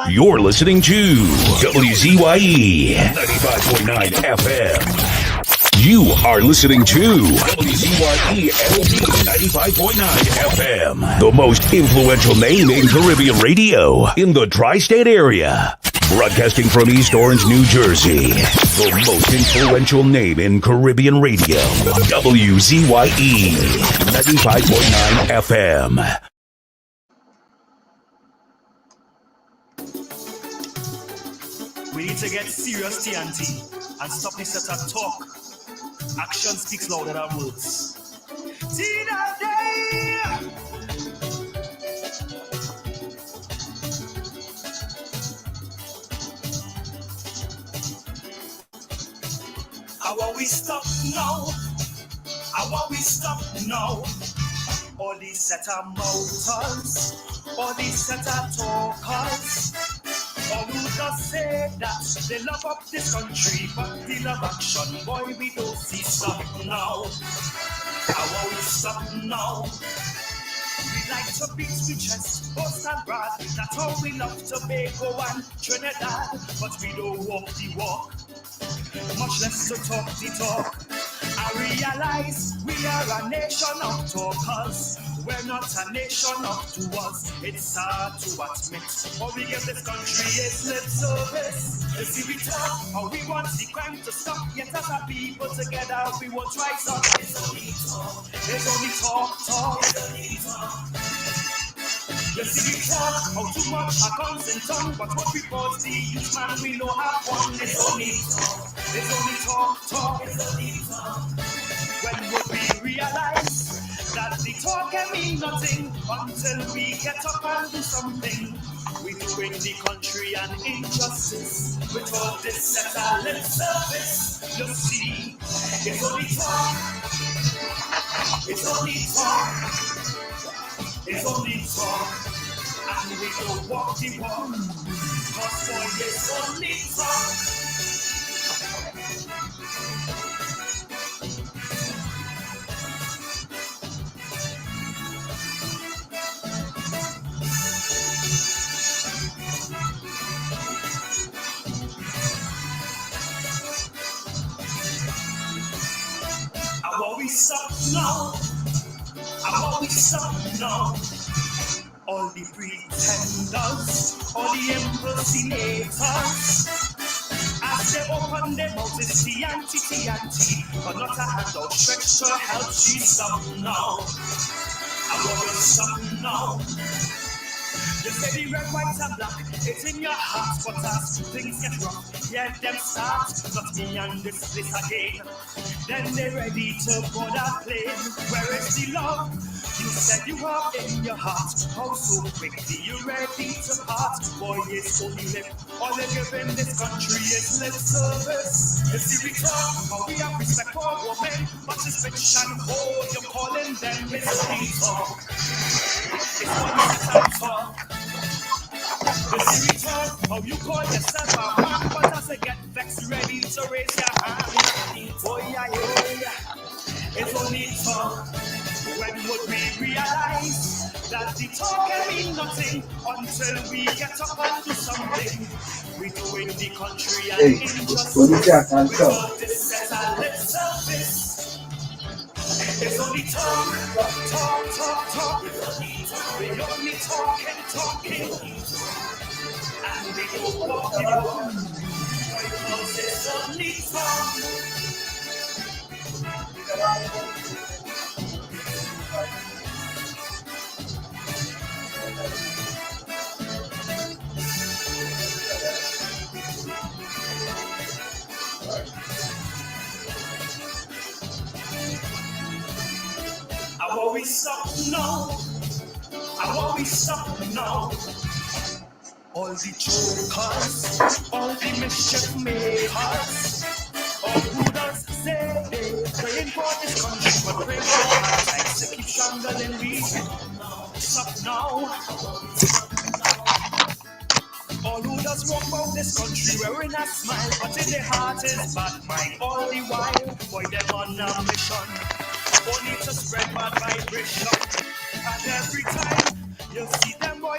You're listening to WZYE 95.9 FM. You are listening to WZYE LP 95.9 FM, the most influential name in Caribbean radio in the tri-state area. Broadcasting from East Orange, New Jersey, the most influential name in Caribbean radio, WZYE 95.9 FM. We need to get serious, TNT, and stop this set of talk. Action speaks louder than words. See that day! How will we stop now? How will we stop now? All these set of motors, all these set of talkers. Or who just say that they love up this country, but they love action, boy, we don't see stop now. How will we stop now? We like to beat we chest, boast and brag. That's how we love Tobago and Trinidad, but we don't walk the walk, much less to talk the talk. I realize we are a nation of talkers. We're not a nation of doers. It's hard to admit, but we give this country its lip service. You see, we talk, or we want the crime to stop. Yet as a people together, we won't rise up. It's only talk. It's only talk, talk. It's only talk. You see, we talk, how too much our guns and tongue, but what we cause the youth, man, we know have one. It's only talk. It's only talk, talk. It's only talk. When would we realize that the talk can mean nothing until we get up and do something? We doing the country an injustice with all this set of lip service. You see, it's only talk. It's only talk. It's only talk. And we don't walk the walk, cause boy, it's only talk. How will we stop now? How will we stop now? All the pretenders, all the impersonators, as they open their mouths, it's TNT, but not a hand outstretched to help she stop now. How will we stop now? You say the red, white, and black, it's in your heart, but as things get rough, yeah, them start, not me and this place again. Then they're ready to board a plane. Where is the love you said you have in your heart? How so quickly you ready to part? Boy, it's only lip, all they give in this country is lip service. You see, we talk, how we have respect for women, but it's bitch and hoe, you're calling them, it's only talk. It's only talk. You see, we talk, how you call yourself a man, but as they get vexed, ready to raise your hand. Oh yeah, it's only talk. When would we realize that the talk can mean nothing until we get up and do something? We doing the country and injustice with all this set of lip service. It's only talk, talk, talk, talk. We only talking, and we don't walk it on, because it's only talk. How will we stop now? How will we stop now? All the jokers, all the mischief makers, all who does say they praying for this country, but praying for our lives to keep strangling we. Stop now. All who does walk about this country wearing a smile, but in their heart is bad mind all the while. Boy, them on a mission, only to spread bad vibration. And every time you see them boy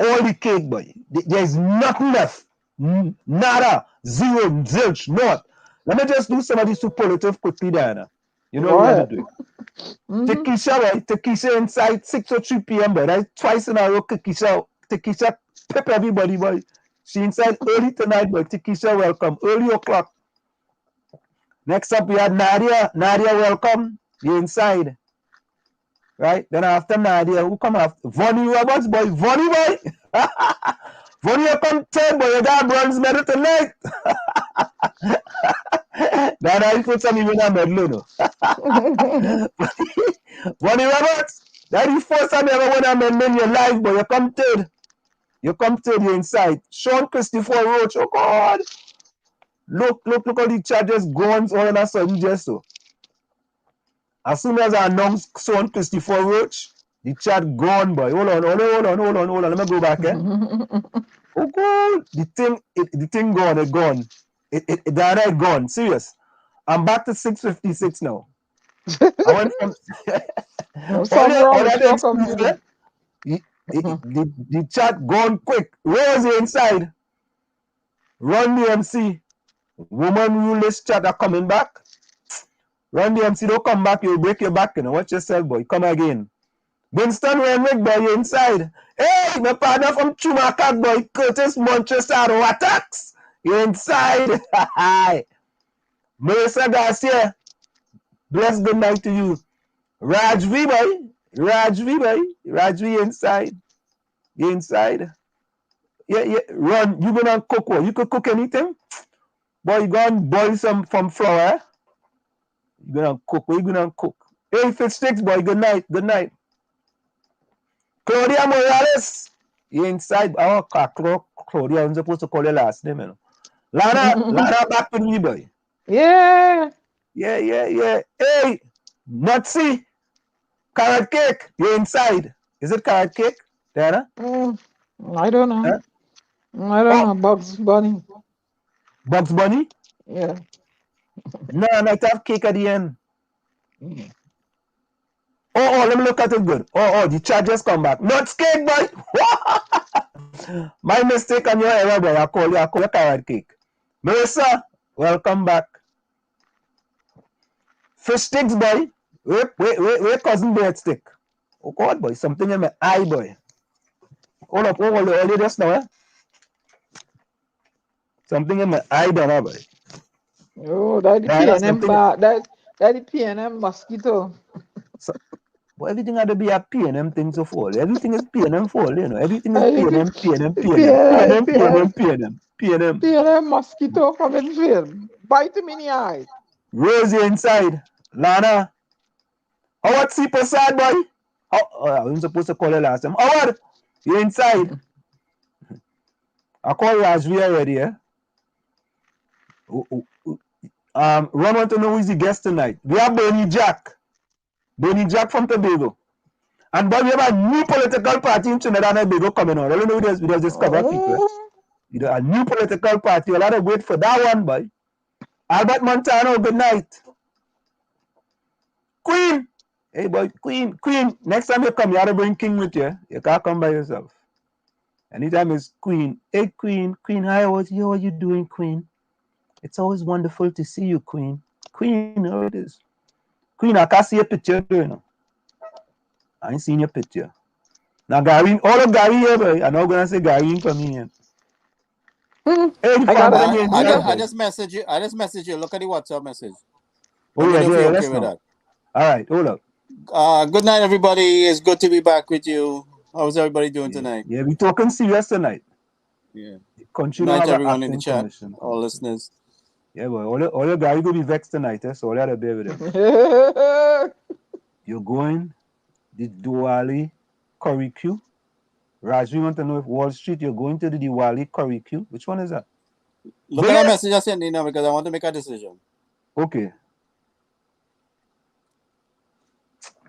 all the cake, boy. There's nothing left. Nada, zero, zilch, not. Let me just do some of these superlative quickly, Diana. You know Go we had to ahead. do it. Tekisha, boy. Tekisha inside 6:03 p.m., boy. That's twice in a row. Tekisha pep everybody, boy. She inside early tonight, boy. Tekisha, welcome. Early o'clock. Next up, we had Nadia. Nadia, welcome. You inside. Right? Then after Nadia, who come after? Vonnie Roberts, boy. Vonnie, boy. Vonnie, you come third, boy. You got bronze medal tonight. Now you put some even a medal, no? Vonnie Roberts, that's the first time you ever won a medal in your life, boy. You come third. You come third, you inside. Sean Christopher Roach, oh God. Look how the charges gone all in a sudden just so. As soon as I announced Sean Christopher Roach, the chat gone, boy. Hold on. Let me go back, eh? Oh God, the thing gone, it gone. It direct gone. Serious. I'm back to 656 now. I went from There's something all wrong with that your excuse computer. the chat gone quick. Where's the inside? Run the MC. Woman ruleless chat are coming back. Run the MC, don't come back, you'll break your back, you know. Watch yourself, boy. Come again. Winston Renwick, boy, you inside. Hey, my partner from Chumacat, boy, Curtis Montresado attacks. You inside. Marissa Garcia, bless good night to you. Raj V, boy. Raj V inside. You inside. Yeah. Run, you gonna cook what? You could cook anything? Boy, you gonna boil some from flour. You gonna cook. What you gonna cook? Hey, Fitzsticks, boy, good night. Claudia Morales, you inside. Oh, Claudia, I'm supposed to call your last name, you know. Lana back with me, boy. Yeah. Yeah. Hey, Nutsy, carrot cake, you inside. Is it carrot cake, Diana? I don't know. Huh? I don't know. Bugs Bunny. Bugs Bunny? Yeah. No, it have cake at the end. Oh, let me look at it good. Oh, the charges come back. Nuts cake, boy. My mistake on your error, boy. I call you carrot cake. Marissa, welcome back. Fish sticks, boy. Wait, cousin bird stick. Oh God, boy, something in my eye, boy. Hold up, hold you just now, eh? Something in my eye, done, boy. Oh, that the That's PNM something. bar. That the PNM mosquito. So, well, everything had to be a PNM thing to fall. Everything is PNM fall, you know. Everything is I think PNM. PNM mosquito coming film. Bite him in the eye. Rosie inside. Lana. Howard C. Prasad, boy. I wasn't supposed to call her last time. Howard, you inside. I call Rajvi already, eh? Ron want to know who's the guest tonight. We have Bernie Jack. Bernie Jack from Tobago. And boy, we have a new political party in Trinidad and Tobago coming on. I don't know we just discover people. A new political party. A lot of wait for that one, boy. Albert Montano, good night. Queen. Hey, boy, Queen. Next time you come, you have to bring King with you. You can't come by yourself. Anytime it's Queen. Hey, Queen. Hi, how are you doing, Queen? It's always wonderful to see you, Queen. Queen, how it is. Queen, I can't see your picture, you know. I ain't seen your picture. Now, Gary, all of Gary here, boy. I'm not going to say Gary inconvenient. Hey, I got it. I just message you. Look at the WhatsApp message. Oh, Let me yeah, know if you're okay let's with know. that. All right, hold up. Good night, everybody. It's good to be back with you. How's everybody doing tonight? Yeah, we talking serious tonight. Yeah. Country Good night, don't have everyone in the acting chat, permission. all listeners. Yeah, boy. All your Gary go be vexed tonight, eh? So all you have to bear with him. You're going the Diwali Curry Q. Raj, we want to know if Wall Street, you're going to the Diwali Curry Q. Which one is that? Look at that message I sent you now because I want to make a decision. Okay.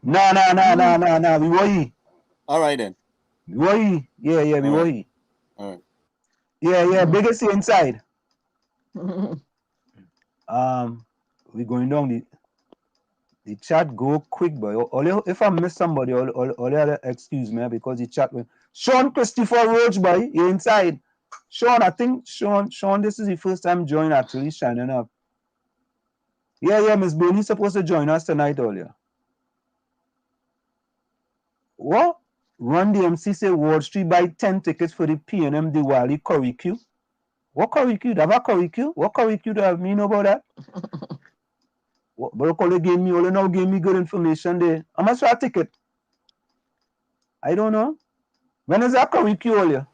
Nah. We worry. All right, then. We worry. Yeah, we worry. All right. Yeah, biggest inside. We going down the chat go quick, boy. If I miss somebody, all excuse me because the chat went. Sean Christopher Roach, boy, you're inside. Sean, I think Sean, this is the first time join actually shining up. Yeah, Miss Bonnie's supposed to join us tonight earlier. What? Run DMC say Wall Street buy 10 tickets for the PNM Diwali curry queue. What curry queue? Have a curry queue? What curry queue do I mean about that? But all gave me good information there. How much for a ticket? I don't know. When is that curry queue earlier?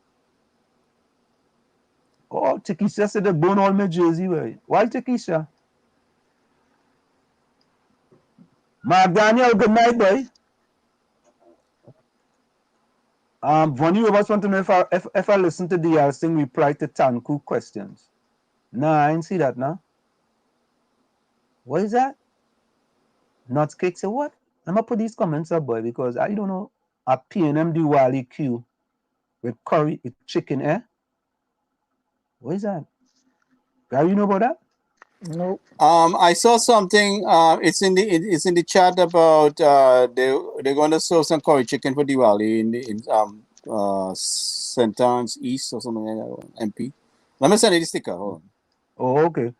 Oh, Tikisha said they burn all my jersey. Why Tikisha? Mark Daniel, good night, boy. Vonnie Roberts want to know if I listen to the sing reply to Tanku questions. No, I ain't see that now. What is that? Nuts cake say what? I'm gonna put these comments up, boy, because I don't know a PNM Diwali queue with curry, with chicken, eh? What is that? Gary, you know about that? Nope. I saw something. It's in the chat about they're going to serve some curry chicken for Diwali in St. Anne's East or something like that. MP. Let me send you the sticker. Hold on. Oh, okay.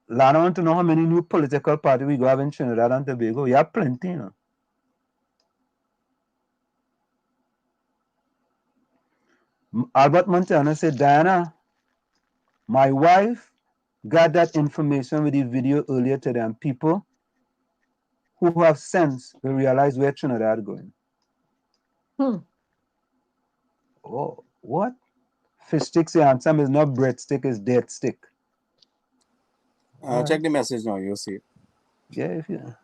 Lana want to know how many new political parties we go have in Trinidad and Tobago. You have plenty, you know. Albert Montana said, Diana, my wife got that information with the video earlier today, and people who have sense will realize where Trinidad going. Oh, what? Fish stick say answer is not breadstick, it's dead stick. Check the message now, you'll see it. Yeah, if you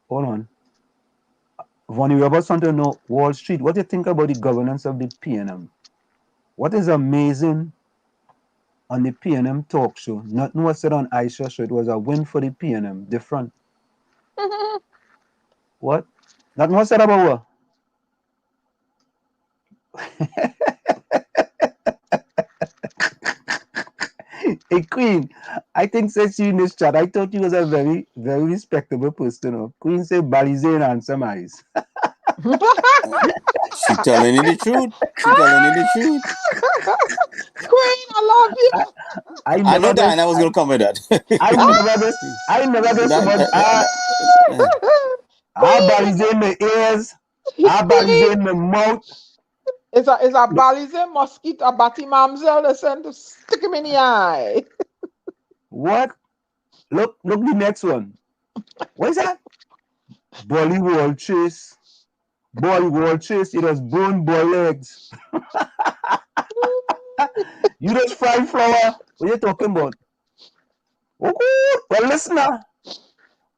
hold on. Vonnie Roberts want to know Wall Street. What do you think about the governance of the PNM? What is amazing on the PNM talk show? Nothing was said on Aisha show. It was a win for the PNM. Different. What? Nothing was said about what? Hey, Queen, I think since you in this chat, I thought you was a very, very respectable person. Queen said Balize and handsome eyes. She telling you the truth. She telling you the truth. Queen, I love you. I know that, I was going to come with that. I never guess about Balize in the ears, Balize in the mouth. It's a Balize mosquito, a batty mamsel, they send to stick him in the eye. What? Look the next one. What is that? Bolly wall chase. Boy wall chase. It has bone boy legs. You just fried flour. What are you talking about? Okay. Well, listen now.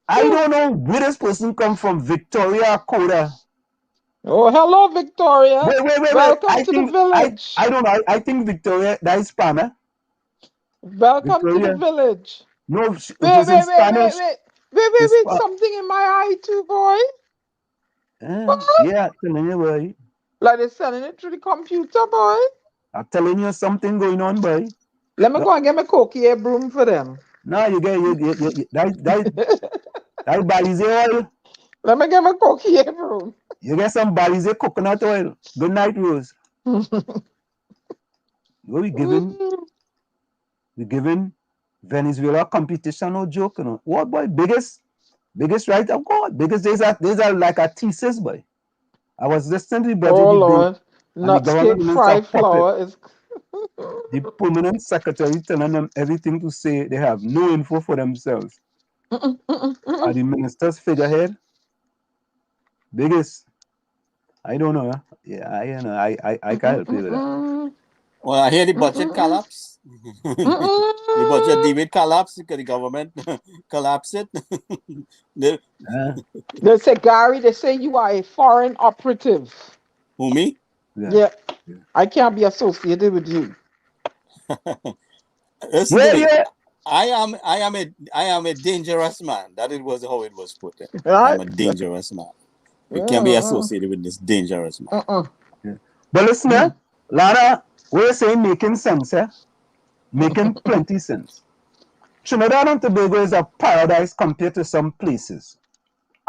I don't know where this person come from. Victoria Coda. Oh, hello, Victoria. Wait. Welcome to the village. I don't know. I think Victoria, that is spam, eh? Welcome Victoria. to the village. No, it wait, was in Spanish. Wait, something in my eye too, boy. Yeah, telling you, boy. Like they're selling it through the computer, boy. I'm telling you something going on, boy. Let me go and get my coquille broom for them. No, you get that Balize oil. Let me get my coquille broom. You get some Balize coconut oil. Good night, Rose. We giving Venezuela competition, no joke, you know. What, boy? Biggest right of God. Biggest these are like a thesis, boy. I was listening to the budget. Oh Lord, nuts cake fried flour is. The permanent secretary telling them everything to say. They have no info for themselves. Are the minister's figurehead? Biggest. I don't know. Yeah, I can't help you with that. Well, I hear the budget collapse. The budget debate collapse because the government collapsed it. They say, Gary, they say you are a foreign operative. Who, me? Yeah. I can't be associated with you. I am a dangerous man. That was how it was put. Right? I'm a dangerous man. You can't be associated with this dangerous man. But listen, Lara, we're saying making sense, eh? Making plenty sense. Trinidad and Tobago is a paradise compared to some places.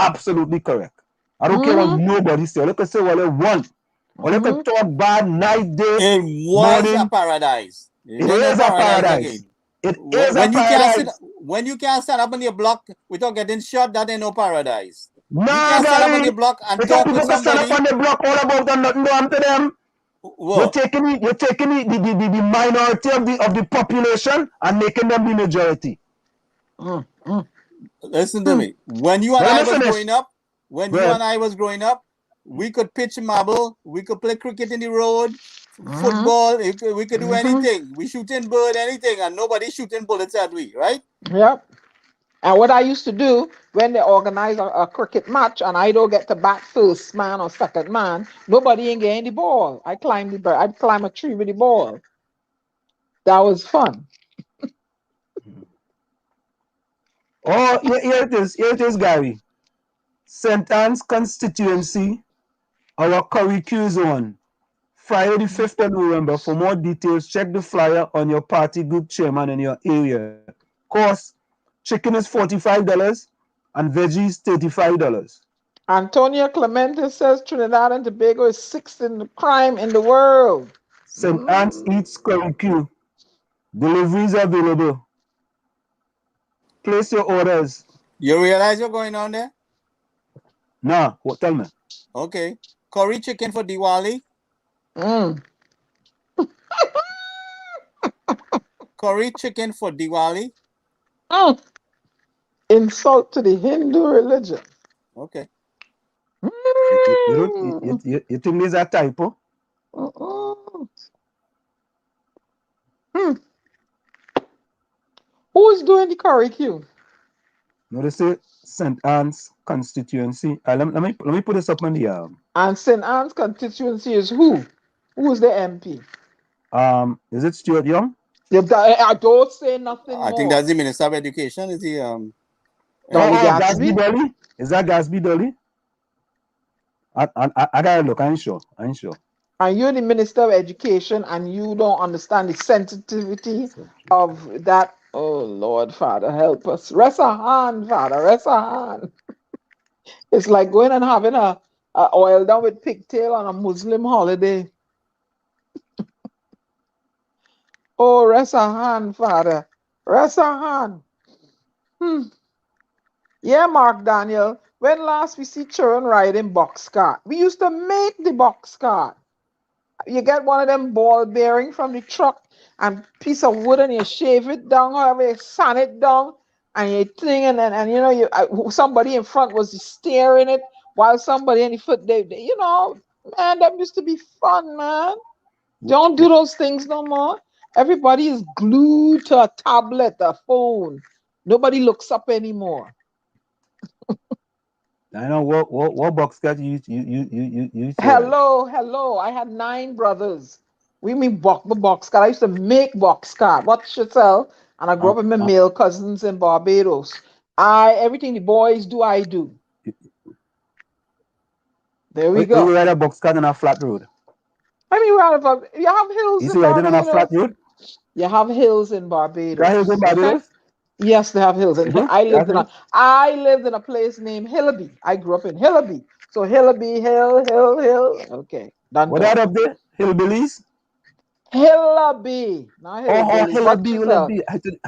Absolutely correct. I don't care what nobody say. All you can say what they want. All you can talk bad night, day, It was a morning. paradise. It No is a paradise paradise. again. It is a When you can't sit, paradise. when you can't stand up on your block without getting shot, that ain't no paradise. You Nah, can't stand up on Gary. your block and Because talk with people can stand up somebody. on the block all about and nothing done to them. You're taking the minority of the population and making them the majority. Listen to me. When you and Let I me was finish. growing up, we could pitch marble, we could play cricket in the road, football, we could do anything. We shooting bird, anything, and nobody shooting bullets at we, right? Yep. And what I used to do when they organize a cricket match and I don't get to bat first man or second man, nobody ain't getting the ball. I'd climb a tree with the ball. That was fun. Oh, here it is. Here it is, Gary. St. Anne's constituency, our Curricue zone. Friday the 5th of November. For more details, check the flyer on your party group chairman in your area. Cost, chicken is $45 and veggies $35. Antonio Clemente says Trinidad and Tobago is sixth in the crime in the world. St. Anne's Eats Curricue. Deliveries available. Place your orders. You realize what's going on there? Nah, what? Tell me. Okay. Curry chicken for Diwali. Curry chicken for Diwali. Insult to the Hindu religion. Okay. You think there's a typo? Who's doing the curricue? No, they say St. Anne's constituency. Let me put this up on the And St. Anne's constituency is who? Who's the MP? Is it Stuart Young? I don't say nothing I more. think that's the Minister of Education. Is he Gatsby Dolly? Is that Gatsby Dolly? I gotta look. I ain't sure. And you're the Minister of Education and you don't understand the sensitivity of that. Oh, Lord, Father, help us. Rest a hand, Father, rest a hand. It's like going and having a oil down with pigtail on a Muslim holiday. Oh, rest a hand, Father. Rest a hand. Yeah, Mark Daniel. When last we see children riding box cart? We used to make the box cart. You get one of them ball bearing from the truck and piece of wood and you shave it down, however you sand it down, and you thing and you know somebody in front was steering it while somebody in the foot man, that used to be fun, man. Don't do those things no more. Everybody is glued to a tablet, a phone. Nobody looks up anymore. I know what box cut you Hello. I had 9 brothers. We mean box card. I used to make box card. What should sell? And I grew up with my male cousins in Barbados. Everything the boys do, I do. There we go. You ride a box cut on a flat road. I mean, you have hills in riding on a flat Barbados. road? You have hills in Barbados. Got hills in Barbados? Okay? Yes, they have hills. And I lived hills? I lived in a place named Hillaby. I grew up in Hillaby. So Hillaby, hill. Okay. Done. What that up there? Hillbillies? Hillaby. Not Hillaby. Hillaby.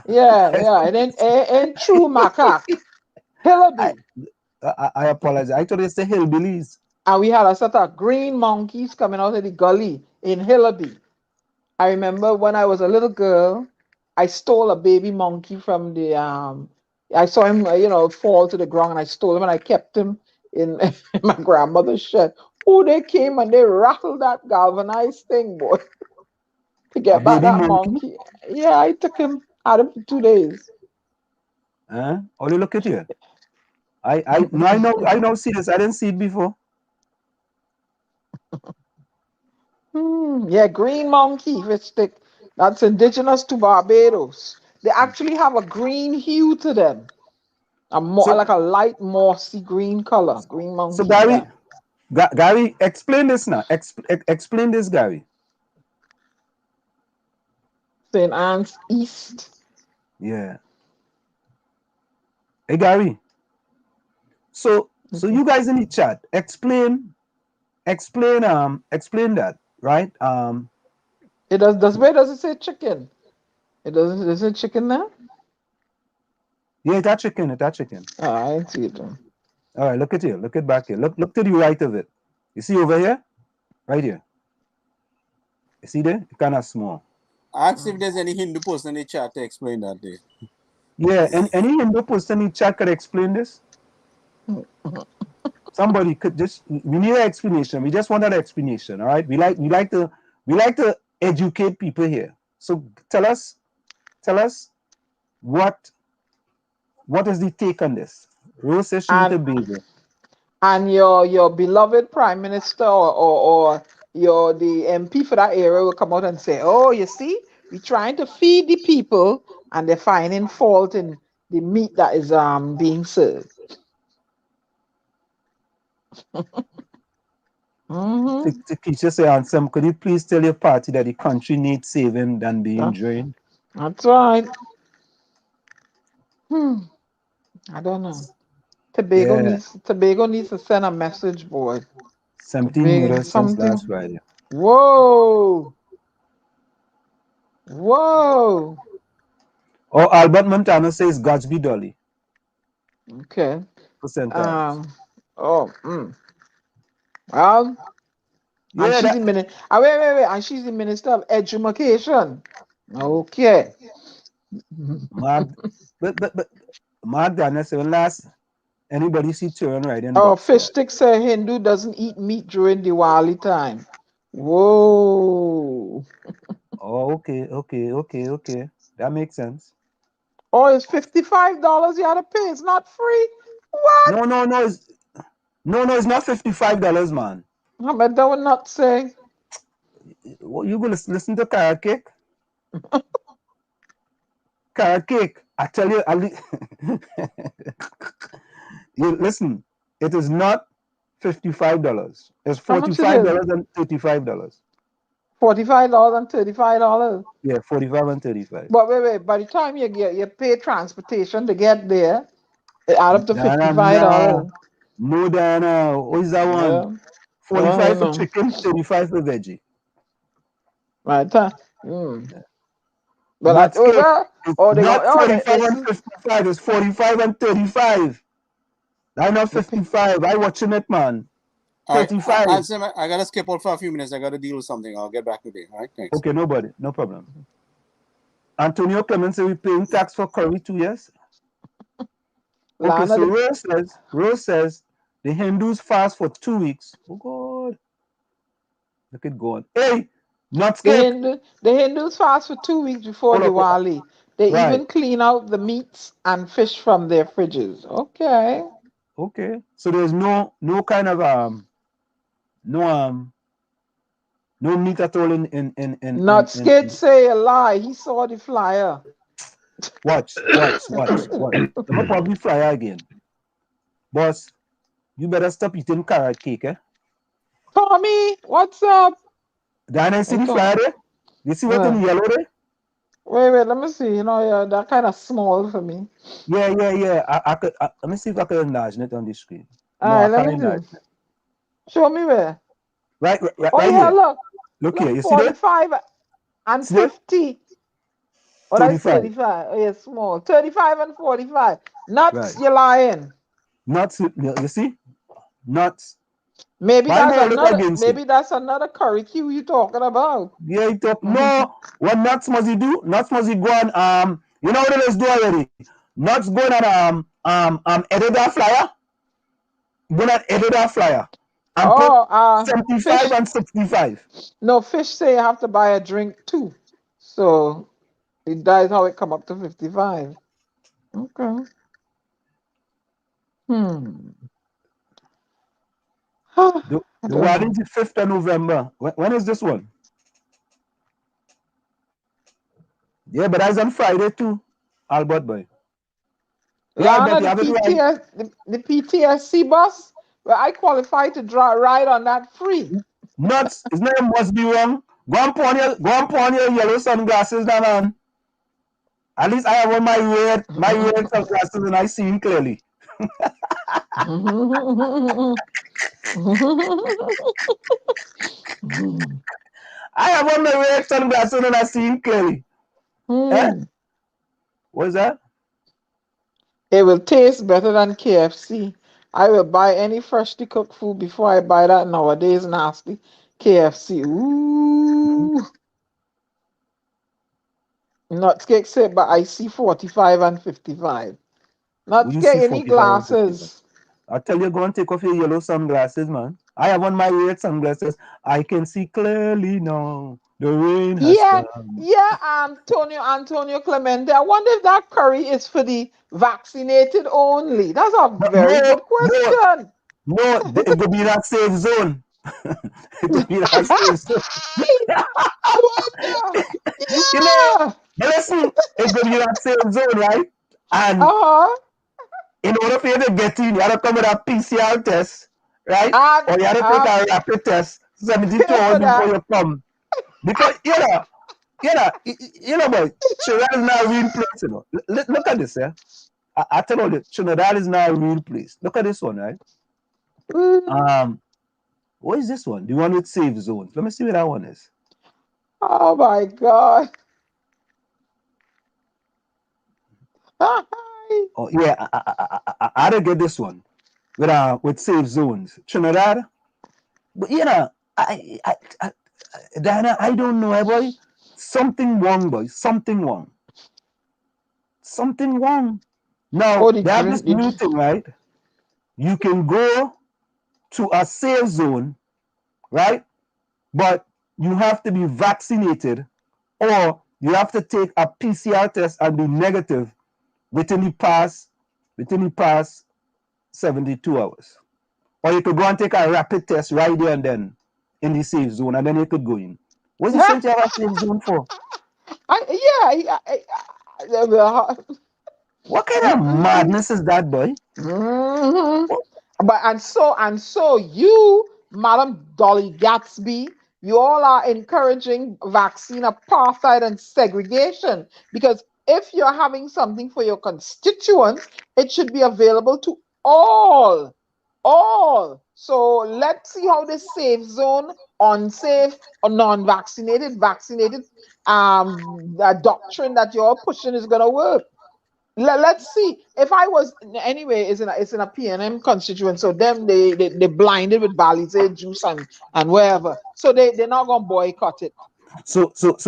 Yeah. It ain't true macaque. Hillaby. I apologize. I thought it's the hillbillies. And we had a set of green monkeys coming out of the gully in Hillaby. I remember when I was a little girl, I stole a baby monkey from the I saw him fall to the ground, and I stole him and I kept him in my grandmother's shed. Oh, they came and they rattled that galvanized thing, boy, to get back that monkey. Yeah, I took him, had him for 2 days. Oh, look at you. I know see this. I didn't see it before. Yeah, green monkey fish stick. That's indigenous to Barbados. They actually have a green hue to them. Like a light mossy green color. Green monkey. So Gary, explain this now. Explain this, Gary. St. Anne's East. Yeah. Hey, Gary. So So you guys in the chat, explain that, right? It does. Where does it say chicken? It doesn't. Is it chicken there? Yeah, that chicken. Oh, I didn't see it. All right, look at here. Look at back here. Look to the right of it. You see over here? Right here. You see there? It's kind of small. Ask if there's any Hindu person in the chat to explain that day. Yeah, and any Hindu person in chat could explain this? Somebody could just, we need an explanation. We just want an explanation, all right? We like to educate people here. So tell us what is the take on this? Rose says she need a baby. And your beloved prime minister or the MP for that area will come out and say, "Oh, you see, we're trying to feed the people, and they're finding fault in the meat that is being served." Teacher say, Ansem, could you please tell your party that the country needs saving than being drained? That's right. I don't know. Tobago needs to send a message, boy. 17 murders since last Friday. Whoa. Oh, Albert Montana says Gatsby Dolly. Okay. Percentile. Well, yeah, and she's the minister. Wait. And she's the minister of education. Okay. Mark, but Mark Daniel said last anybody see children riding? Oh, Fish Stick say Hindu doesn't eat meat during Diwali time. Whoa. Oh, okay. That makes sense. Oh, it's $55 you gotta pay. It's not free. What? No. It's not $55, man. How about that would not say? Well, you gonna listen to Carrot Cake? Carrot Cake, I tell you, you listen. It is not $55. It's $45 and $35. $45 and $35. Yeah, $45 and $35. But wait. By the time you pay transportation to get there, it add up to $55. No, Diana. What is that one? 45 for chicken, 35 for veggie. Right. But not 45 and 55. It's 45 and 35. I'm not 55. I watching it, man. 35. I gotta skip out for a few minutes. I gotta deal with something. I'll get back today. All right, thanks. Okay, no problem. Antonio Clemens said we paying tax for curry 2 years. Okay, so Rose says the Hindus fast for 2 weeks. Oh God, look at God. Hey, not scared. The Hindus fast for 2 weeks before Diwali. They even clean out the meats and fish from their fridges. Okay. So there's no kind of no meat at all in Not scared say a lie. He saw the flyer. Watch. I'm gonna probably flyer again. Boss, you better stop eating carrot cake, eh? Tommy, what's up? Diana, see the flyer there? You see what's in yellow there? Wait, let me see. You know, they're kind of small for me. Yeah. I could let me see if I can enlarge it on the screen. Let me see. Show me where. Right yeah, here. Look here. You 45 and 50. Oh, that's 35. Oh, yeah, small. 35 and 45. Nuts, you're lying. Nuts, you see? Nuts. Maybe that's another curry cue you're talking about. Yeah, you talk. No, what nuts must he do? Nuts must he go and you know what it is do already? Nuts go and edit that flyer. Go and edit that flyer. And put 75 and 65. No, Fish say you have to buy a drink too. So that is how it come up to 55. Okay. The one is the 5th of November. When is this one? Yeah, but that's on Friday too, Albert boy. Lana, the PTSC bus, where I qualified to ride on that free. Nuts, his name must be wrong. Go and put on your yellow sunglasses, now, man. At least I have on my red sunglasses and I see him clearly. I have on my red sunglasses and I see him clearly. Eh? What's that? It will taste better than KFC. I will buy any freshly cooked food before I buy that nowadays nasty KFC. Ooh. Not cake said, but I see 45 and 55. Will Not you see get any 45 and 55? glasses. I tell you, go and take off your yellow sunglasses, man. I have on my red sunglasses. I can see clearly now. The rain has Yeah, come. yeah, Antonio Clemente. I wonder if that curry is for the vaccinated only. That's a But very good question. it could be that safe zone. It could be that safe zone. I wonder. You know, Yeah. but listen, it could be that safe zone, right? And Uh-huh. in order for you to get in, you have to come with a PCR test, right? And Or you have to take a rapid test 72 pay hours for before that. you come. Because, boy, Trinidad is not a real place, you know. Look at this, yeah. I tell you, Trinidad is not a real place. Look at this one, right? Mm. What is this one? The one with safe zones. Let me see what that one is. Oh my God. Oh yeah, I had to get this one with safe zones. Trinidad, but Diana, I don't know, boy. Something wrong, boy. Something wrong. Something wrong. Oh, Now the they have this drink. new thing, right? You can go to a safe zone, right? But you have to be vaccinated, or you have to take a PCR test and be negative within the past 72 hours. Or you could go and take a rapid test right there and then in the safe zone, and then you could go in. What's the sense you have a safe zone for? What kind of madness is that, boy? Mhm. But and so you, Madam Dolly Gatsby, you all are encouraging vaccine apartheid and segregation because if you're having something for your constituents, it should be available to all. All. So let's see how this safe zone, unsafe or non-vaccinated, vaccinated doctrine that you're pushing is gonna work. Let's see. If I was anyway, it's in a PNM constituent, so them they blinded with Balize juice and wherever, so they're not gonna boycott it. So what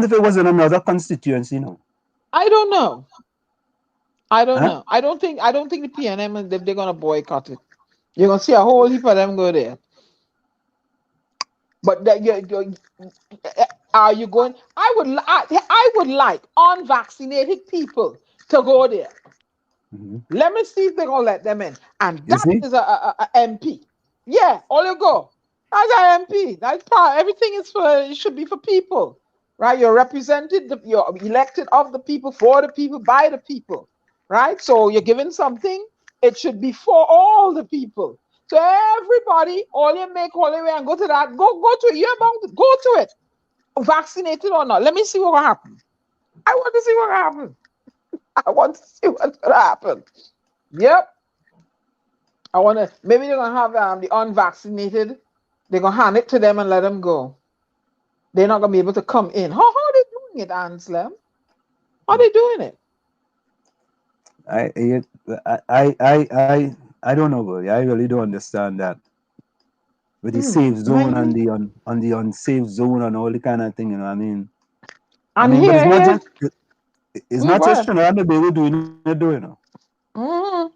if it was in another constituency, I don't know. I don't Huh? know. I don't think the PNM they're gonna boycott it. You're gonna see a whole heap of them go there. But that are you going? I would like unvaccinated people to go there. Mhm. Let me see if they're gonna let them in. And You that see? is a MP. Yeah, all you go. That's an MP. That's part. Everything is for. It should be for people, right? You're represented. You're elected of the people, for the people, by the people, right? So you're given something. It should be for all the people. So everybody, all you make all the way and go to that. Go to it. You're about to go to it. Vaccinated or not. Let me see what will happen. I want to see what will happen. I want to see what's gonna happen. Yep. I want to. Maybe they're gonna have the unvaccinated. They're gonna hand it to them and let them go. They're not gonna be able to come in. How are they doing it, Anselm? How are they doing it? I don't know, boy. I really don't understand that with the safe zone and Maybe. the unsafe zone and all the kind of thing. I And mean, but here. it's not Go just ahead. Trinidad and Tobago doing it, Mm,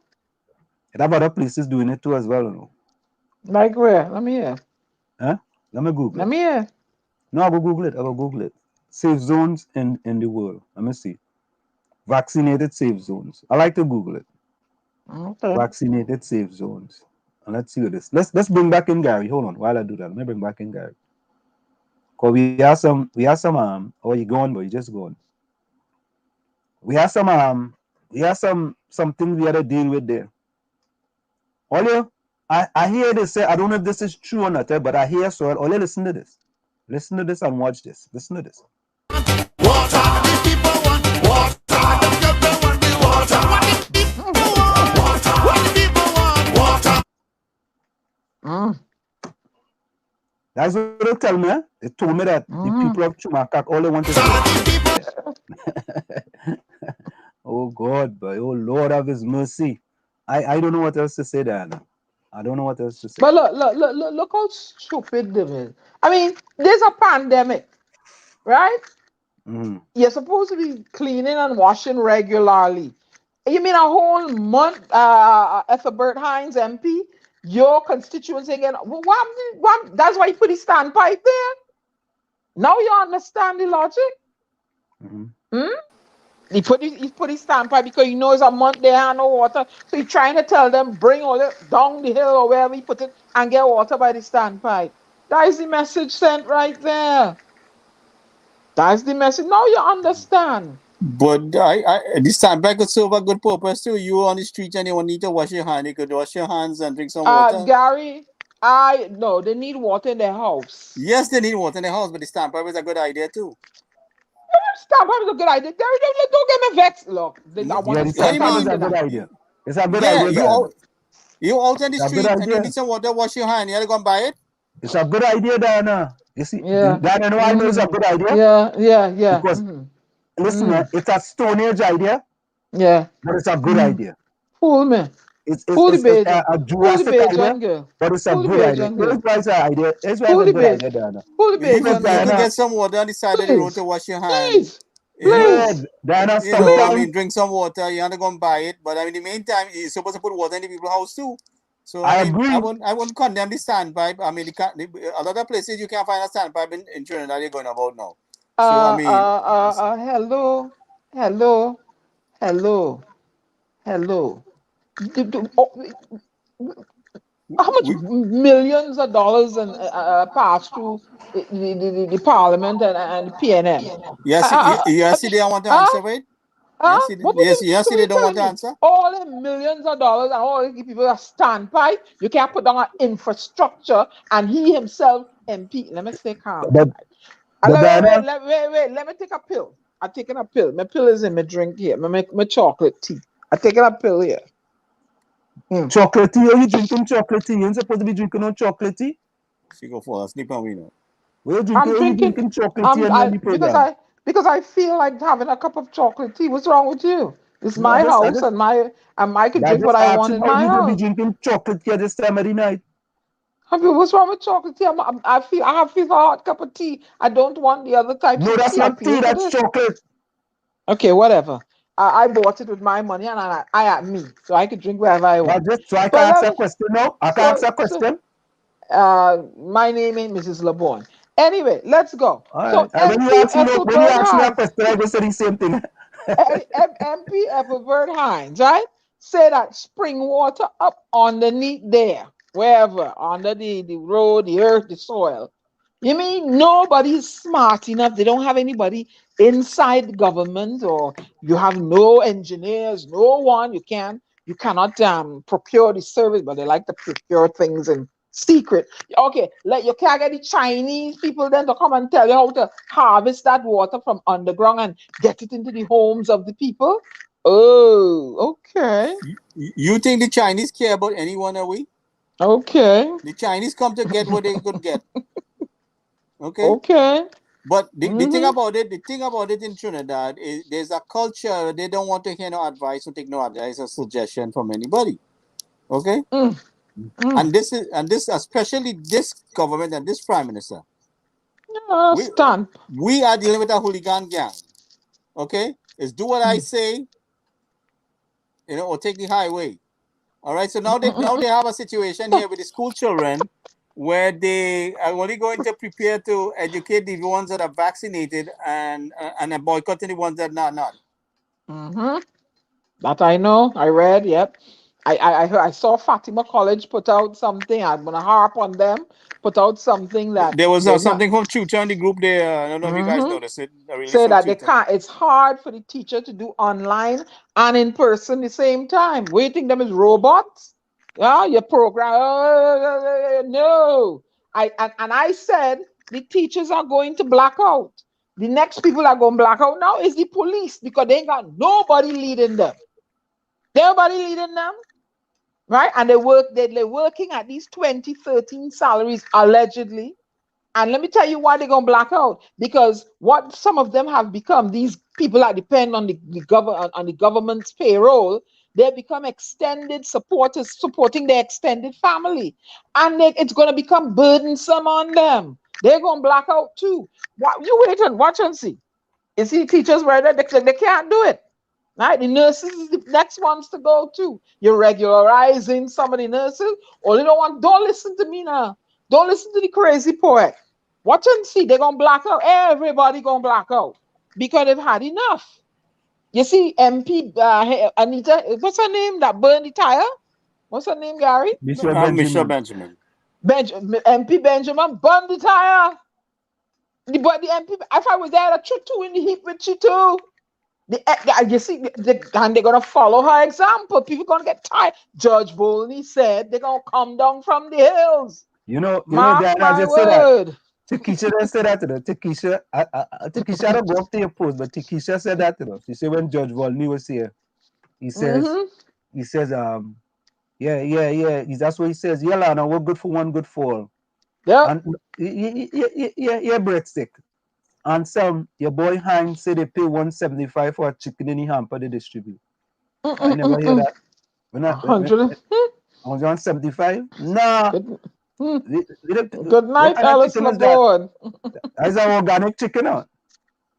It have other places doing it too as well. like where? Let me hear. Huh? Let me Google Let it. me hear. No, I will Google it. I will Google it. Safe zones in the world. Let me see. Vaccinated safe zones. I like to Google it. Okay. Vaccinated safe zones. And let's see what this. Let's bring back in Gary. Hold on. While I do that, let me bring back in Gary. Cause we have some oh, you going, but you just going. We have some things we had to deal with there. Olio, I hear this say, I don't know if this is true or not, but I hear so. Olio, listen to this. Listen to this and watch this. Listen to this. Water, the people want water. Them girls they want the water. That's what they tell me. They told me that the people of Chumakak, all they want is oh God, boy. Oh Lord of His mercy. I don't know what else to say, Diana. I don't know what else to say. But look how stupid them is. I mean, there's a pandemic, right? Mhm. You're supposed to be cleaning and washing regularly. You mean a whole month, Ethelbert Hines MP, your constituency again? That's why you put his standpipe there. Now you understand the logic. Mhm. He put his standpipe because he knows a month they have no water. So he's trying to tell them bring all it down the hill or wherever he put it and get water by the standpipe. That is the message sent right there. That's the message. Now you understand. But this time back could serve a good purpose too. You on the street and you need to wash your hands. You could wash your hands and drink some water. Gary, no, they need water in their house. Yes, they need water in the house, but the standpipe is a good idea too. Standpipe is a good idea. Gary, don't get me vexed. Look, I want Yeah, to the spend standpipe time is a with good that. idea. It's a good Yeah, idea, Diana. you out on the It's a good street and you idea. need some water, wash your hand. You gotta go and buy it. It's a good idea, Diana. You see, Yeah. Diana, know I know it's a good idea Yeah. because listen, it's a Stone Age idea, Yeah. but it's a good idea. Fool me. It's Fool the a Bajan. Fool the Jurassic idea, Bajan girl. but it's a Fool the good idea. Bajan Here's girl. why it's an idea. Here's why it's Fool a the good idea, Bajan. Diana. Fool the You Bajan could Diana, girl. get some water on the side of the road Please. to wash your hand. Please. You know, Please. Diana, I mean, sometimes drink some water. You have to go and buy it. But I mean, in the meantime, you're supposed to put water in the people's house too. So I I mean, agree. I wouldn't condemn the standpipe. I mean, a lot of places you can't find a standpipe in Trinidad. You're going about now. So I mean, Hello. Hello. Hello. Hello. How much we, millions of dollars and passed through the Parliament and the PNM? yes, yes, they don't want to Uh, answer, right? Yes, so they you don't want telling to me answer. all the millions of dollars and all the people a standpipe, you can't put down an infrastructure and he himself MP. Let me stay calm But tonight. Diana, Let me take a pill. I'm taking a pill. My pill is in my drink here. My chocolate tea. I'm taking a pill here. chocolate tea, are you drinking chocolate tea? You ain't supposed to be drinking no chocolate tea. She go fall asleep and we know. I'm Are you drinking. drinking chocolate tea and on the program? Because I feel like having a cup of chocolate tea. What's wrong with you? It's No, my house and I could I drink what just I asked want you in why my you gonna be house. drinking chocolate tea at this time of the night. What's wrong with chocolate tea? I feel a hot cup of tea. I don't want the other types No, of that's tea. I not pay tea, for that's this. chocolate. Okay, whatever. I bought it with my money and I at me, so I could drink wherever I Well, want. just so I But can ask a question now. I can ask a question. my name is Mrs. LeBon. Anyway, let's go. All So right. And MP when you Ethelbert ask me a Hines, question, I go say the same thing. MP Ethelbert Hines, right? Say that spring water up underneath there, wherever, under the road, the earth, the soil. You mean nobody's smart enough? They don't have anybody inside the government, or you have no engineers, no one. You cannot procure the service, but they like to procure things in secret. Okay, you can't get the Chinese people then to come and tell you how to harvest that water from underground and get it into the homes of the people. Oh, okay, You think the Chinese care about anyone, are we? okay, The Chinese come to get what they could get. Okay? okay. But the thing about it in Trinidad is there's a culture they don't want to hear no advice or take no advice or suggestion from anybody. Okay? And this especially this government and this prime minister. We Stand. we are dealing with a hooligan gang. Okay? It's do what I say, or take the highway. All right. So now they have a situation here with the school children where they are only going to prepare to educate the ones that are vaccinated and are boycotting the ones that are not. That I know. I read. Yep. I saw Fatima College put out something. I'm gonna harp on them. Put out something that There was they're not. something from Chucha in the group there. I don't know if you guys noticed it. A release Say from that they Chucha. can't. It's hard for the teacher to do online and in person the same time. Waiting them as robots. Yeah, your program. No. I said the teachers are going to black out. The next people are going to black out now is the police because they ain't got nobody leading them. Nobody leading them. right? And they're working at these 2013 salaries allegedly. And let me tell you why they're gonna black out. Because what some of them have become, these people that depend on the government's payroll, they become extended supporters, supporting their extended family, and it's gonna become burdensome on them. They're gonna black out too. What you wait and watch and see. You see, teachers where they can't do it. Right? The nurses is the next ones to go too. You're regularizing some of the nurses. Don't listen to me now. Don't listen to the crazy poet. Watch and see. They're gonna black out. Everybody gonna black out because they've had enough. You see, MP Anita, what's her name that burned the tire? What's her name, Gary? Michelle Michelle Benjamin. Benjamin. MP Benjamin burned the tire. But the MP, if I was there, I'd shoot two in the heap with you too. You see, and they're gonna follow her example. People gonna get tired. Judge Volney said they're gonna come down from the hills. Mark my word. Takesha didn't say that to her. Takesha, Takesha don't go up to your post, but Takesha said that to her. She said when Judge Volney was here, he says, that's what he says. Yeah, Lana, we're good for one, good for all. Yeah. And yeah, breadstick. And your boy Hines said they pay $175 for a chicken in the hamper they distribute. I never hear that. 175? Nah. Good night, Alice LeBoard. That's an organic chicken, huh?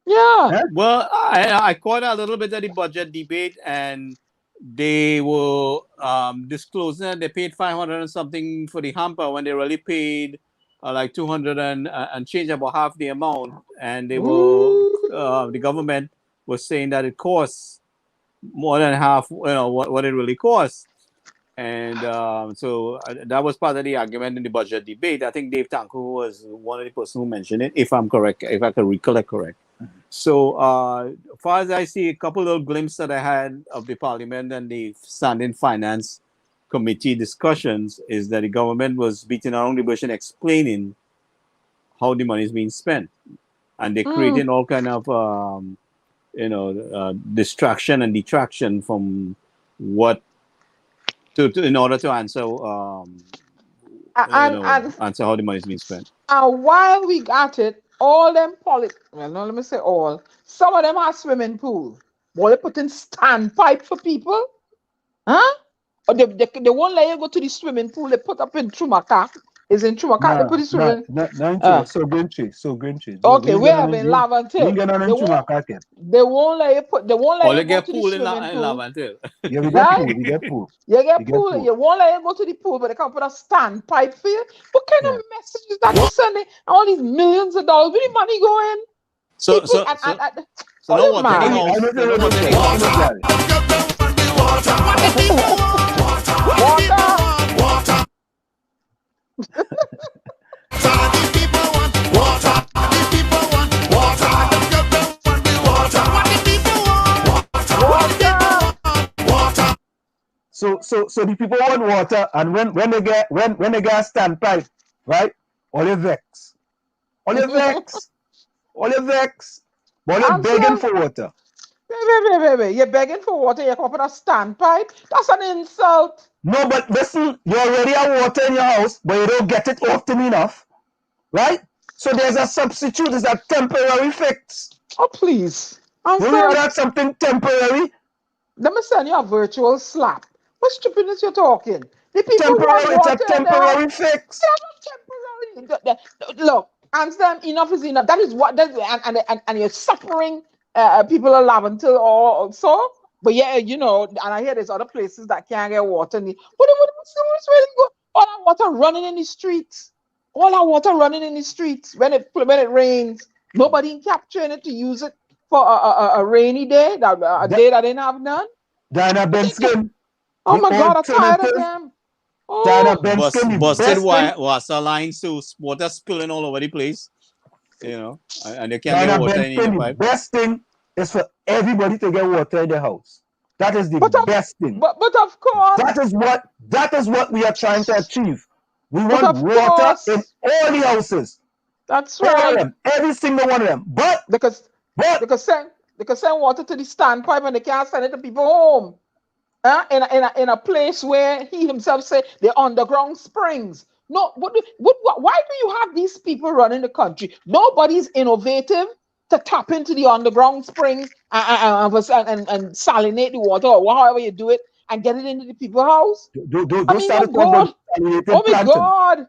Yeah. Huh? Well, I caught a little bit of the budget debate, and they were disclosing that they paid 500 and something for the hamper when they really paid like 200 and change, about half the amount. And they were the government was saying that it costs more than half, what it really costs. And so that was part of the argument in the budget debate. I think Dave Tanko was one of the person who mentioned it, if I'm correct, if I can recollect correct. So as far as I see, a couple of glimpses that I had of the parliament and the standing finance committee discussions is that the government was beating around the bush and explaining how the money is being spent. And they're creating all kind of, distraction and detraction from what, in order to answer answer how the money is being spent. And while we got it, all them let me say all. Some of them have swimming pool. Well, they put in standpipe for people, huh? Or they won't let you go to the swimming pool. They put up in Chumaka. Is in Chumaka. They put the swimming. So Green Tree. Okay, we have in Lavantil. They won't let you put. They won't let you go to the swimming pool. Lavantil. Yeah, we get pool. You get pool. You won't let you go to the pool, but they can put a standpipe for you. What kind of message is that you're sending? All these millions of dollars. Where the money going? So no one water. So the people want water, and when they get a standpipe, right? All you vex, but you're begging for water. Wait. You're begging for water. You're going to put a standpipe. That's an insult. No, but listen, you already have water in your house, but you don't get it often enough, right? So there's a substitute. It's a temporary fix. Oh, please. When you have something temporary, let me send you a virtual slap. What stupidness you're talking? The people temporary, it's a temporary fix. Temporary. Look, understand, enough is enough. That is what, and you're suffering people are laughing until also. But yeah, and I hear there's other places that can't get water. What's really good? All that water running in the streets. When it rains. Nobody capturing it to use it for a rainy day, a day that didn't have none. Diana Benskin. Oh my God, I'm tired of them. Diana Benskin. Busted water lines, so water spilling all over the place. And they can't get water in the pipe. The best thing is for everybody to get water in their house. That is the best thing. But of course. That is what we are trying to achieve. We want water in all the houses. That's right. All of them, every single one of them. But they can send water to the standpipe and they can't send it to people home. In a place where he himself said they're underground springs. No, why do you have these people running the country? Nobody's innovative to tap into the underground springs and salinate the water or however you do it and get it into the people's house. I Don't mean, start oh to talk about God, oh salinated my planting. God,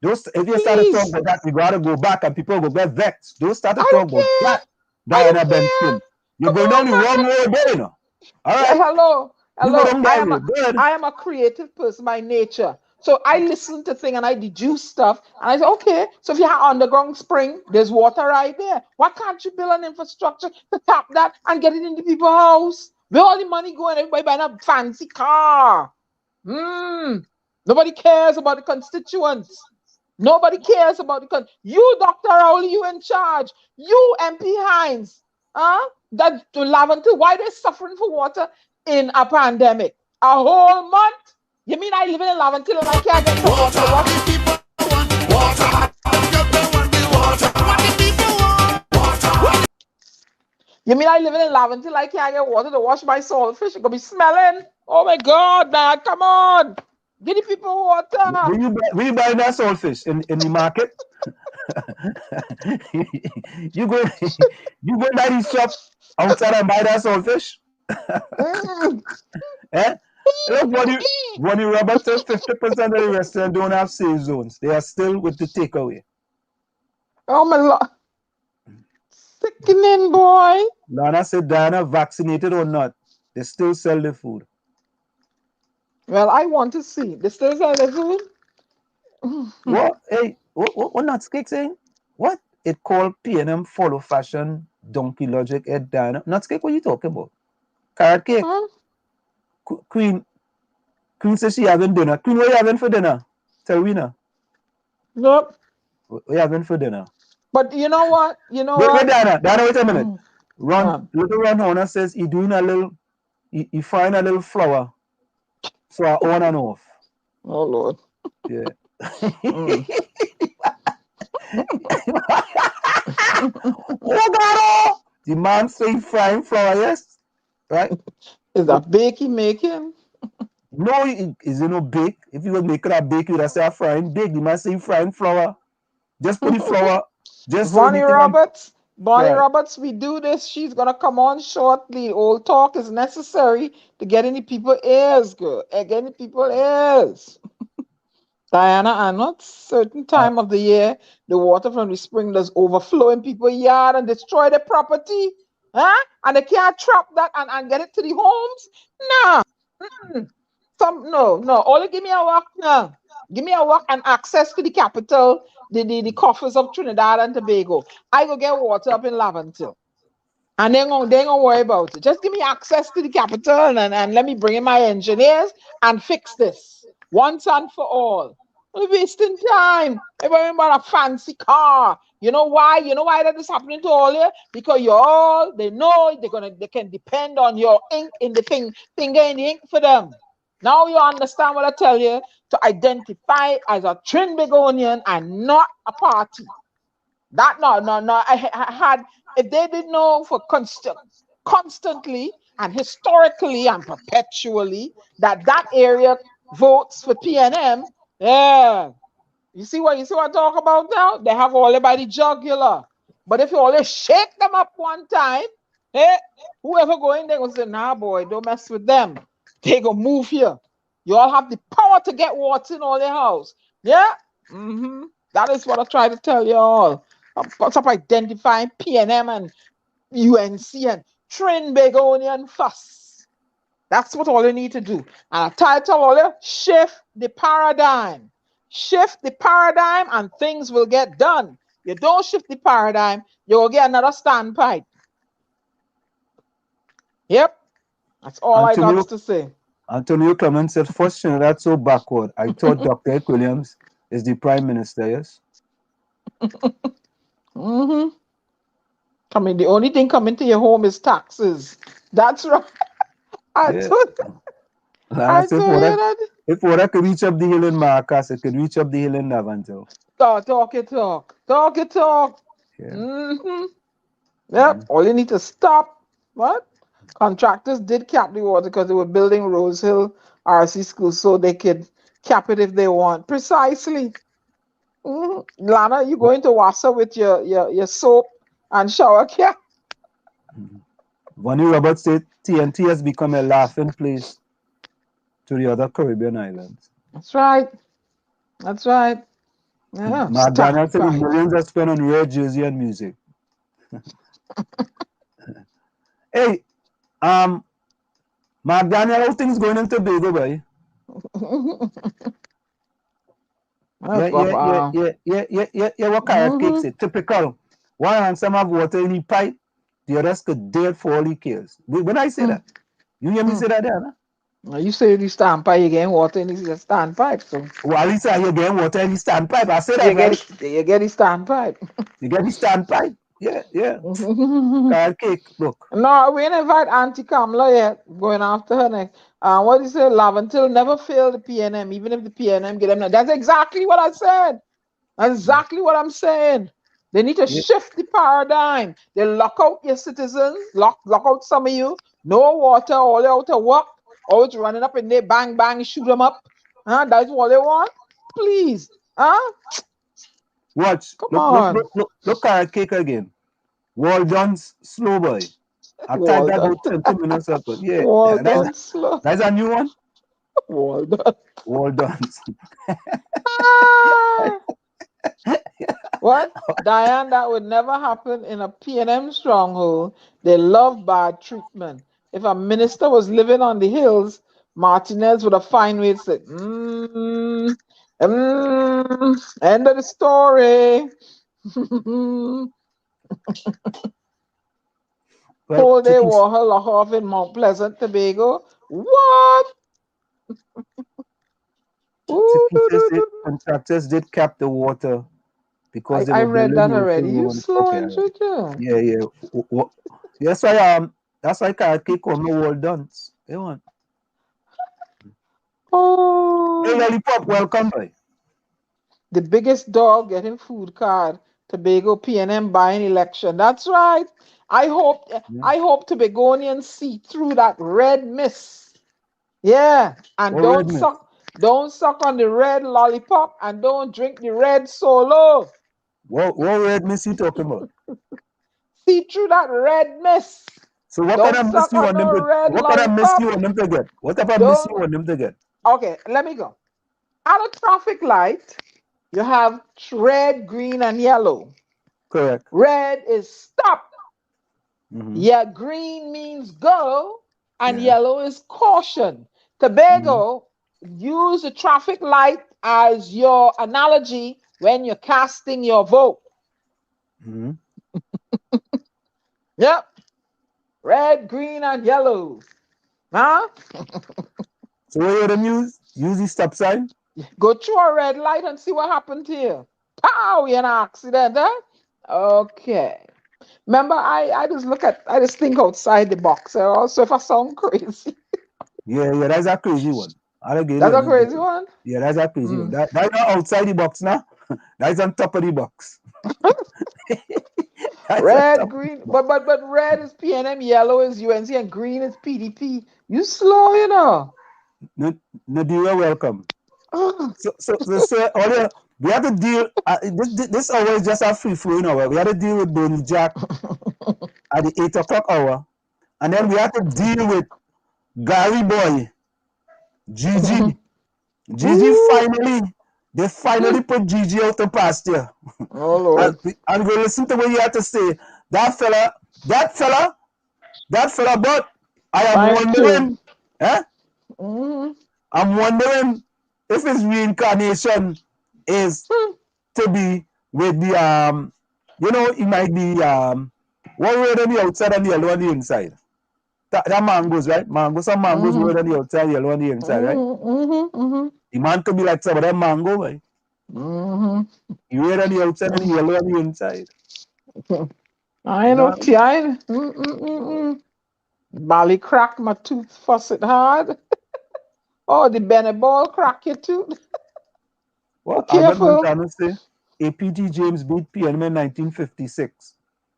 If you start to talk please. about that, you gotta go back and people will get vexed. Don't start to I talk don't about care. that, I don't Diana care. Benskin. You're Come going down on, the man. wrong road there, you know. All right? Hello, You go hello. down that road. Good. I am a creative person by nature. So I listen to things and I deduce stuff. And I say, okay, so if you have underground spring, there's water right there. Why can't you build an infrastructure to tap that and get it into people's house? Where all the money going? Everybody buying a fancy car. Nobody cares about the constituents. Nobody cares about you, Dr. Rowley, you in charge. You, MP Hines. That to Laventille, why they suffering for water in a pandemic? A whole month? You mean I live in Laventille and I can't get some water to wash? You mean I live in Laventille I can't get water to wash my saltfish? It could be smelling. Oh my God, man, come on. Give the people water. Will you buy that saltfish in the market? you go to the shop outside and buy that saltfish? Eh? Look, when you rub till 50% of the restaurant don't have safe zones. They are still with the takeaway. Oh my Lord. Sickening, boy. Lana said, Diana, vaccinated or not, they still sell the food. Well, I want to see. They still sell the food? What? Hey, what Nutscake saying? What? It called P&M follow fashion donkey logic at Diana. Nutscake, what are you talking about? Carrot cake. Huh? Queen says she having dinner. Queen, what are you having for dinner? Tell me now. Nope. What are you having for dinner? But you know what? You know Wait, what? Diana, wait a minute. Little Ron Horner says he doing a little, he find a little flower. So I on and off. Oh Lord. Yeah. Oh God! The man say frying flour, yes, right? Is that baking making? No, is it no bake? If you would make it a bake, you would say a frying bake. The man say frying flour. Just put the flour, just so Bonnie anything. Roberts, Right. we do this. She's gonna come on shortly. Old talk is necessary to get in the people's ears, girl. Get in the people's ears. Diana, and not certain time of the year, the water from the spring does overflow in people's yard and destroy their property. Huh? And they can't trap that and get it to the homes? Nah. No. Only give me a walk now. Give me a walk and access to the capital, the coffers of Trinidad and Tobago. I go get water up in Laventille. And they ain't gonna worry about it. Just give me access to the capital and let me bring in my engineers and fix this once and for all. We're wasting time. Everybody about a fancy car. You know why? You know why that is happening to all you? Because they know they can depend on your ink in the finger in the ink for them. Now you understand what I tell you, to identify as a Trinbagonian and not a party. That no. I had, if they didn't know for constantly and historically and perpetually that area votes for PNM, yeah. You see what I talk about now? They have all by the jugular. But if you only shake them up one time, whoever go in there will say, nah, boy, don't mess with them. They go move here. You all have the power to get water in all your house. Yeah? That is what I try to tell you all. Stop identifying PNM and UNC and Trinbagonian fuss. That's what all you need to do. And I title all you, shift the paradigm. Shift the paradigm and things will get done. You don't shift the paradigm, you'll get another standpipe. Yep. That's all I got to say. Antonio Clement said, first that's so backward. I thought Dr. Eck Williams is the prime minister, yes? I mean, the only thing coming to your home is taxes. That's right. I thought that. If water could reach up the hill in Maracas, it could reach up the hill in Laventille. Talk it talk. Yeah. Yep. All you need to stop. What? Contractors did cap the water because they were building Rose Hill RC School so they could cap it if they want. Precisely. Lana, you going to Wassa with your soap and shower cap? Vonnie Roberts said TNT has become a laughing place to the other Caribbean islands. That's right. That's right. Yeah, Mark Daniel said the standby. millions are spent on red jersey and music. Hey, Mark Daniel, how things going in Tobago, boy? Yeah. What kind of cakes it? Typical. One hand some have water in the pipe, the others could dead for all he cares. When I say that, you hear me say that there, huh? You say the standpipe, you getting water in the standpipe, so Well, at least you're getting water in the standpipe. I say that, you right? you get the standpipe. You get the standpipe. Yeah. Carrot cake, look. No, we ain't invite Auntie Kamala yet. Going after her next. What do you say? Laventil never failed the PNM, even if the PNM get them. That's exactly what I said. That's exactly what I'm saying. They need to shift the paradigm. They lock out your citizens, lock out some of you. No water, all out to work. Always running up in there, bang, bang, shoot them up. That's what they want. Please. Watch. Come on. Look carrot cake again. Walden's slow boy. I typed that about 20 minutes ago. Yeah. Walden slow. That's a new one? Walden's. What? Diane, that would never happen in a PNM stronghold. They love bad treatment. If a minister was living on the hills, Martinez would have found ways to say, end of the story. Whole day Warhol Lahoff in Mount Pleasant, Tobago. What? Contractors did cap the water because they I were read that building already. You roads. slow Okay, and you. Yeah. That's why carrot cake on the wall dance. You want? Oh. Hey, Lollipop, welcome, boy. The biggest dog getting food card. Tobago PNM buying election. That's right. I hope Tobagonians see through that red mist. Yeah, and don't suck on the red lollipop and don't drink the red solo. What red mist you talking about? See through that red mist. So what kind of mist you want them to? What kind of mist you want them to get? What type of mist you want them to get? Okay, let me go. At a traffic light, you have red, green, and yellow. Correct. Red is stop. Yeah, green means go, and yellow is caution. Tobago, use the traffic light as your analogy when you're casting your vote. Yep. Red, green, and yellow. Huh? So what you them use? Use the stop sign? Go through a red light and see what happened here. Pow, you're in an accident, huh? Okay. Remember, I just think outside the box. Also, if I sound crazy. Yeah, that's a crazy one. That's a crazy one? Yeah, that's a crazy one. That's not outside the box now. That's on top of the box. Red, green, but red is PNM, yellow is UNC, and green is PDP. You slow, you know. Nadira, welcome. So we have to deal. This hour is just a free flowing hour. We have to deal with Bernie Jack at the 8 o'clock hour, and then we have to deal with Gary Boy, Gigi. They finally put Gigi out to pasture. Oh Lord! And we listen to what you have to say. That fella. But I am wondering, I'm wondering if his reincarnation is to be with the he might be one red on the outside and yellow on the inside. That mangoes, right? Some mangoes red on the outside, yellow on the inside, right? The man could be like some of them mango, right? You red on the outside and yellow on the inside. I know, Bally crack my tooth, fuss it hard. Oh, the Benny ball crack your tooth. Well, careful. I'm going to say APT James beat PNM in 1956.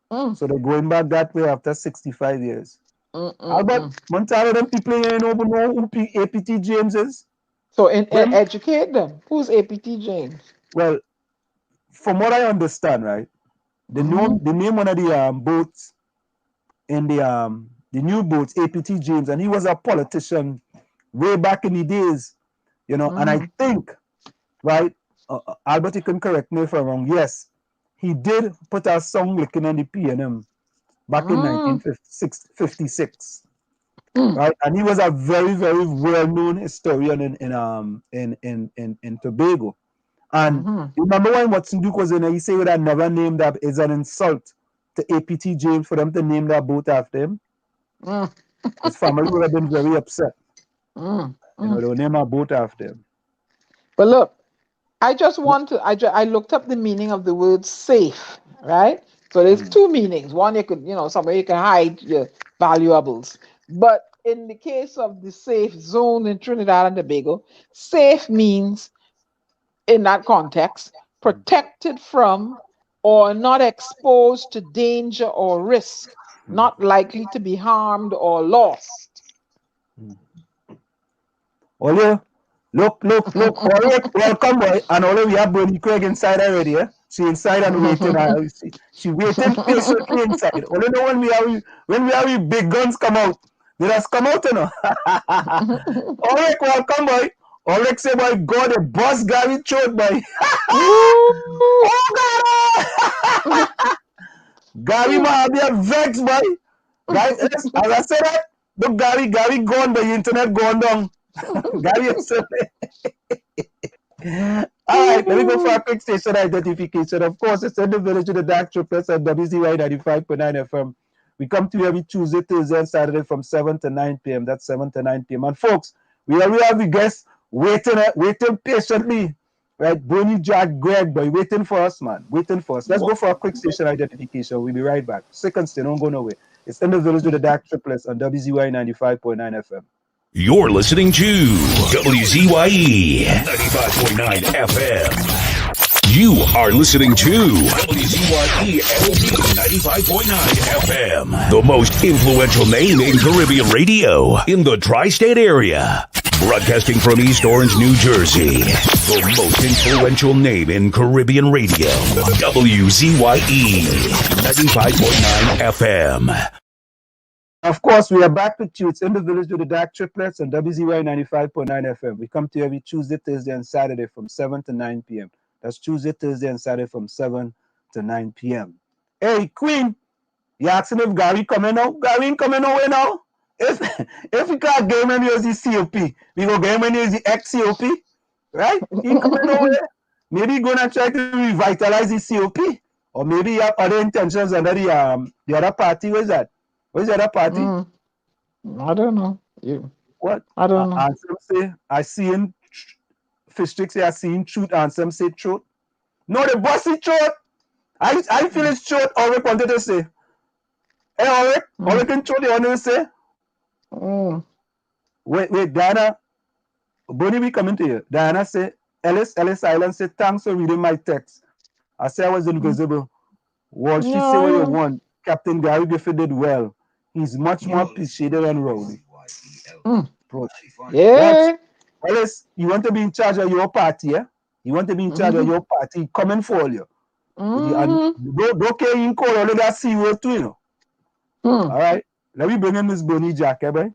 So they're going back that way after 65 years. Albert, Montana, them people here know who APT James is? So Well, educate them. Who's APT James? well, from what I understand, right, they name one of the boats in the new boats, APT James, and he was a politician way back in the days, you know, and I think, right, Albert, you can correct me if I'm wrong. Yes, he did put a song looking on the PNM back in 1956, right? And he was a very, very well-known historian in Tobago. And remember when Watson Duke was in there, he said that never named that is an insult to APT James for them to name that boat after him. His family would have been very upset. You know, they'll name a boat after him. But look, I just want to, I looked up the meaning of the word safe, right? So there's two meanings. One, you could, somewhere you can hide your valuables. But in the case of the safe zone in Trinidad and Tobago, safe means, in that context, protected from or not exposed to danger or risk, not likely to be harmed or lost. Oh yeah, look, Ulrich, welcome boy. And all we have Bernie Craig inside already, eh? She inside and waiting. She waiting patiently inside. Only know when we have big guns come out. They just come out, you know. Ulrich, welcome boy. Ulrich say boy, God, the boss Gary throat boy. Oh God! Gary might be a vex boy. Guys, as I said that, look Gary gone, the internet gone down. Gary is all right, let me go for a quick station identification. Of course, it's in the village of the Dark Triplets at WZY 95.9 FM. We come to you every Tuesday, Thursday, and Saturday from 7 to 9 p.m. That's 7 to 9 p.m. And folks, we already have the guests waiting patiently. Right, Bernie JackGreig, boy, waiting for us, man. Waiting for us. Let's go for a quick station identification. We'll be right back. Second stay, don't go nowhere. It's in the village with the Dark Triplets on WZY 95.9 FM. You're listening to WZYE 95.9 FM. You are listening to WZYE 95.9 FM, the most influential name in Caribbean radio in the tri-state area. Broadcasting from East Orange, New Jersey, the most influential name in Caribbean radio. WZYE 95.9 FM. Of course, we are back with you. It's in the village with the Dark Triplets on WZY 95.9 FM. We come to you every Tuesday, Thursday, and Saturday from 7 to 9 p.m. That's Tuesday, Thursday, and Saturday from 7 to 9 p.m. Hey, Queen, you asking if Gary coming out? Gary ain't coming away now. If we can't get him and use the COP, we go get him and use the ex-COP, right? He ain't coming away. Maybe he's gonna try to revitalize the COP, or maybe he have other intentions under the other party. What is that? What is the other party? I don't know. What? I don't know. Ansem say, I see him, Fish Trick say, I see him truth. Ansem say truth. No, the bossy truth. I feel it's truth. Ulrich wanted to say. Hey, Ulrich can truth, you want to say? Wait, Diana. Bonnie, we coming to you. Diana say, Ellis Island say, thanks for reading my text. I say I was invisible. Wall Street say what you want. Captain Gary Griffith did well. He's much more appreciated than Rowley. Yeah. Ellis, you want to be in charge of your party, yeah? You want to be in charge of your party. Coming for you. Don't care in call all of that C word too, you know. All right. Let me bring in Miss Bonnie Jack, eh, boy?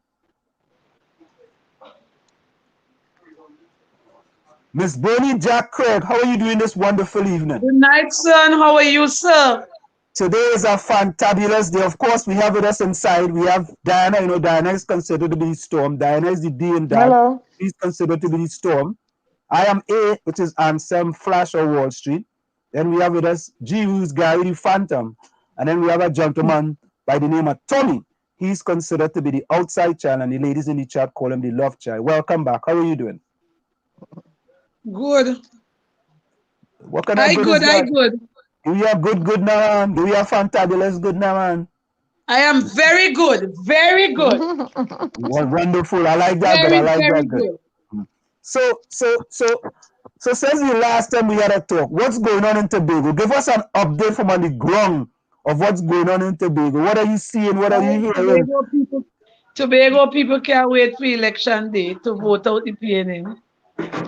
Miss Bonnie JackGreig, how are you doing this wonderful evening? Good night, son. How are you, sir? Today is a fantabulous day. Of course, we have with us inside, we have Diana. You know, Diana is considered to be the storm. Diana is the D in that. Hello. She's considered to be the storm. I am A, which is Ansem Flash or Wall Street. Then we have with us G, who's Gary the Phantom. And then we have a gentleman by the name of Tommy. He's considered to be the outside child, and the ladies in the chat call him the love child. Welcome back. How are you doing? Good. What kind of good? I good. Do you have good now, man? Do you have fantabulous good now, man? I am very good. Very good. Well, wonderful. I like that. Very, I like very that. good. So since the last time we had a talk, what's going on in Tobago? Give us an update from on the ground of what's going on in Tobago. What are you seeing? What are you hearing? Tobago people Tobago people can't wait for election day to vote out the PNM.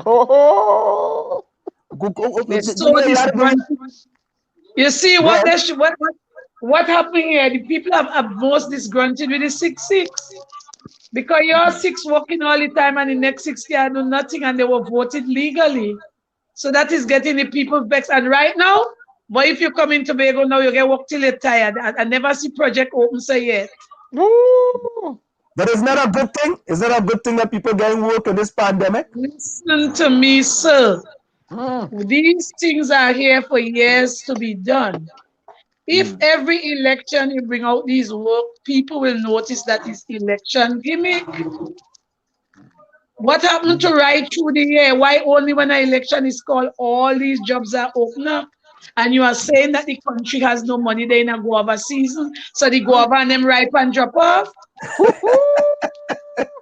Oh, They're Give so me a lot more. disgruntled. You see Go what ahead. they should, what happened here? The people are most disgruntled with the 6-6. Because you're 6 working all the time and the next 6 can't do nothing and they were voted legally. So that is getting the people vexed. And right now, but if you come in Tobago now, you get work till you're tired. I never see project open so yet. ooh. But it's not a good thing. It's not a good thing that people getting work in this pandemic. Listen to me, sir. Mm. These things are here for years to be done. If every election you bring out these work, people will notice that it's election gimmick. What happened to right through the year? Why only when an election is called, all these jobs are open up? And you are saying that the country has no money, they in a guava season, so the guava and them ripe and drop off.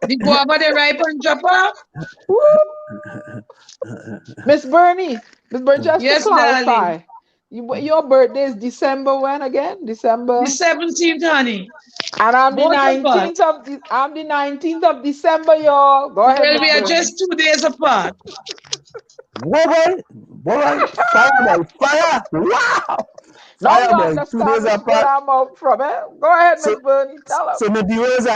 The guava they ripe and drop off. Miss Bernie, just to Yes, darling. clarify, your birthday is December when again? The December. 17th, honey. And I'm the Both of us. 19th of I'm the 19th of December, y'all. Go ahead, Well, Miss we are Bernie. just 2 days apart. Boy, fire, boy, fire! Wow, Now fire, you boy. 2 days understand me where apart. I'm out from, eh? Go ahead, So, Miss Bernie. Tell so him. Nadira's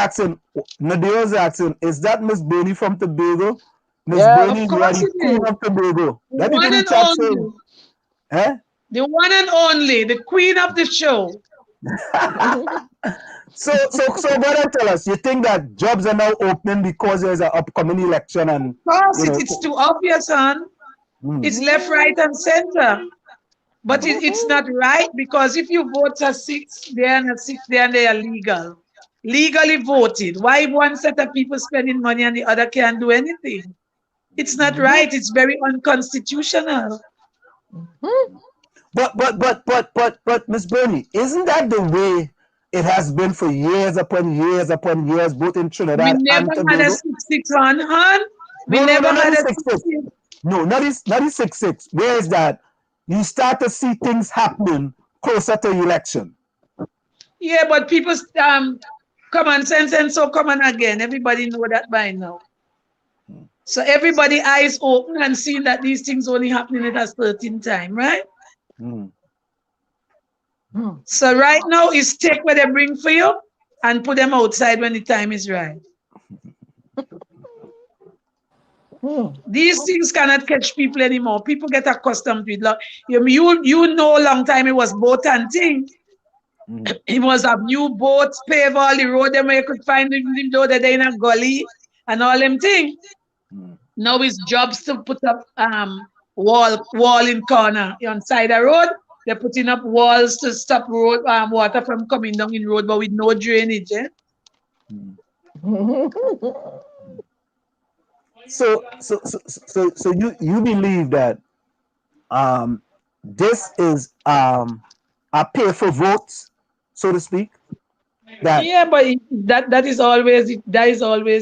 asking, is that Miss Bernie from Tobago? Miss Yes. Bernie, Of you are course the it queen is. of Tobago. The Let people one in the and chat say, only. eh? The one and only. The queen of the show. So go ahead and tell us, you think that jobs are now opening because there's an upcoming election and, Of course, you know, it's too obvious, hon. It's left, right, and center. But it's not right because if you vote a 6, they are not 6 there and they are legal. Legally voted. Why one set of people spending money and the other can't do anything? It's not right. It's very unconstitutional. but Miss Bernie, isn't that the way it has been for years upon years, both in We Trinidad never and had a Tobago? 6-6 on, hon. We No, never not had the a 6-6. 6-6. No, not the 6-6. Where is that? You start to see things happening closer to election. Yeah, but people common sense and so common again. Everybody know that by now. So everybody eyes open and seeing that these things only happening at a certain time, right? Mm. So right now is take what they bring for you and put them outside when the time is right. These things cannot catch people anymore. People get accustomed to it. You know a long time it was boat and thing. It was a new boat, pave all the road them where you could find them though that they in a gully and all them thing. Now it's jobs to put up wall in corner on side of road. They're putting up walls to stop road water from coming down in road, but with no drainage. Eh? So you believe that this is a pay for votes, so to speak? That Yeah, but that is always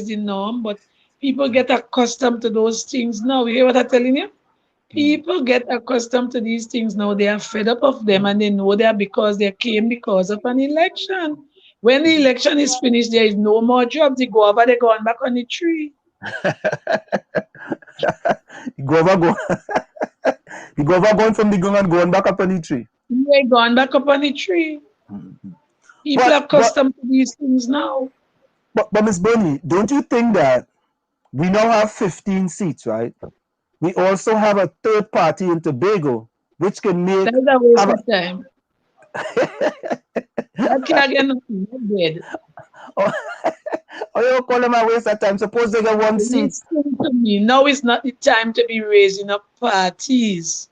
the norm. But people get accustomed to those things now. You hear what I'm telling you? People get accustomed to these things now. They are fed up of them and they know they are because they came because of an election. When the election is finished, there is no more jobs. They go over, they're going back on the tree. go the governor going from the gun and going back up on the tree. They're going back up on the tree. People are But but accustomed to these things now. but Miss Bernie, don't you think that we now have 15 seats, right? We also have a third party in Tobago, which can make That is a waste have of time. That can't get nothing dead. oh, you call them a waste of time. Suppose they get one seat. Listen to me. Now is not the time to be raising up parties.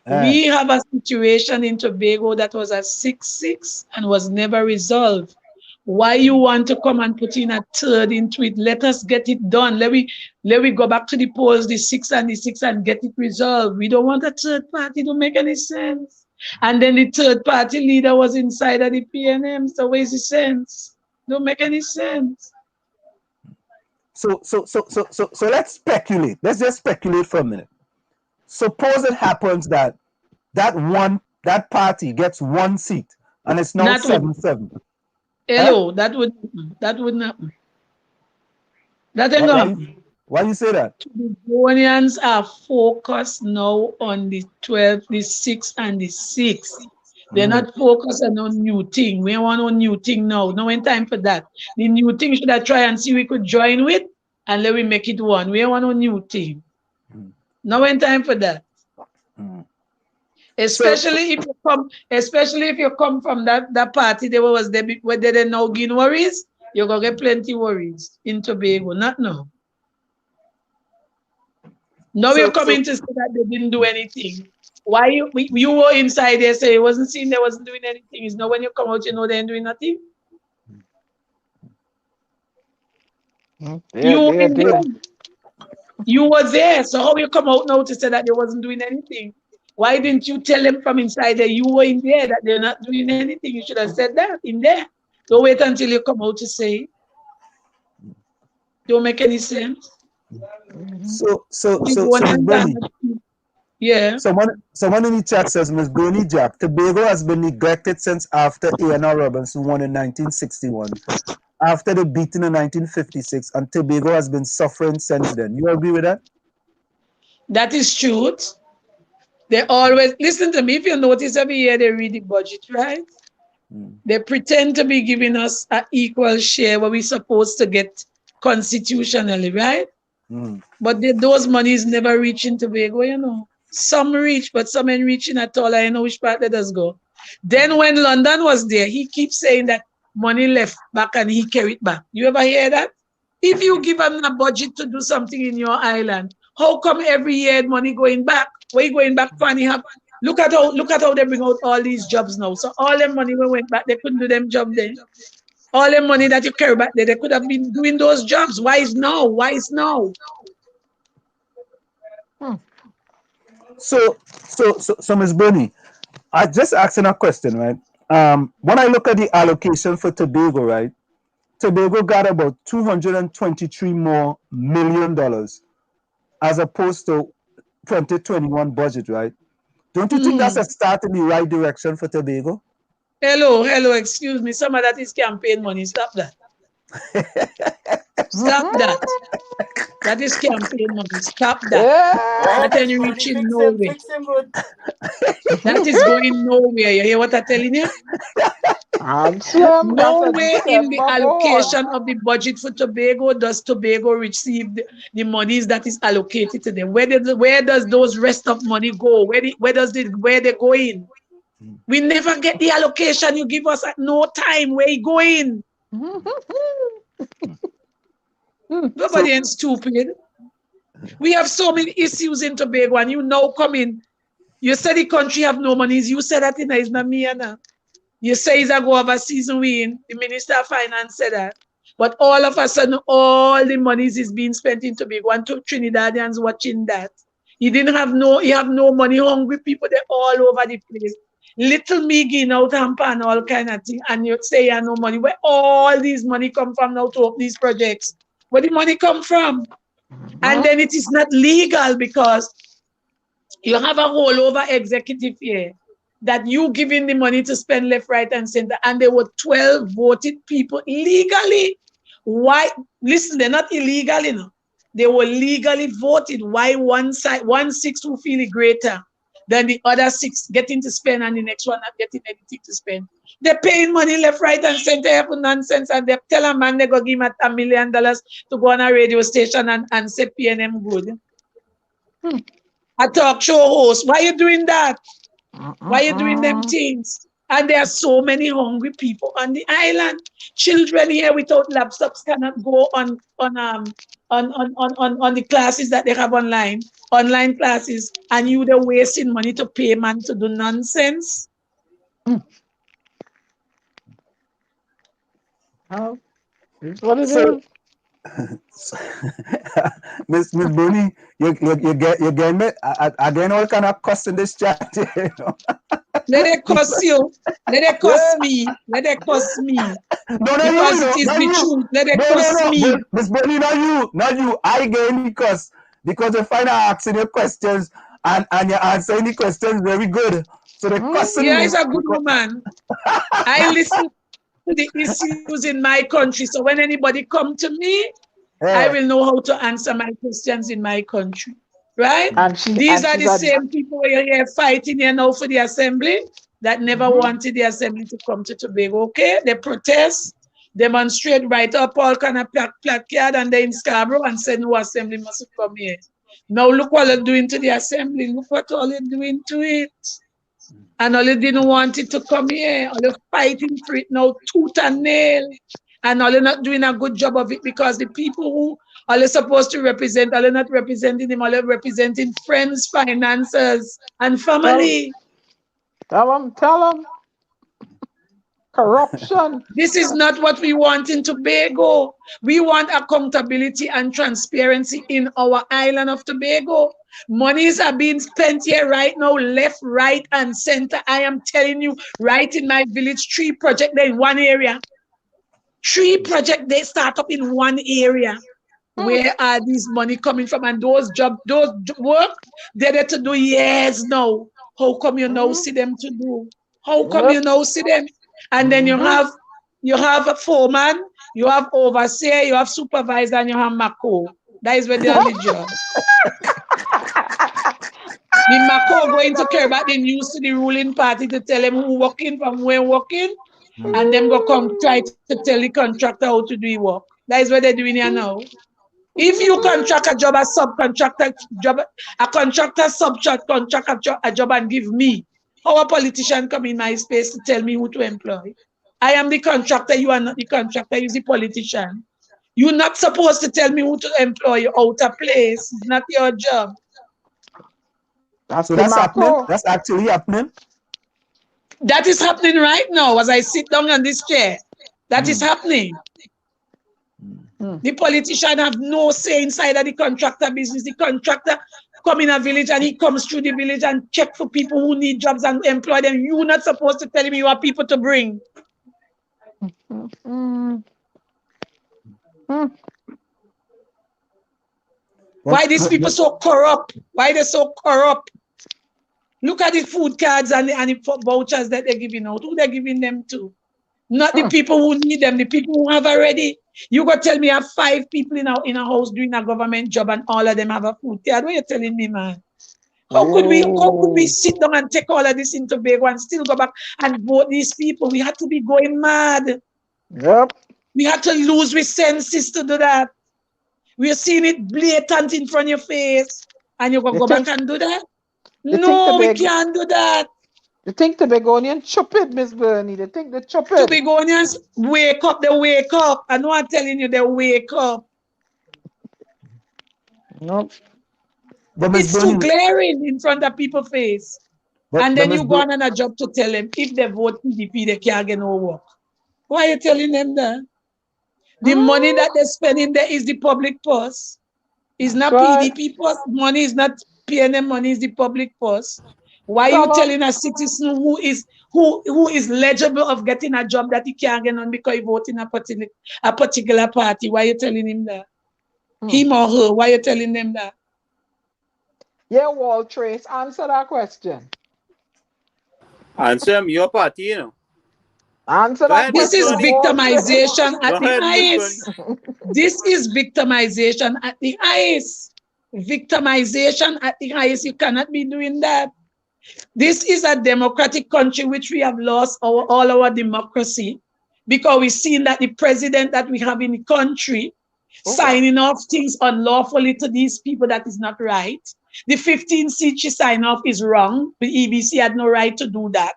Uh, We have a situation in Tobago that was a 6-6 and was never resolved. Why you want to come and put in a third into it? Let us get it done. Let we go back to the polls, the 6 and the 6, and get it resolved. We don't want a third party. Don't make any sense. And then the third party leader was inside of the PNM. So where's the sense? Don't make any sense. so let's speculate. Let's just speculate for a minute. Suppose it happens that that party gets one seat and it's now Not with 7-7. hello. That would happen. That ain't gone. Why you say that? The Ghanaians are focused now on the 12th, the 6th, and the 6th. They're not focused on no new thing. We want no new thing now. No one time for that. The new thing should I try and see we could join with and let we make it one. We want no new thing. No one time for that. Especially if you come from that party they was there where they didn't know gain worries, you're gonna get plenty worries in Tobago. Not now. Now you're coming to say that they didn't do anything. Why you were inside there say it wasn't seen they wasn't doing anything. It's not when you come out you know they ain't doing nothing. You were there, so how you come out now to say that they wasn't doing anything? Why didn't you tell them from inside there you were in there that they're not doing anything? You should have said that in there. Don't wait until you come out to say it. Don't make any sense. So Ms. Bernie. Yeah. Someone in the chat says, Ms. Bernie Jack, Tobago has been neglected since after A&R Robinson won in 1961, after the beating in 1956, and Tobago has been suffering since then. You agree with that? That is truth. They always, listen to me, if you notice every year they read the budget, right? They pretend to be giving us an equal share what we're supposed to get constitutionally, right? But those monies never reach in Tobago, you know. Some reach, but some ain't reaching at all. I know which part let us go. Then when London was there, he keeps saying that money left back and he carried back. You ever hear that? If you give them a budget to do something in your island, how come every year money going back? Where you going back, Fanny? Look at how they bring out all these jobs now. So all the money we went back, they couldn't do them job then. All the money that you carry back there, they could have been doing those jobs. Why is now? Why is now? So Ms. Bernie, I just asking a question, right? When I look at the allocation for Tobago, right? Tobago got about $223 more million as opposed to 2021 budget, right? Don't you think that's a start in the right direction for Tobago? Hello, excuse me. Some of that is campaign money. Stop that. Stop that. That is campaign money. Stop that. That ain't reaching nowhere. That is going nowhere. You hear what I'm telling you? Nowhere in the allocation of the budget for Tobago does Tobago receive the monies that is allocated to them. Where does those rest of money go? Where they go in? We never get the allocation you give us at no time. Where you going? Nobody ain't stupid. We have so many issues in Tobago, and you now come in. You say the country have no monies. You say that it's not me, Anna. You say it's a go overseas win. The Minister of Finance said that. But all of a sudden, all the monies is being spent in Tobago, and Trinidadians watching that. You have no money hungry people. They're all over the place. Little me getting out and all kind of thing, and you say you have no money. Where all these money come from now to open these projects? Where the money come from? And then it is not legal because you have a whole over executive here that you giving the money to spend left, right, and center, and there were 12 voted people legally. Why? Listen, they're not illegal, you know. They were legally voted. Why one six who feel it greater than the other 6 getting to spend and the next one not getting anything to spend? They're paying money left, right, and center for nonsense, and they tell a man they go give him $1 million to go on a radio station and say PNM good. A talk show host. Why are you doing that? Why are you doing them things? And there are so many hungry people on the island. Children here without laptops cannot go on the classes that they have online classes, and they're wasting money to pay man to do nonsense. What is it? Miss Bernie, you get me? Again, all kind of cuss in this chat. You know? Let it cuss you. Let it cuss me. Let it cuss me. No, because it is the truth. Let it cuss me. Miss Bernie, not you. I get any cuss because you find out asking your questions and you're answering the questions very good. So they're cussing me. Yeah, he's a good woman. I listen to the issues in my country. So when anybody come to me, I will know how to answer my questions in my country. Right? These are the same people where you're here fighting here now for the assembly that never wanted the assembly to come to Tobago. Okay? They protest, demonstrate, write up all kind of placard and they in Scarborough and say no assembly must come here. Now look what they're doing to the assembly. Look what all they're doing to it. And all they didn't want it to come here. All they're fighting for it now, tooth and nail. And all they're not doing a good job of it because the people who are they supposed to represent, are they not representing them, are they representing friends, finances, and family? Tell them. Corruption. This is not what we want in Tobago. We want accountability and transparency in our island of Tobago. Monies are being spent here right now, left, right, and center. I am telling you, right in my village, 3 projects there in one area. 3 projects they start up in one area. Where are these money coming from? And those work, they're there to do years now. How come you now see them to do? How come you now see them? And then you have a foreman, you have overseer, you have supervisor, and you have Mako. That is where they are the job. The Mako going to care about the news to the ruling party to tell them who working from where working, and them go come try to tell the contractor how to do the work. That is what they're doing here now. If you contract a job, a subcontractor job, a contractor subcontract a job and give me, how a politician come in my space to tell me who to employ? I am the contractor, you are not the contractor, you're the politician. You're not supposed to tell me who to employ, you're out of place. It's not your job. That's happening. That's actually happening. That is happening right now as I sit down on this chair. That is happening. The politician have no say inside of the contractor business. The contractor come in a village and he comes through the village and check for people who need jobs and employ them. You're not supposed to tell me you have people to bring. Why these people so corrupt? Why they so corrupt? Look at the food cards and the vouchers that they're giving out. Who they're giving them to? Not the people who need them, the people who have already. You go tell me I have 5 people in a house doing a government job and all of them have a food card. What are you telling me, man? How could we sit down and take all of this into Tobago and still go back and vote these people? We had to be going mad. Yep. We had to lose our senses to do that. We're seeing it blatant in front of your face. And you're going to go back and do that? No, we can't do that. You think Tobagonians stupid, Miss Bernie? They think they're stupid. Tobagonians wake up, they wake up. I know I'm telling you, they wake up. No. It's too glaring in front of people's face. And then you go on a job to tell them, if they vote PDP, they can't get no work. Why are you telling them that? The money that they're spending there is the public purse. It's not PDP purse. Money is not PNM money, is the public purse. Why are you telling a citizen who is legible of getting a job that he can't get on because he votes in a particular party? Why are you telling him that? Him or her, why are you telling them that? Yeah, Wall Trace, answer that question. Answer your party, you know. Answer that This is question. victimization at the highest. This is victimization at the highest. Victimization at the highest. You cannot be doing that. This is a democratic country which we have lost all our democracy because we've seen that the president that we have in the country signing off things unlawfully to these people that is not right. The 15 seats she signed off is wrong. The EBC had no right to do that.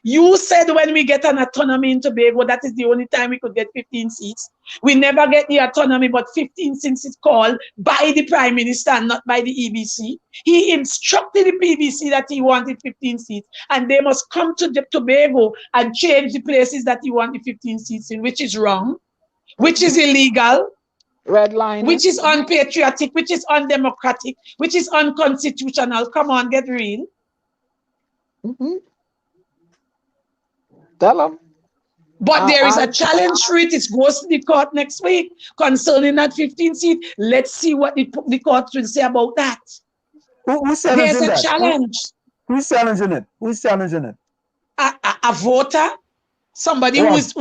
You said when we get an autonomy in Tobago, that is the only time we could get 15 seats. We never get the autonomy, but 15 seats is called by the Prime Minister and not by the EBC. He instructed the PBC that he wanted 15 seats, and they must come to the Tobago and change the places that he wanted 15 seats in, which is wrong, which is illegal, red line, which is unpatriotic, which is undemocratic, which is unconstitutional. Come on, get real. Tell them. But there is a challenge for it. It goes to the court next week concerning that 15 seat. Let's see what the court will say about that. Who's challenging There's a that? challenge. Who's challenging it? Who's challenging it? A voter, somebody who is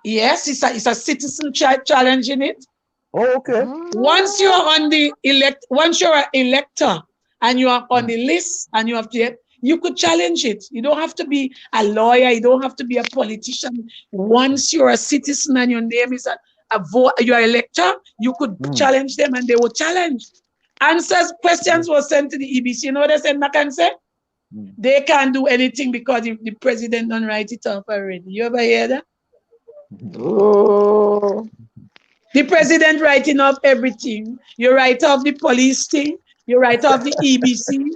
yes, it's a citizen challenging it. Oh, okay. Once you are on the once you're an elector and you are on the list and you have to, you could challenge it. You don't have to be a lawyer. You don't have to be a politician. Once you're a citizen and your name is a vote, you're an elector, you could challenge them and they will challenge. Answers, questions were sent to the EBC. You know what they said, Macan said? They can't do anything because the president don't write it off already. You ever hear that? Oh. The president writing off everything. You write off the police thing. You write off the EBC.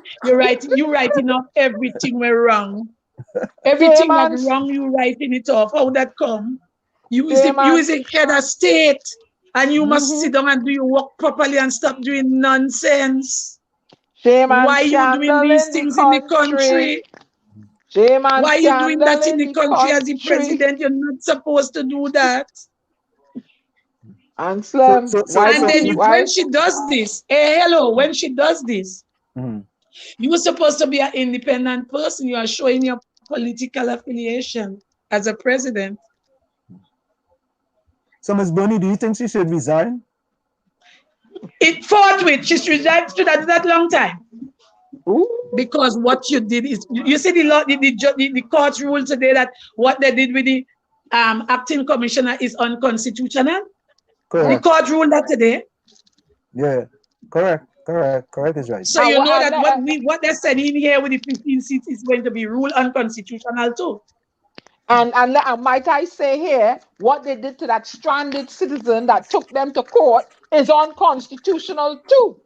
You writing off everything went wrong. Everything that wrong, you writing it off. How that come? You is the head of state, and you must sit down and do your work properly and stop doing nonsense. Why you doing these things in the country? Why are you doing that in the country as the president? You're not supposed to do that. And Slim, when she does this, when she does this, you were supposed to be an independent person. You are showing your political affiliation as a president. So, Ms. Bernie, do you think she should resign? It forthwith. She should have done that long time. Because what you did is, you see the court ruled today that what they did with the acting commissioner is unconstitutional. Correct. The court ruled that today. Yeah, correct is right. So you know that what they're sending here with the 15 seats is going to be ruled unconstitutional too. And might I say here, what they did to that stranded citizen that took them to court is unconstitutional too.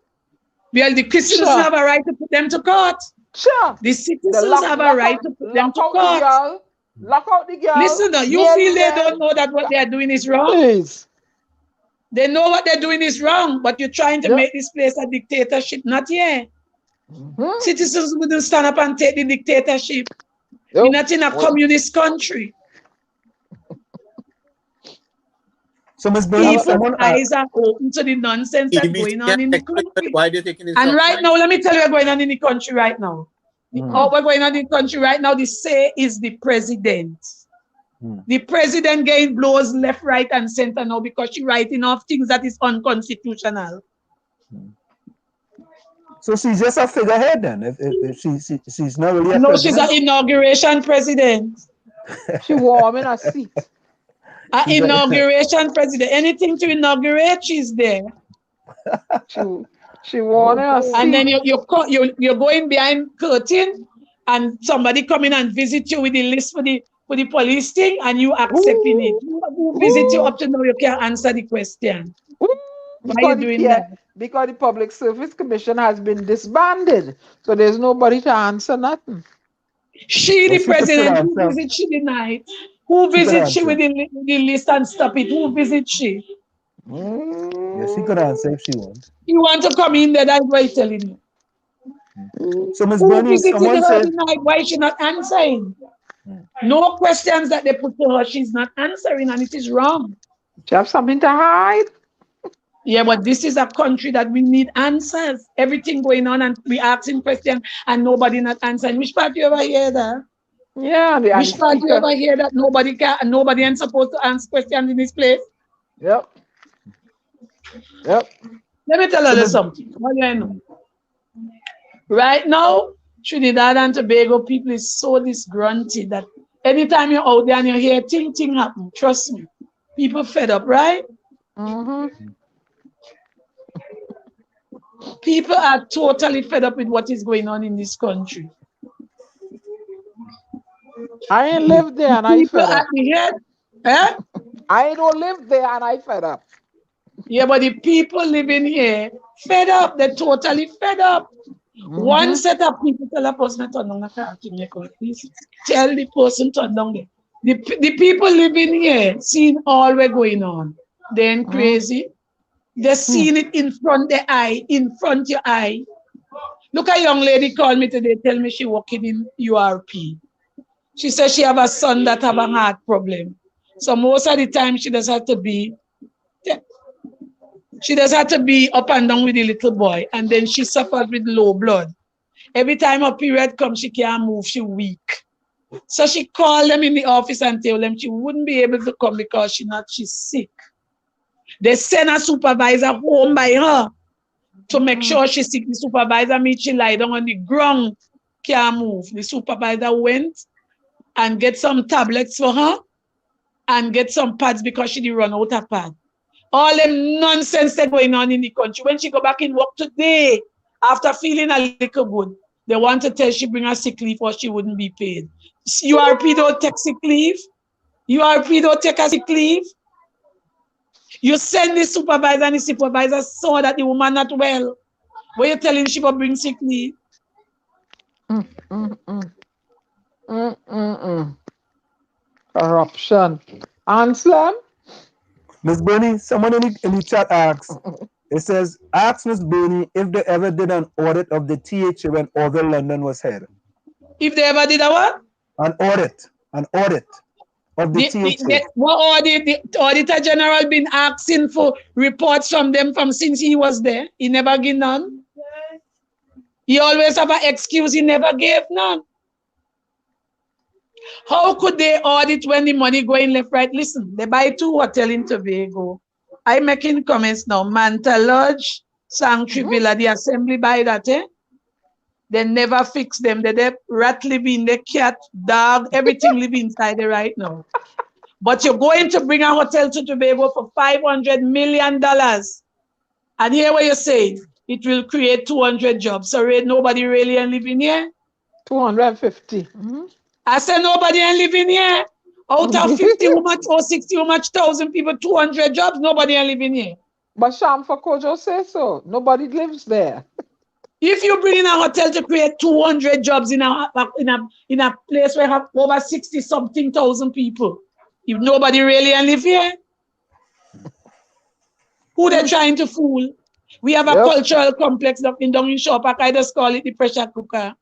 Well, the citizens have a right to put them to court. Sure. The citizens have a right to put them to court. Lock out the girl. Listen, you feel they don't know that what they are doing is wrong? Please. They know what they're doing is wrong, but you're trying to make this place a dictatorship. Not yet. Citizens wouldn't stand up and take the dictatorship. You're not in a communist country. So, Ms. Bernie, people's eyes are open to the nonsense that's going on in the country. Why do you think and right now, let me tell you what's going on in the country right now. What's going on in the country right now, the say is the president. The president getting blows left, right, and center now because she's writing off things that is unconstitutional. So she's just a figurehead then. If she's not really a no, president. She's an inauguration president. She warm in her seat. An inauguration president. Anything to inaugurate, she's there. She warm in her seat. And then you're going behind curtain and somebody come in and visit you with the list for the police thing and you accepting it. Who visit you up to now, you can't answer the question. Why are you doing that? Because the Public Service Commission has been disbanded. So there's nobody to answer nothing. The president, who visits she tonight? Who visits she with the list and stop it? Who visits she? Yeah, she could answer if she wants. You want to come in there, that's why I'm telling you. So, Ms. Bernie, someone said... Why is she not answering? No questions that they put to her, she's not answering, and it is wrong. She have something to hide? Yeah, but this is a country that we need answers. Everything going on, and we asking questions, and nobody not answering. Which part you ever hear that? Yeah. Which part you ever hear that nobody ain't supposed to answer questions in this place? Yep. Let me tell you something. What do you know? Right now, Trinidad and Tobago people is so disgruntled that anytime you're out there and you hear thing happen, trust me, people fed up, right? People are totally fed up with what is going on in this country. I ain't lived there and I fed up. At the head, I don't live there and I fed up. Yeah, but the people living here fed up. They're totally fed up. One set of people tell a person to turn down the car. Please tell the person to turn down there. The people living here seeing all what's going on. They ain't crazy. They're seeing it in front their eye, in front your eye. Look, a young lady called me today, tell me she working in URP. She says she have a son that have a heart problem. So most of the time she does have to be up and down with the little boy, and then she suffers with low blood. Every time her period comes, she can't move, she weak. So she called them in the office and told them she wouldn't be able to come because she's sick. They send a supervisor home by her to make sure she sick. The supervisor meet she lie down on the ground, can't move. The supervisor went and get some tablets for her and get some pads because she did run out of pads. All them nonsense that going on in the country. When she go back in work today, after feeling a little good, they want to tell she bring her sick leave or she wouldn't be paid. URP don't take sick leave. URP don't take a sick leave. You send the supervisor and the supervisor saw that the woman not well. What you telling she will bring sick leave? Corruption. Anselm? Miss Bernie, someone in the chat asks, it says, ask Miss Bernie if they ever did an audit of the THA when Orville London was head. If they ever did a what? An audit of the THA. What audit? The Auditor General been asking for reports from them from since he was there. He never give none. He always have an excuse. He never gave none. How could they audit when the money going left, right? Listen, they buy 2 hotels in Tobago. I'm making comments now. Manta Lodge, Sanctuary Villa, the assembly buy that, eh? They never fix them. They rat live in, the cat, dog, everything live inside there right now. But you're going to bring a hotel to Tobago for $500 million. And here what you say, it will create 200 jobs. So nobody really ain't living here? 250. I said nobody ain't living here. Out of 50 how much or 60 how much thousand people, 200 jobs, nobody ain't living here. But Shamfa Kojo says so. Nobody lives there. If you bring in a hotel to create 200 jobs in a place where have over 60-something thousand people, if nobody really ain't live here, who they trying to fool? We have a cultural complex down in Shopak. I just call it the pressure cooker.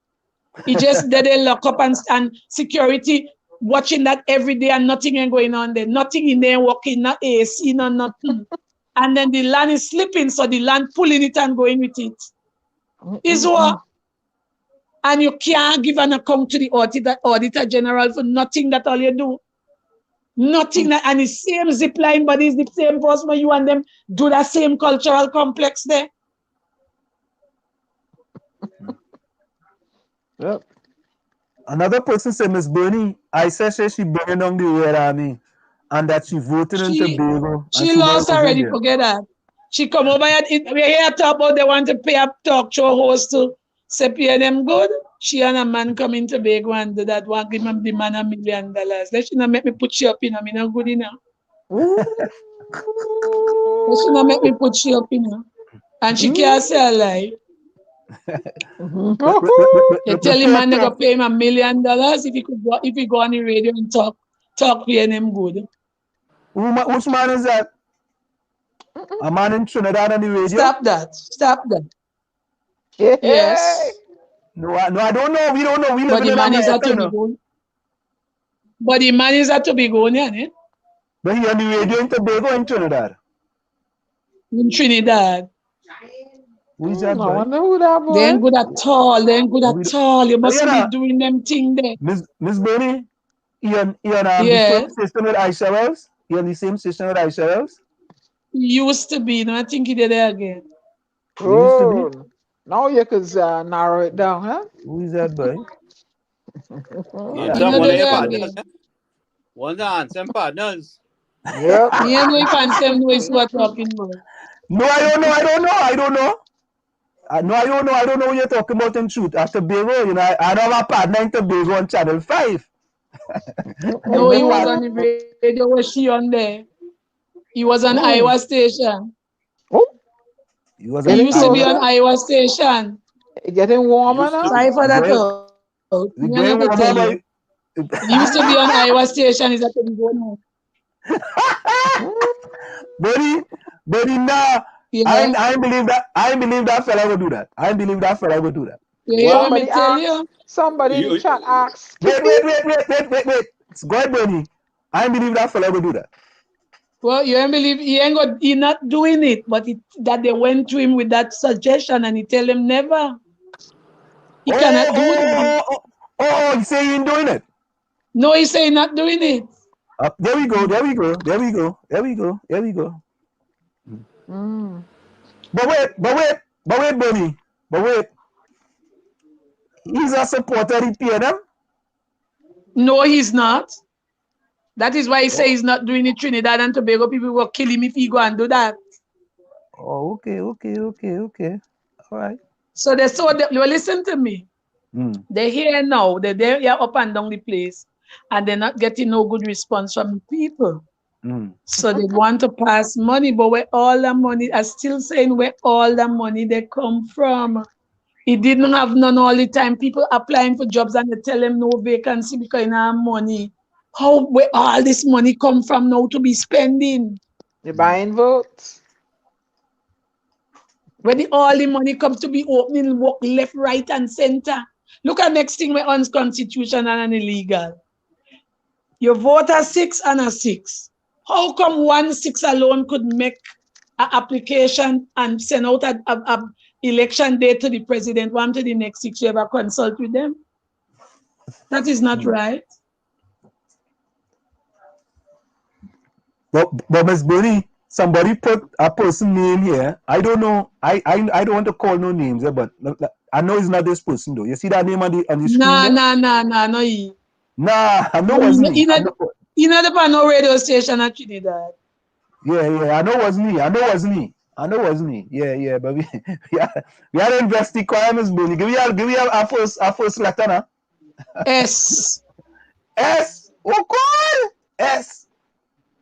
It just they lock up and security watching that every day and nothing ain't going on there. Nothing in there working, not AC, not nothing. And then the land is slipping, so the land pulling it and going with it. Is what? And you can't give an account to the Auditor General for nothing that all you do. Nothing that, and the same zip line bodies, the same person you and them do that same cultural complex there. Yep. Another person said, Miss Bernie, I said she bringing down the Red Army and that she voted in Tobago. She lost already, forget that. She come over here, we hear talk about they want to pay a talk show host to say pay them good. She and a man come in Tobago and do that one, give the man $1 million. Let she not make me put she up in, I'm not good enough. Let she not make me put she up in. And she can't say a lie. They tell him man they go pay him $1 million if he go on the radio and talk paying him good. Which man is that? A man in Trinidad on the radio? Stop that. Yes. No, I don't know. We don't know. We live in America. But the man is at Tobago, eh? But he on the radio in Tobago in Trinidad. In Trinidad. Who is that boy? I wonder who that boy. They ain't good at all. You must be doing them thing there. Miss Bernie, he on the same system with Aisha Wells? He on the same system with Aisha Wells? Used to be. No, I think he did there again. Oh, now you could narrow it down, huh? Who is that boy? One on some partners. Yep. You know if I'm saying what we're talking about. No, I don't know. I don't know what you're talking about in truth. At Tobago, you know, I know my partner in Tobago on Channel 5. No, he was on the radio. Was she on there? He was on Iowa Station. Oh, he used to be on Iowa Station. Getting warmer now. Sorry for that. He used to be on Iowa Station. He's at the Buddy, now I believe that fella will do that. Somebody in the chat asks. Wait. Go ahead, Bernie. I believe that fella will do that. Well, you ain't believe he not doing it, but that they went to him with that suggestion and he tell them never. He cannot do it. Oh, he say he ain't doing it. No, he say he not doing it. There we go. But wait, Bernie. But wait. He's a supporter of PNM? No, he's not. That is why he say he's not doing it. Trinidad and Tobago people will kill him if he go and do that. Oh, okay. All right. So well, listen to me. They're here now. They're up and down the place, and they're not getting no good response from the people. So they want to pass money, but where all the money, I'm still saying where all the money they come from. He didn't have none all the time. People applying for jobs and they tell them no vacancy because they have money. Where all this money come from now to be spending? They're buying votes. Where all the money comes to be opening work left, right, and center. Look at next thing we're unconstitutional and illegal. You vote a 6 and a 6. How come 1 6 alone could make an application and send out a election date to the president, one to the next 6? You ever consult with them? That is not right. But Ms. Bernie, somebody put a person name here. I don't know. I don't want to call no names, but I know it's not this person though. You see that name on the screen? Nah, no he. Nah, I know it wasn't me. He not up on no radio station at Trinidad. Yeah, I know it wasn't me. Yeah, but we had to investigate Ms. Bernie. Give me our first letter now. S. S. Oh God. S.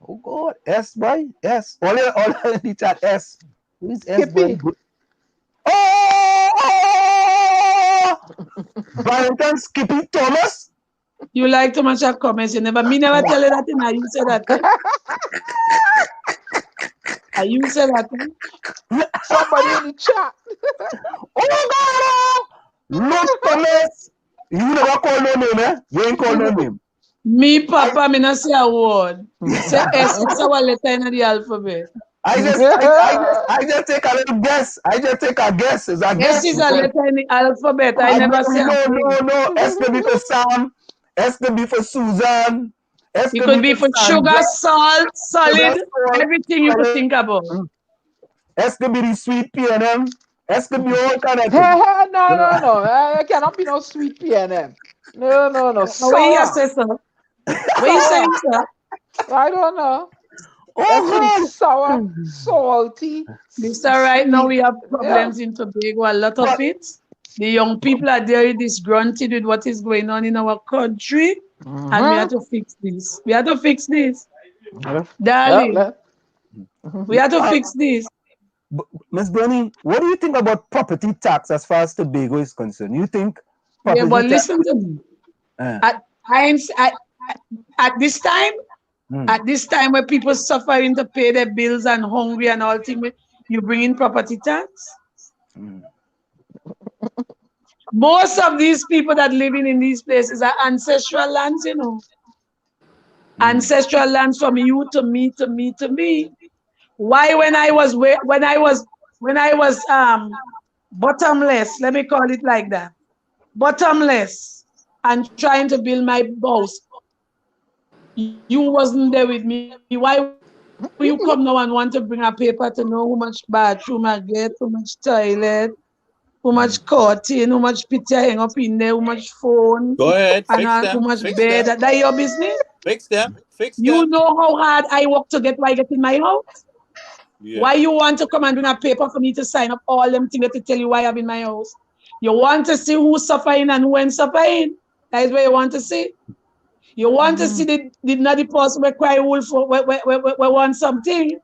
Oh God, S boy, S. All in the chat, S. Who is S boy? Oh! Barrington Skippy Thomas. You like too much of comments. Me never tell you that thing. You say that thing. You say that thing. Somebody in the chat. Oh God! Look, Thomas. You never call no name, eh? You ain't call no name. Me, Papa, me not say a word. Say S, it's our letter in the alphabet. I just take a little guess. It's a guess. S is a letter in the alphabet. I never say No. S could be for Sam. S could be for Susan. It could be for sugar, salt, solid, everything you could think about. S could be the sweet PNM. S could be all kind of things. No. There cannot be no sweet PNM. No. What you say, sir? What you saying, sir? I don't know. That's sour, salty. Mister, right now we have problems in Tobago, a lot of it. The young people are very disgruntled with what is going on in our country, and we have to fix this. Darling, we have to fix this. Ms. Bernie, what do you think about property tax as far as Tobago is concerned? You think property but listen to me. At this time, where people suffering to pay their bills and hungry and all things, you bring in property tax? Most of these people that living in these places are ancestral lands, you know. Ancestral lands from you to me. Why when I was bottomless, let me call it like that, bottomless, and trying to build my house, you wasn't there with me. Why you come now and want to bring a paper to know how much bathroom I get, how much toilet, how much curtain, how much picture hang up in there, how much phone, go ahead, and how much bed? That's your business. Fix them. You know how hard I work to get what I get in my house? Yeah. Why you want to come and bring a paper for me to sign up all them things to tell you why I have in my house? You want to see who's suffering and who ain't suffering? That is what you want to see. You want to see the person who cry wolf for want something.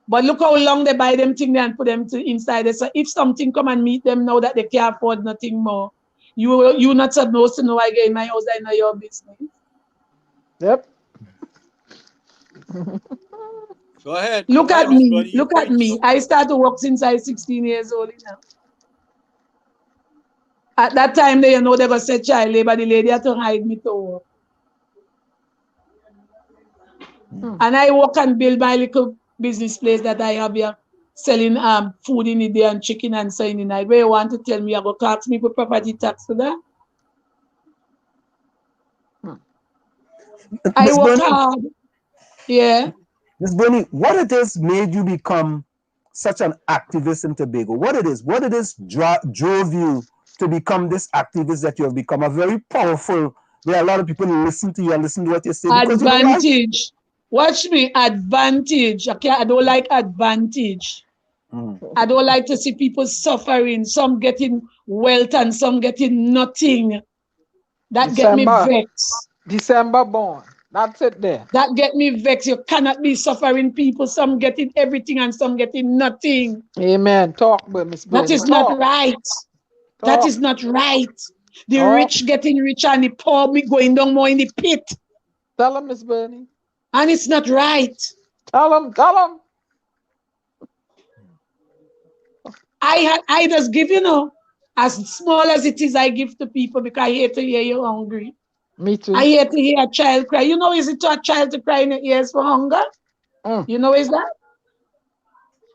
But look how long they buy them things and put them inside there. So if something come and meet them now that they can't afford nothing more, you not supposed to know I get in my house. I know your business. Yep. Go ahead. Look at me. I started to work since I was 16 years old now. At that time, they were going to say child labor. The lady had to hide me to work. And I work and build my little business place that I have here, selling food in the day and chicken and so in the night. Where you want to tell me, you're going to tax me for property tax for that? I work hard. Yeah. Ms. Bernie, what it is made you become such an activist in Tobago? What it is drove you to become this activist that you have become? A very powerful. There are a lot of people who listen to you and listen to what you say because you know why? Advantage. Watch me. Advantage. Okay, I don't like advantage. I don't like to see people suffering. Some getting wealth and some getting nothing. That get me vexed. December born. That's it there. That get me vexed. You cannot be suffering people. Some getting everything and some getting nothing. Amen. Talk, Miss Bernie. That is not right. That is not right. The rich getting richer and the poor be going down more in the pit. Tell them, Miss Bernie. And it's not right. Tell them. I just give, as small as it is, I give to people because I hate to hear you hungry. Me too. I hate to hear a child cry. Is it to a child to cry in the ears for hunger? Is that?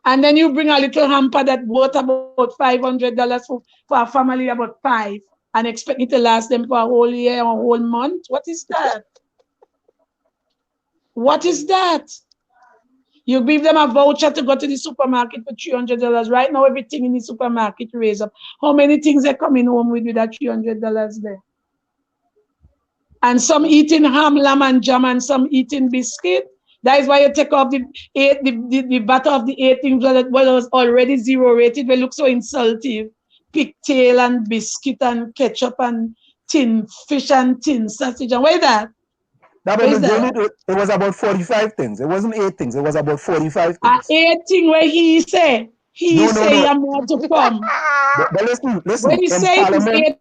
And then you bring a little hamper that worth about $500 for a family about 5 and expect it to last them for a whole year or a whole month. What is that? What is that? You give them a voucher to go to the supermarket for $300. Right now, everything in the supermarket raise up. How many things they're coming home with that $300 there? And some eating ham, lamb, and jam, and some eating biscuit. That is why you take off the butter of the 8 things that was already 0 rated. They look so insulting. Pigtail and biscuit and ketchup and tin fish and tin sausage. And where is that? It was about 45 things. It wasn't 8 things. It was about 45 things. 8 things where he say I'm more to come. But listen. When he say it's 8,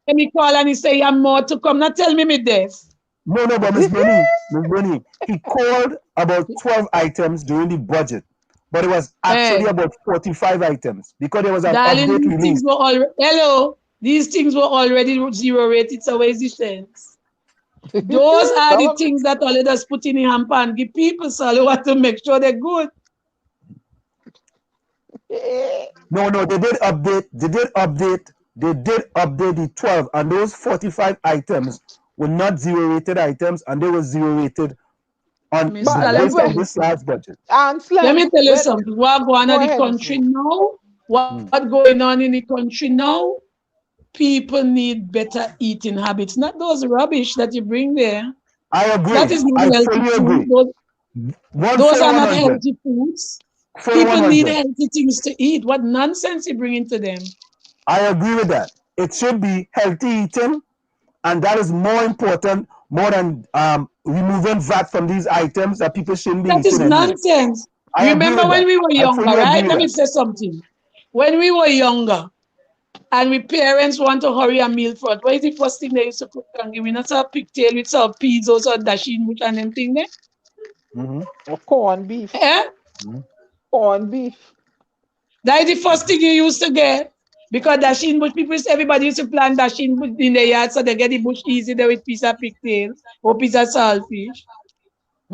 then he call and he say I'm more to come. Now tell me this. No, but Miss Bernie, he called about 12 items during the budget, but it was actually about 45 items because there was an update release. These things were already 0 rated, so where's the sense? Those are the things that all of us put in the hamper and give people, so they want to make sure they're good. No, they did update the 12, and those 45 items were not 0 rated items, and they were 0 rated on this large budget. Let me tell you something. What going on in the country now? What going on in the country now? People need better eating habits, not those rubbish that you bring there. I agree. That is not healthy food. Those are not healthy foods. People need healthy things to eat. What nonsense you bring into them? I agree with that. It should be healthy eating, and that is more important, more than removing VAT from these items that people shouldn't be eating. That is nonsense. Remember when we were younger, right? Let me say something. When we were younger, and we parents want to hurry a meal for it, what is the first thing they used to put and give me? Not some pigtail with some peas or some dasheen much and them thing there? Or corned beef. Corned beef. That is the first thing you used to get. Because dasheen bush, everybody used to plant dasheen bush in the yard so they get the bush easy there with piece of pigtail or piece of saltfish.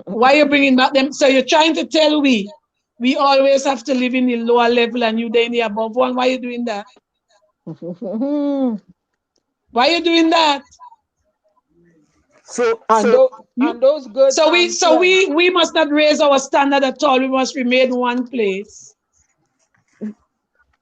Why are you bringing back them? So you're trying to tell we always have to live in the lower level and you there in the above one. Why are you doing that? Why are you doing that? Those goods. So we must not raise our standard at all. We must remain one place.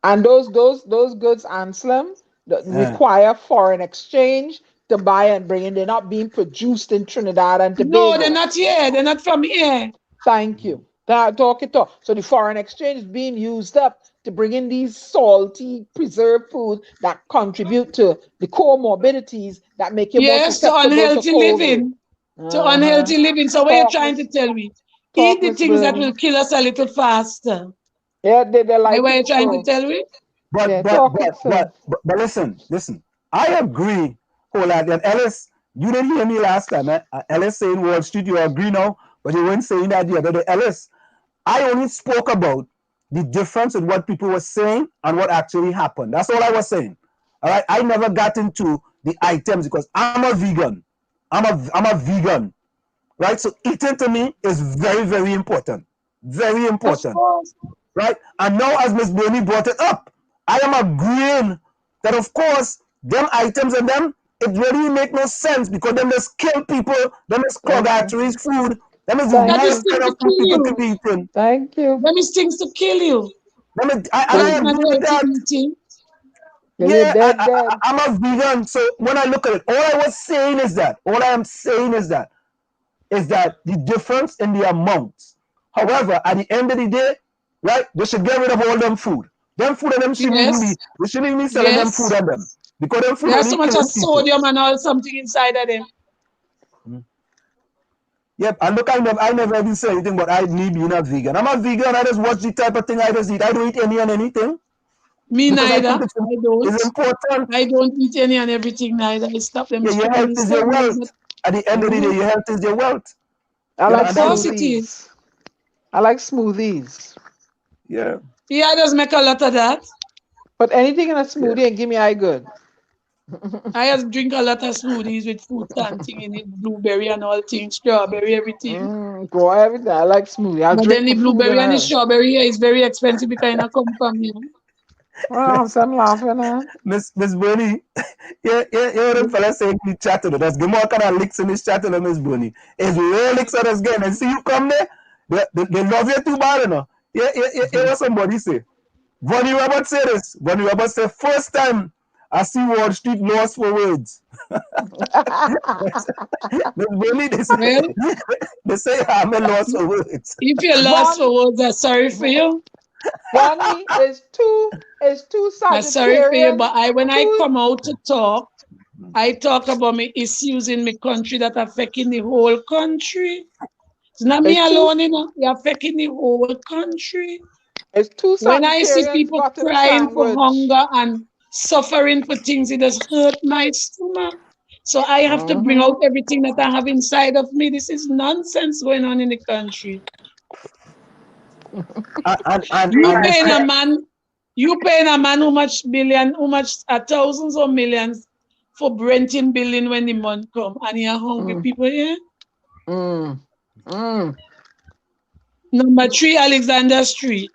And those goods, Anselm, require foreign exchange to buy and bring in. They're not being produced in Trinidad and Tobago. No, they're not here. They're not from here. Thank you. Talk. So the foreign exchange is being used up to bring in these salty, preserved foods that contribute to the comorbidities that make you more susceptible to unhealthy living. To unhealthy living. So what are you trying to tell me? Eat the things that will kill us a little faster. Yeah, they like. What are you trying to tell me? But listen. I agree wholeheartedly. And Ellis, you didn't hear me last time. Ellis saying Wall Street, you agree now, but you weren't saying that the other day. Ellis, I only spoke about the difference in what people were saying and what actually happened. That's all I was saying. All right. I never got into the items because I'm a vegan. I'm a vegan. Right? So eating to me is very, very important. Very important. Right? And now as Ms. Bernie brought it up, I am agreeing that of course them items and them, it really make no sense because them just kill people, them just clog arteries, food, That means Thank That is rules you. things kind to of food kill people you. to be eating. Thank you. That is things to kill you. I That is not agree with healthy that. eating. Till you're Yeah, dead. I'm a vegan, so when I look at it, all I am saying is that the difference in the amounts. However, at the end of the day, right, they should get rid of all them food. Them food and them shouldn't even be, Yes. they shouldn't even be selling them food Yes. on them. Because them food There's so only much of killing people. sodium and all something inside of them. Yep, and look, I never even say anything but me being a vegan. I'm a vegan, I just watch the type of thing I just eat. I don't eat any and anything. Me Because I neither. think it's important. I don't eat any and everything neither. I stop them Yeah, your health strictly. is your wealth. At the end of the day, your health is your wealth. I You know, like and Of that's course it is. smoothies. I like smoothies. yeah. Yeah, I just make a lot of that. But anything in a smoothie and give me eye good. I just drink a lot of smoothies with fruit and thing in it, blueberry and all things, strawberry, everything. Go everything. I like smoothie. I'll But drink then the my food and blueberry and the all. strawberry here is very expensive because I come from here. Oh, I'm laughing at. Miss Bernie, yeah, them fellas saying in the chat, there's more kind of licks in this chat, Miss Bernie. It's real licks on us again. And see you come there, they love you too bad, you know. Yeah, what somebody say. Bonnie Roberts say this. Bonnie Roberts say, first time I see Wall Street lost for words. Miss Bernie, Well, they say I'm a loss for words. if you're lost Bonnie, for words, I'm sorry for you. Bonnie is two I'm sorry for you, Sagittarians. but when I Two come out to talk, I talk about my issues in my country that affecting the whole country. It's not me is two alone, you know. It's affecting the whole country. is two When I see Sagittarians people got in crying for sandwich. hunger and suffering for things, it does hurt my stomach. So I have to bring out everything that I have inside of me. This is nonsense going on in the country. You paying a man how much thousands or millions for renting building when the month come and you're hungry people here? Number 3 Alexander Street.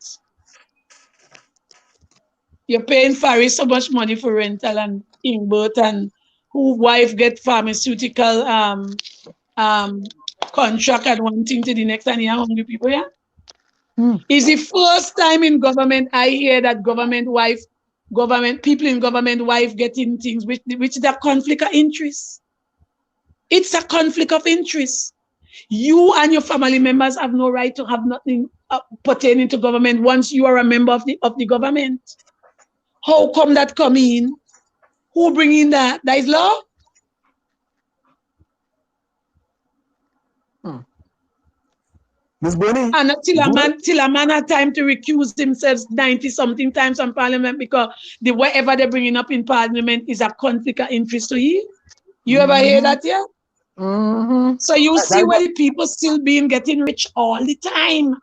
You're paying Faris so much money for rental and Ingbert and who wife get pharmaceutical contract and one thing to the next and you're hungry people, yeah? It's the first time in government I hear that people in government wife getting things which is a conflict of interest. It's a conflict of interest. You and your family members have no right to have nothing pertaining to government once you are a member of the government. How come that come in? Who bring in that? That is law? Miss Bernie. And till a man had time to recuse himself 90-something times from parliament because whatever they're bringing up in parliament is a conflict of interest to you. You ever hear that, yeah? So you see where the people still getting rich all the time.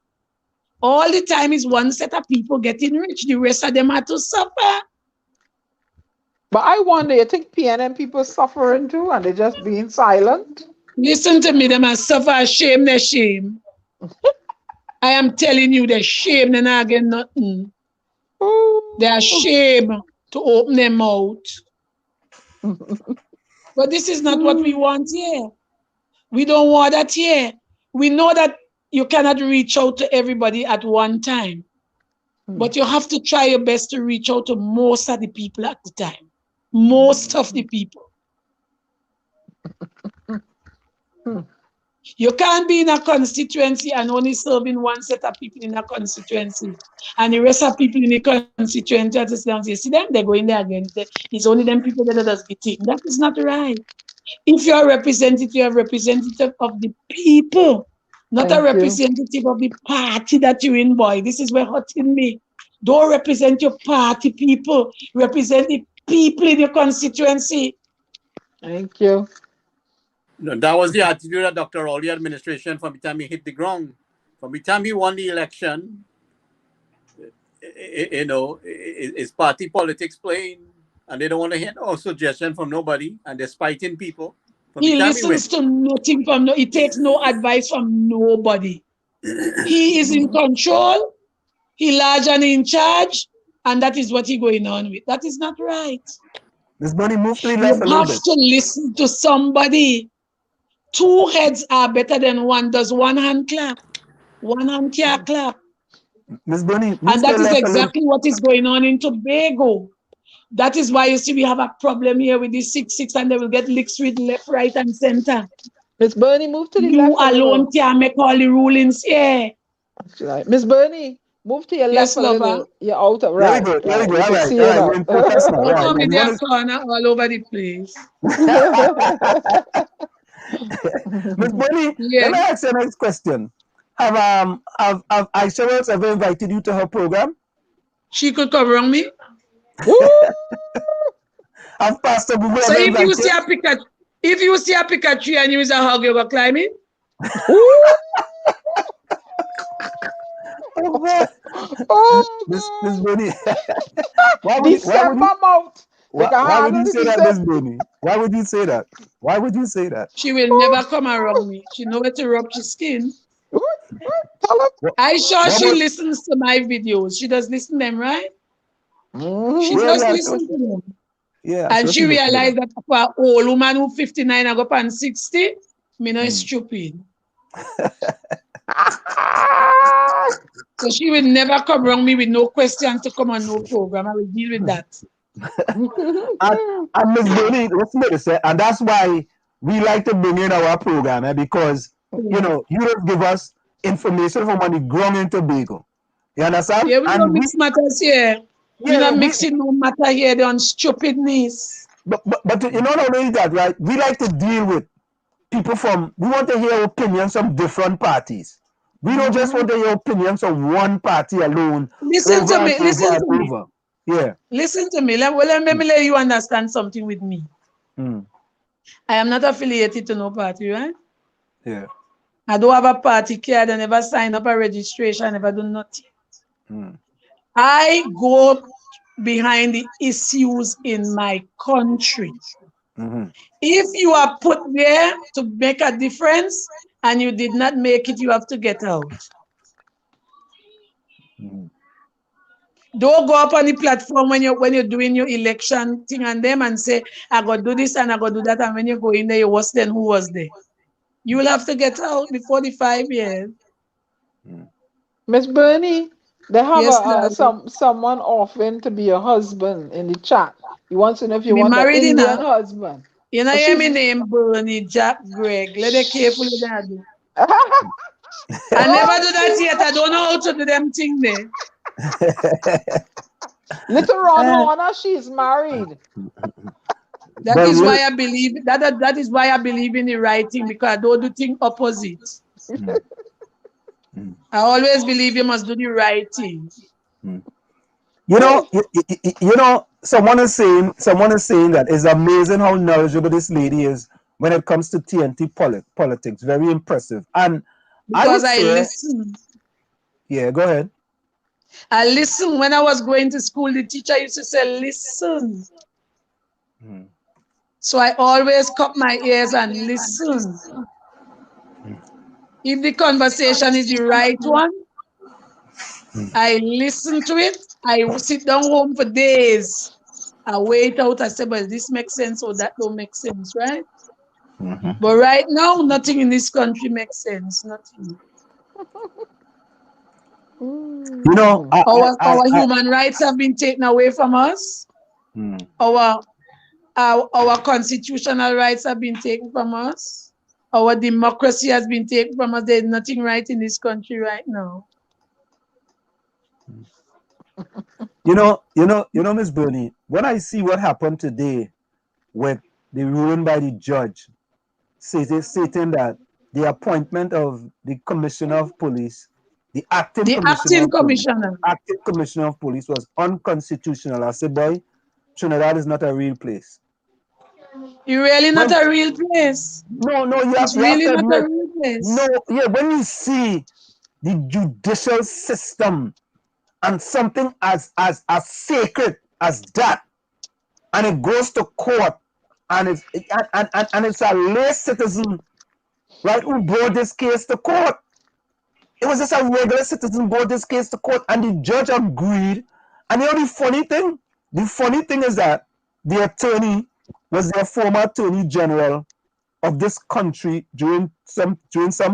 All the time is one set of people getting rich. The rest of them have to suffer. But I wonder, you think PNM people suffering too and they're just being silent? Listen to me, them are suffer shame, they shame. I am telling you, they're shame, they're not getting nothing. They're ashamed to open their mouth. But this is not what we want here. We don't want that here. We know that you cannot reach out to everybody at one time. But you have to try your best to reach out to most of the people at the time. Most of the people. You can't be in a constituency and only serving one set of people in a constituency. And the rest of people in the constituency at the see them, they're going there again. It's only them people that does the thing. That is not right. If you're a representative, you're a representative of the people, not a representative of the party that you're in, boy. This is where hurting me. Don't represent your party people. Represent the people in your constituency. Thank you. No, that was the attitude of Dr. Rowley administration from the time he hit the ground. From the time he won the election, it's party politics playing, and they don't want to hear no suggestion from nobody, and they're spiting people. He listens to nothing he takes no advice from nobody. He is in control, he large and in charge, and that is what he's going on with. That is not right. Miss Bernie, move to the left a little bit. You have to listen to somebody. 2 heads are better than one. Does one hand clap? One hand can't clap. Miss Bernie, And that is exactly what is going on in Tobago. That is why you see we have a problem here with this 6-6 and they will get licks with left, right, and center. Miss Bernie, move to the You left. alone can't make all the rulings here. Miss Bernie, move to your Yes, left a little. lover. You're out of right. Here we go. You All can right. see it We're in focus now. Don't Right. come in You their wanna- corner all over the place. Miss Bonnie, Yeah. let me ask you the next question. Have Aisha Wells ever invited you to her program? She could cover on me. Have Pastor Bubu So ever if you invited see a Pikachu, tree and you use a hug, you go climb it? Oh, God. Oh, Miss Bonnie. why would you December mouth. They can why would handle you the say that, December. Miss Bonnie? Why would you say that? Why would you say that? She will never come around me. She know where to rub her skin. Tell him. I sure she about- listens to my videos. She does listen to them, right? Mhm. She Yeah, does yeah, listen sure. to them. Yeah, And sure she she listen to realized them. that for an old woman who 59 and go up 60, me no is stupid. So she will never come around me with no questions to come on no program. I will deal with that. And Miss Bonnie, listen to this, and that's why we like to bring in our program, because you don't give us information from on the ground in Tobago. You understand? Yeah, we don't mix matters here. We're not we- mixing no matter here on stupidness. But you know not only that, right? We like to deal with people we want to hear opinions from different parties. We don't just want to hear opinions from one party alone. Listen to me. Yeah. Listen to me. Let me let you understand something with me. Mm. I am not affiliated to no party, right? Yeah. I don't have a party card. I never sign up a registration. I never do nothing. Mm. I go behind the issues in my country. Mm-hmm. If you are put there to make a difference and you did not make it, you have to get out. Mm-hmm. Don't go up on the platform when you're doing your election thing and them and say, I got to do this and I got to do that. And when you go in there, you're worse than who was there. You will have to get out before the 5 years. Miss Bernie, they have Yes, someone offering to be your husband in the chat. He wants to know if you Me want an married in Indian a- husband. You know, But hear me she's- name Bernie JackGreig. Let them careful with that. I never do that yet. I don't know how to do them thing there. Little Ron Horner, she's married. That But is really- why I believe that is why I believe in the right thing, because I don't do thing opposite. I always believe you must do the right thing. You know, someone is saying that it's amazing how knowledgeable this lady is when it comes to TNT politics. Very impressive. And Because I say, listen. Yeah, go ahead. I listen. When I was going to school, the teacher used to say, listen. So I always cup my ears and listen. If the conversation is the right one, I listen to it. I sit down home for days. I wait out. I say, well, this makes sense or that don't make sense, right? But right now, nothing in this country makes sense. Nothing. You know, our human rights have been taken away from us. Our constitutional rights have been taken from us. Our democracy has been taken from us. There's nothing right in this country right now. You know, Miss Bernie, when I see what happened today with the ruling by the judge stating that the appointment of the commissioner of police, the acting commissioner of police was unconstitutional. I said, boy, Trinidad is not a real place. You're really not a real place. No, It's really not a real place. No, yeah, when you see the judicial system and something as sacred as that, and it goes to court, and it's a lay citizen, right, who brought this case to court. It was just a regular citizen brought this case to court, and the judge agreed. And you know the funny thing is that the attorney was their former attorney general of this country during some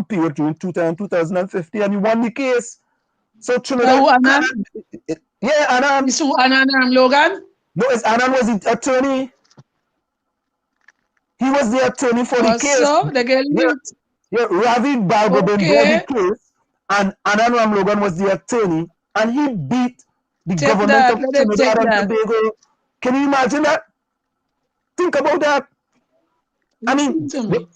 period during 2015, and he won the case. So Trinidad, Anand? yeah, Anand. This who Anand Logan? No, it's Anand was the attorney. He was the attorney for the case. Also, the girl Yeah, Ravi Balgobin brought the case, and Anand Ramlogan was the attorney, and he beat the government of Trinidad and Tobago. Can you imagine that? Think about that. I mean, to me.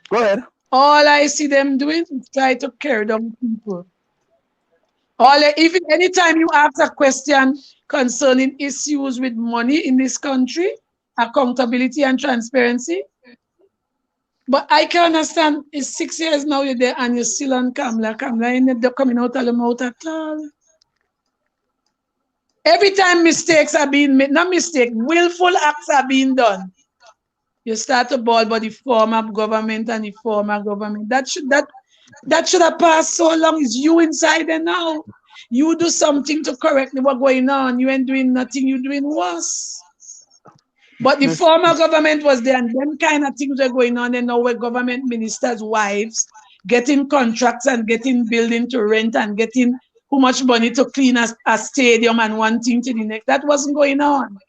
Go ahead. All I see them doing is try to carry down people. Anytime you ask a question concerning issues with money in this country, accountability and transparency, but I can understand it's 6 years now you're there and you're still on Kamla. Kamla ain't coming out of the mouth at all. Every time mistakes are being made, not mistake, willful acts are being done. You start to ball about the former government and the former government. That should have passed so long. It's you inside there now. You do something to correct what's going on. You ain't doing nothing, you're doing worse. But the former government was there, and them kind of things were going on. And now we're government ministers' wives getting contracts and getting building to rent and getting how much money to clean a stadium and one thing to the next. That wasn't going on.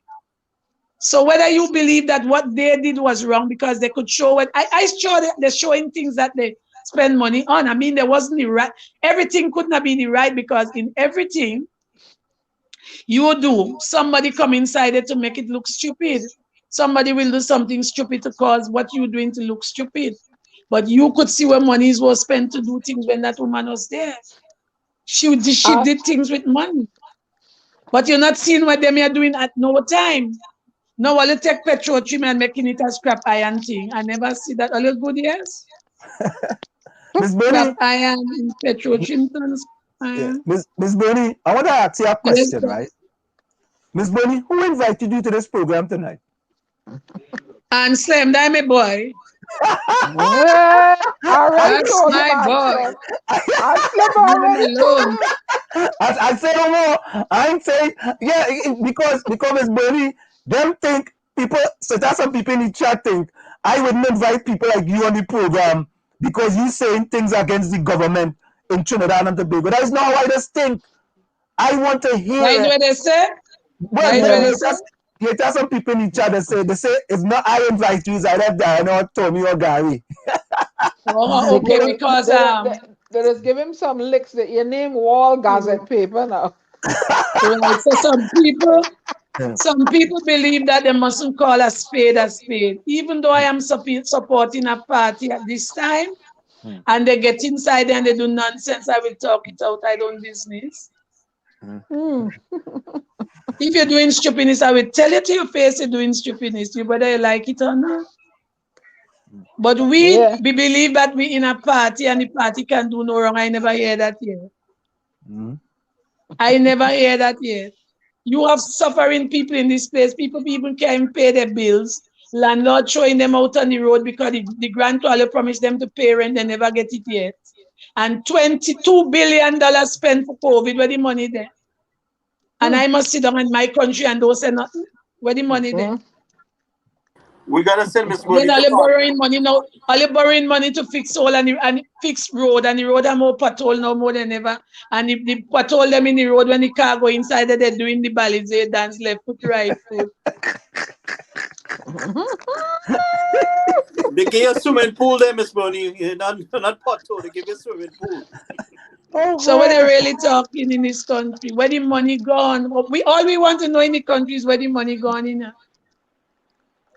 So whether you believe that what they did was wrong because they could show it, I sure they're showing things that they spend money on. I mean, there wasn't the right, everything could not be the right, because in everything you do, somebody come inside it to make it look stupid. Somebody will do something stupid to cause what you're doing to look stupid. But you could see where monies were spent to do things when that woman was there. She did things with money. But you're not seeing what them are doing at no time. No, while you take petrol trim and making it a scrap iron thing. I never see that. A little good, yes? Scrap iron in petrol trim. Miss Bernie, I want to ask you a question, right? Miss Bernie, who invited you to this program tonight? And Slim, that my boy. That's my boy. I say no more. I'm saying, yeah, because Miss Bernie, them think people, so that's some people in the chat think I wouldn't invite people like you on the program because you saying things against the government in Trinidad and Tobago. That is not how I just think. I want to hear. Why do they say? There's some people in the chat that say if not I invite you, it's either Diana or Tommy or Gary. Okay, because they just give him some licks that your name wall gazette paper now. Right, so some people believe that they mustn't call a spade. Even though I am supporting a party at this time, and they get inside and they do nonsense, I will talk it out. I don't business. If you're doing stupidness, I will tell you to your face you're doing stupidness, whether you like it or not. But we believe that we in a party and the party can do no wrong. I never hear that yet. I never hear that yet. You have suffering people in this place. People can't pay their bills. Landlord showing them out on the road because the grandfather promised them to pay rent. They never get it yet. And $22 billion spent for COVID. Where the money there? And I must sit down in my country and don't say nothing. Where the money there? We gotta send Miss Money. Then all you borrowing money now. All you borrowing money to fix all and fix road, and the road are more patrol now more than ever. And if the patrol them in the road when the car go inside, they're doing the balizé dance, left foot, right foot. They give you a swimming pool there, Miss Money. Not patrol. They give you a swimming pool. So when they really talking in this country, where the money gone? All we want to know in the country is where the money gone in.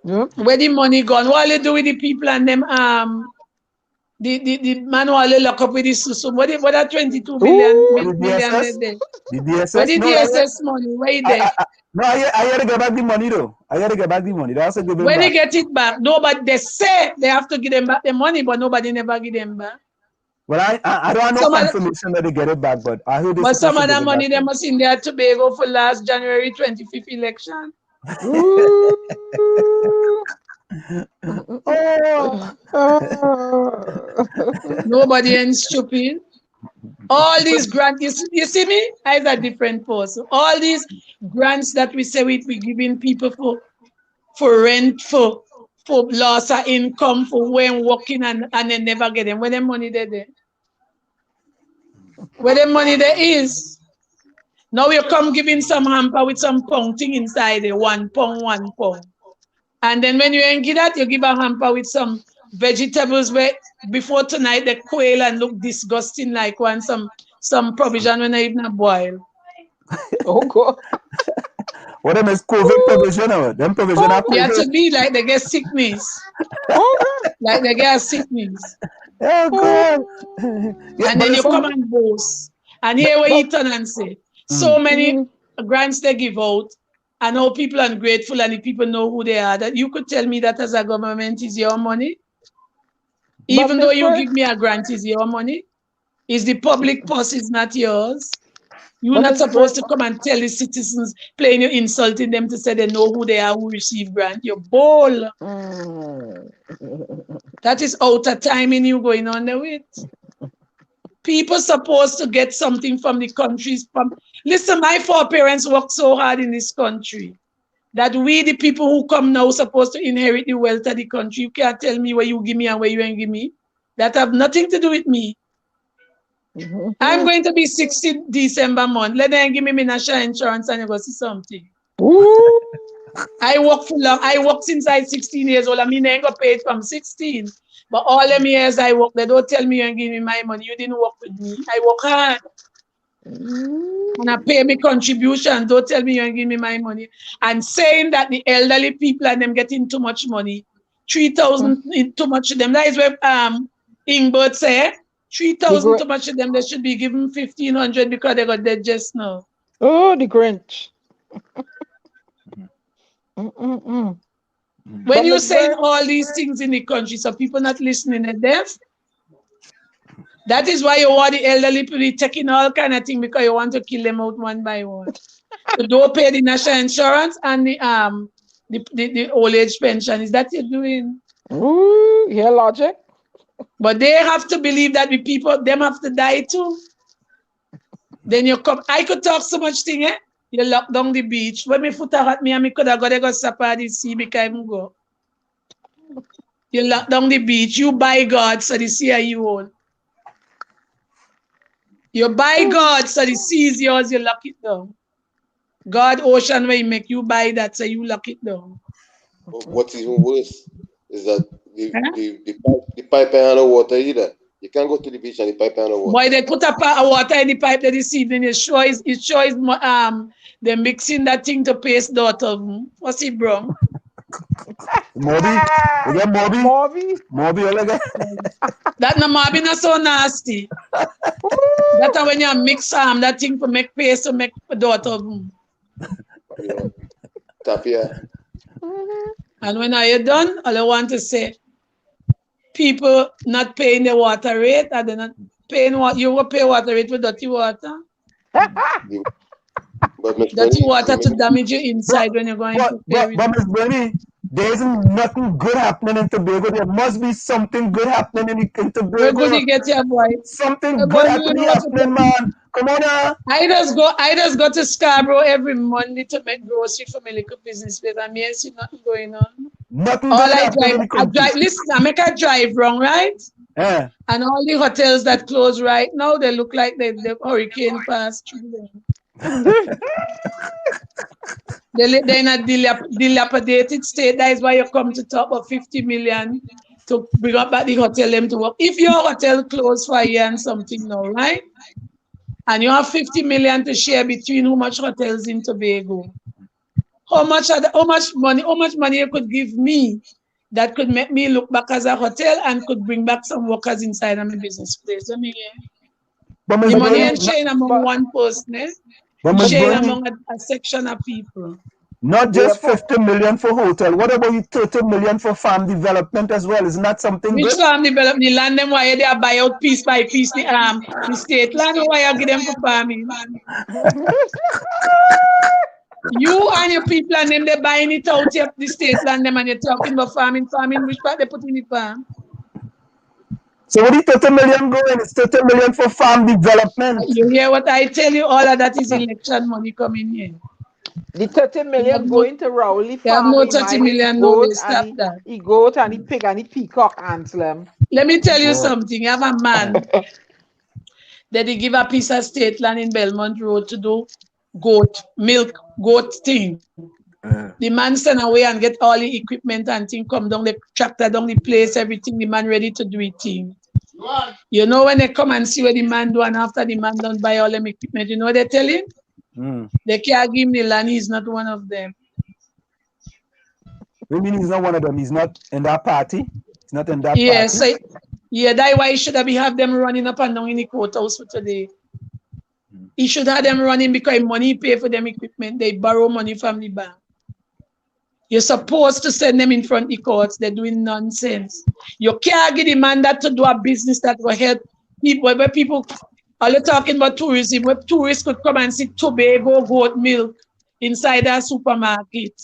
Where the money gone? What they do with the people and them the man who they lock up with the susu? What that 22 million there? The DSS? Where the DSS money? Where there? No, I had to get back the money though. I had to get back the money. That's a good when they get it back, nobody they say they have to give them back the money, but nobody never give them back. Well, I don't have no confirmation that they get it back, but I heard. But some of that money they must in there Tobago for last January 25th election. Nobody ain't stupid. All these grants, you see me? I'm a different person. All these grants that we say we giving people for rent, for for loss of income for when working and they never get them. Where the money there? Where the money there is? Now you come giving some hamper with some pound thing inside it, 1 pound, 1 pound. And then when you ain't give that, you give a hamper with some vegetables where before tonight the quail and look disgusting like one some provision when I even boil. Oh God. What them is COVID provision or them provision are You have COVID? to be like they get sickness. Like they get sickness. Oh God. Yeah, And but then you listen, come and boast. And here where you turn and say, so many grants they give out, and all people are ungrateful and the people know who they are. That you could tell me that as a government is your money. Even though you give me a grant is your money. Is the public purse is not yours. You're not supposed to come and tell the citizens, playing you, insulting them to say they know who they are who receive grant. You're bold. That is out of timing you going on there with. People supposed to get something from the countries. Listen, my foreparents worked so hard in this country that we, the people who come now, supposed to inherit the wealth of the country. You can't tell me where you give me and where you ain't give me. That have nothing to do with me. I'm going to be 60 December month. Let them give me my national insurance and you go see something. I work for long. I work since I 16 years old. I mean, I ain't got paid from 16. But all them years I work, they don't tell me you ain't give me my money. You didn't work with me. I work hard. And I pay me contribution. Don't tell me you ain't give me my money. And saying that the elderly people and them getting too much money. 3,000 too much of them. That is where Ingbert say 3,000 too much of them. They should be given 1,500 because they got dead just now. Oh, the Grinch. When you saying all these things in the country, so people not listening at them, that is why you want the elderly people taking all kind of things because you want to kill them out one by one. You don't pay the national insurance and the old age pension. Is that you're doing? Ooh, yeah, logic. But they have to believe that the people, them have to die too. Then you come, I could talk so much thing, eh? You lock down the beach. When me foot at me and me could have got to go sapa the sea because I go. You lock down the beach, you buy God so the sea are you own. You buy God so the sea is yours, you lock it down. God ocean where you make you buy that so you lock it down. What's even worse is that the pipe ain't underwater either. You can't go to the beach and the pipe ain't underwater. Boy, they put a water in the pipe that this evening. It shows they're mixing that thing to paste daughter. What's it, bro? Moby? You get Moby? Moby, all again? That no Moby not so nasty. That's when you mix that thing to make paste to make daughter. Tapia. And when I done, all I want to say, people not paying the water rate, and they're not paying what you will pay water rate with dirty water. Dirty water to damage your inside when you're going to pay. But Miss Bernie, there isn't nothing good happening in Tobago. There must be something good happening in Tobago. Where good you get your boy? Something good happening, man. Come on now. I just go to Scarborough every Monday to make grocery for my little business place. I mean, I see nothing going on. Nothing all good I happening. drive. Listen, I make a drive wrong, right? Yeah. And all the hotels that close right now, they look like the hurricane passed through them. They're in a dilapidated state. That is why you come to talk about 50 million to bring up back the hotel them to work. If your hotel closed for a year and something now, right? And you have 50 million to share between how much hotels in Tobago. How much money you could give me that could make me look back as a hotel and could bring back some workers inside of my business place. I mean, the money ain't sharing among one person, eh? Sharing among a section of people. Not just 50 million for hotel. What about you 30 million for farm development as well? Isn't that something Which good? farm development? The land them why they buy out piece by piece the state land or why you give them for farming? You and your people and them, they're buying it out of the state land them and you're talking about farming, which part they put in the farm? So what the 30 million going? It's 30 million for farm development. You hear what I tell you? All of that is election money coming in. The 30 million going to Rowley You have farm. no 30 million, no way. Stop that. He goat and he pig and he peacock Anselm. Let me tell you something. You have a man that he give a piece of state land in Belmont Road to do milk goat thing. The man send away and get all the equipment and thing, come down the tractor, down the place, everything, the man ready to do it thing. You know when they come and see what the man do and after the man don't buy all them equipment, you know what they tell him? They can't give him the land, he's not one of them. You mean he's not one of them? He's not in that party? He's not in that party? Yes, that's why he should have them running up and down in the courthouse for today. He should have them running because money pay for them equipment. They borrow money from the bank. You're supposed to send them in front of the courts. They're doing nonsense. You can't give the man that to do a business that will help people. Where people are talking about tourism, where tourists could come and see Tobago goat milk inside a supermarket.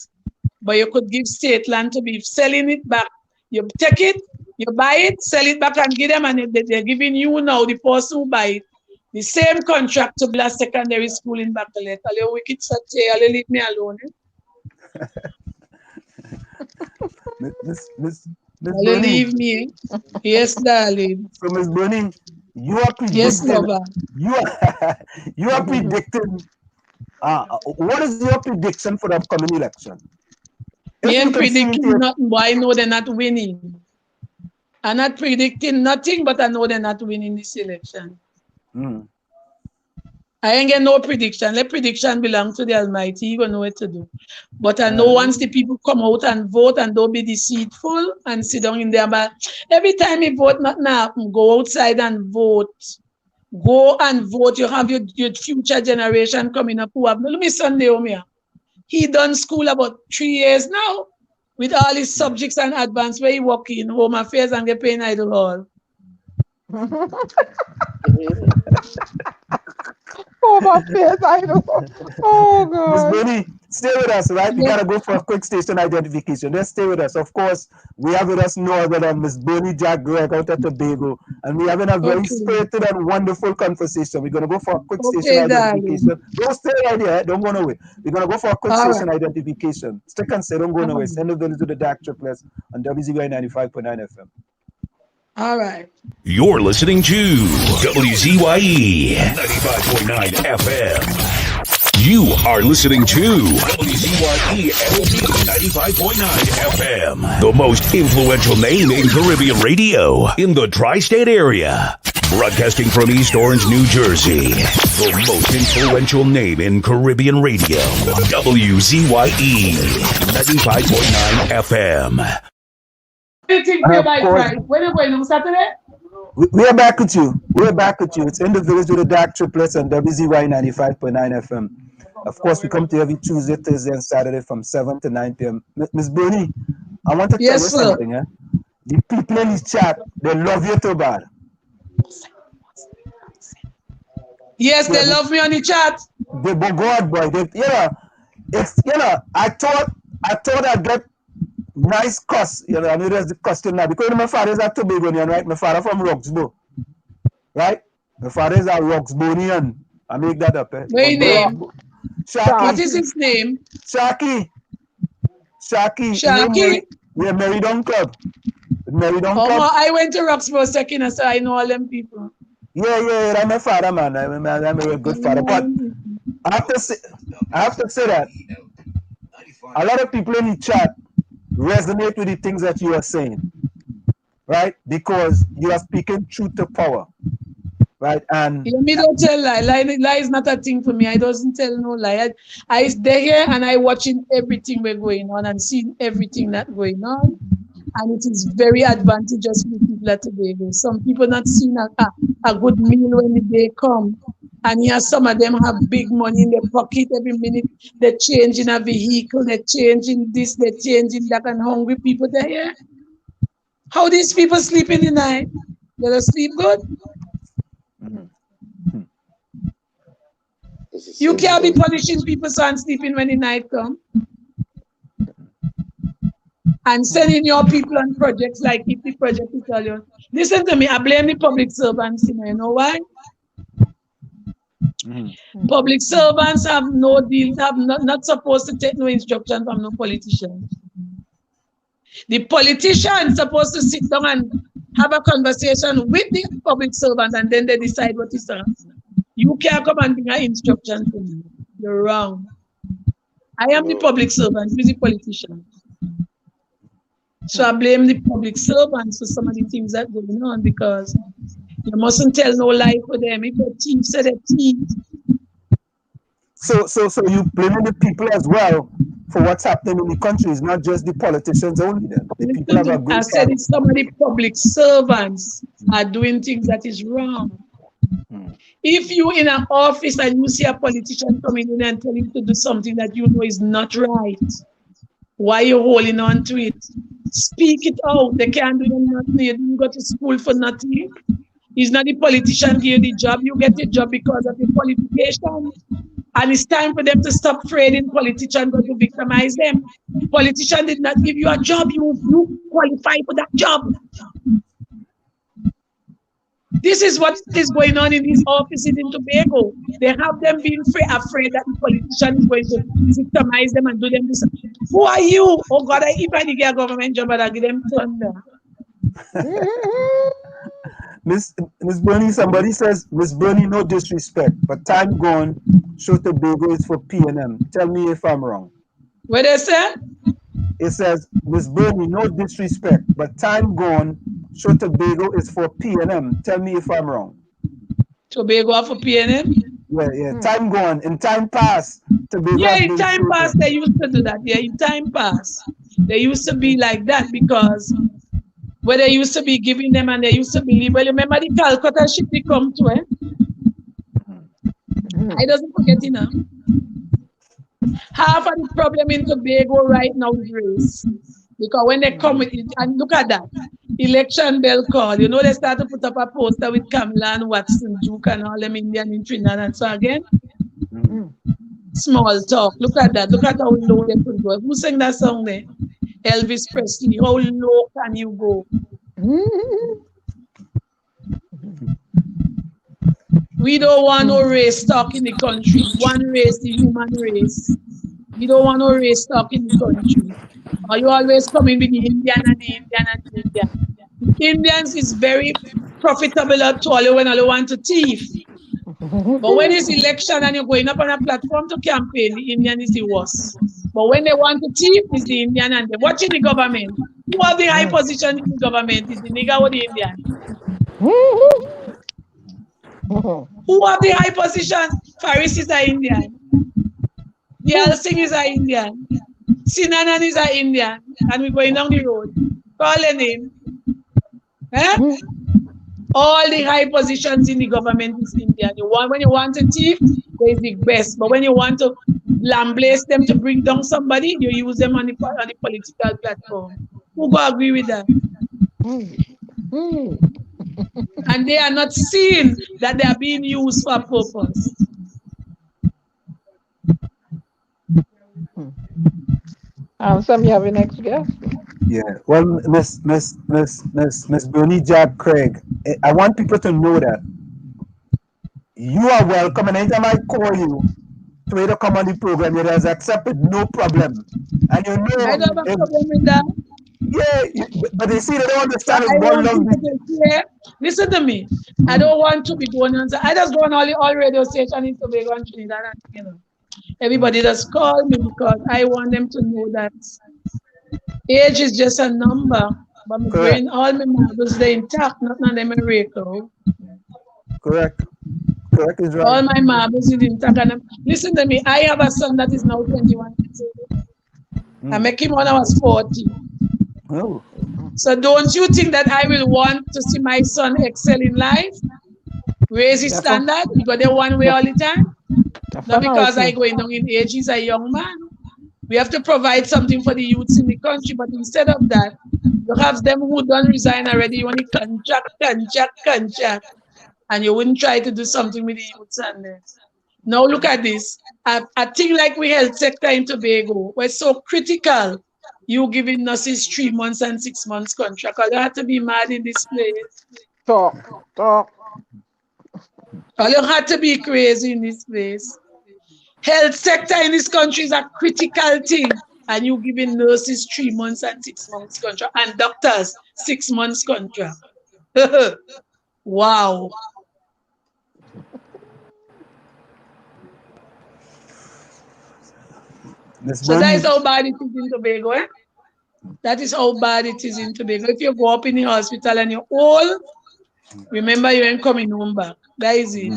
But you could give state land to be selling it back. You take it, you buy it, sell it back and give them, and they're giving you now, the person who buy it, the same contract to build a secondary school in Bacalet. I'll wicked such a leave me alone. Miss Leave me. Yes, darling. So, Miss Bernie, you are predicting. Yes, lover. You are predicting. What is your prediction for the upcoming election? I ain't predicting nothing, but I know they're not winning. I'm not predicting nothing, but I know they're not winning this election. I ain't get no prediction. Let prediction belong to the Almighty. He gonna know what to do. But I know once the people come out and vote and don't be deceitful and sit down in there. But every time you vote, nothing happen. Go outside and vote. Go and vote. You have your future generation coming up who have. Look me Sunday home here. He done school about 3 years now with all his subjects and advanced where he work in home affairs and get paid idle hall. Home affairs idle. Oh God. Miss Bernie, stay with us, right? We gotta go for a quick station identification. Just stay with us. Of course, we have with us no other than Miss Bernie JackGreig out at Tobago, and we're having a very spirited and wonderful conversation. We're gonna go for a quick station identification. Don't stay right here. Don't go nowhere. We're gonna go for a quick station identification. Stick and say, don't go nowhere. Send the village to the Dark Triplets on WZY 95.9 FM. All right. You're listening to WZYE 95.9 FM. You are listening to WZYE 95.9 FM, the most influential name in Caribbean radio in the tri-state area. Broadcasting from East Orange, New Jersey, the most influential name in Caribbean radio. WZYE 95.9 FM. When are you going on Saturday? We are back with you. We're back with you. It's in the village with the Dark Triplets on WZY 95.9 FM. Of course, we come to you every Tuesday, Thursday, and Saturday from 7 to 9 p.m. Miss Bernie, I want to tell you something. Eh? The people in the chat, they love you too bad. Yes, they love me on the chat. They go God, boy. I thought I'd get nice cuss, I know there's the custom now because my father's at Tobagonian, right? My father from Roxbo, right? My father is a Roxbonian. I make that up. What's his name? Shaki. What is his name? Shaki. We're married on club. Married on club. I went to Roxbo second, so I know all them people. Yeah, that's my father, man. I'm a good father. But I have to say that a lot of people in the chat resonate with the things that you are saying, right? Because you are speaking truth to power, right? And me don't tell lie. Lie is not a thing for me. I doesn't tell no lie. I stay here and I watching everything we're going on and seeing everything that's going on. And it is very advantageous for people at Tobago. Some people not seeing a good meal when the day come. And here some of them have big money in their pocket every minute. They're changing a vehicle, they're changing this, they're changing that, and hungry people there. Yeah? How these people sleep in the night? They don't sleep good? You can't be punishing people so and sleeping when the night come. And sending your people on projects like if the project is all yours. Listen to me, I blame the public servants, you know why? Public servants have no deal, have not supposed to take no instruction from no politician. The politician is supposed to sit down and have a conversation with the public servant, and then they decide what is done. You can't come and bring an instruction to me. You're wrong. I am the public servant, who is the politician. So I blame the public servants for some of the things that are going on, because you mustn't tell no lie for them. If a thief said a thief. So you blaming the people as well for what's happening in the country. It's not just the politicians only. Then the people have a good I said it's some of the public servants are doing things that is wrong. If you in an office and you see a politician coming in and telling you to do something that you know is not right, why are you holding on to it? Speak it out. They can't do nothing. You didn't go to school for nothing. It's not the politician give you the job. You get the job because of the qualification. And it's time for them to stop trading politicians to victimize them. Politician did not give you a job. You qualify for that job. This is what is going on in these offices in Tobago. They have them being afraid that the politician is going to victimize them and do them this. Who are you? Oh God, if I get a government job, I'll give them thunder. Miss Bernie, somebody says, Miss Bernie, no disrespect, but time gone, show Tobago is for P&M. Tell me if I'm wrong. What they say? It says, Miss Bernie, no disrespect, but time gone, show Tobago is for P&M. Tell me if I'm wrong. Tobago for P&M? Yeah. Time gone. In time past, Tobago. Yeah, in time past, they used to do that. Yeah, in time past. They used to be like that because where they used to be giving them and they used to believe, well, remember the Calcutta ship they come to, eh? I doesn't forget enough. Half of the problem in Tobago right now is race. Because when they come with it, and look at that, election bell call, you know, they start to put up a poster with Kamala and Watson, Duke and all them Indian in Trinidad and so again. Small talk. Look at that. Look at how low they could go. Who sang that song there? Elvis Presley. How low can you go? We don't want no race talk in the country. One race, the human race. We don't want no race talk in the country. Or you always coming with the Indian and the Indian and the Indian. Indians is very profitable at all when all want to thief. But when it's election and you're going up on a platform to campaign, the Indian is the worst. But when they want to thief, it's the Indian and they're watching the government. Who have the high position in the government? Is the nigger or the Indian? Who have the high position? Faris is an Indian. Yal Singh is an Indian. Sinanan is an Indian. And we're going down the road. Call a name. Eh? All the high positions in the government is Indian. When you want to thief, there's the best. But when you want to lambaste them to bring down somebody, you use them on the political platform. Who go agree with that? And they are not seeing that they are being used for a purpose. Sam, you have your next guest? Yeah. Well, Miss Bernie JackGreig, I want people to know that you are welcome, and anytime I call you to either come on the program, it has accepted, no problem. And you know, I don't have a problem with that. Yeah, but they see they don't understand. Listen to me. I don't want to be going on. I just go on all radio station in Tobago and Trinidad, and you know, everybody just call me because I want them to know that age is just a number. But my brain, all my marbles, they're intact, not a miracle. Correct is right. All my marbles is intact. And listen to me. I have a son that is now 21 years old. I make him when I was 40. Oh. So don't you think that I will want to see my son excel in life? Raise his standard? You go there one way all the time? Not because I go down in age, he's a young man. We have to provide something for the youths in the country, but instead of that, you have them who don't resign already. You want to contract, and you wouldn't try to do something with the youths and this. Now look at this. A thing like we health sector in Tobago, we're so critical. You giving nurses 3 months and 6 months contract. I have to be mad in this place. Talk. All you had to be crazy in this place. Health sector in this country is a critical thing. And you giving nurses 3 months and 6 months contract, and doctors 6 months contract. Wow. So that is how bad it is in Tobago, eh? That is how bad it is in Tobago. If you go up in the hospital and you're old, remember you ain't coming home back. That is it.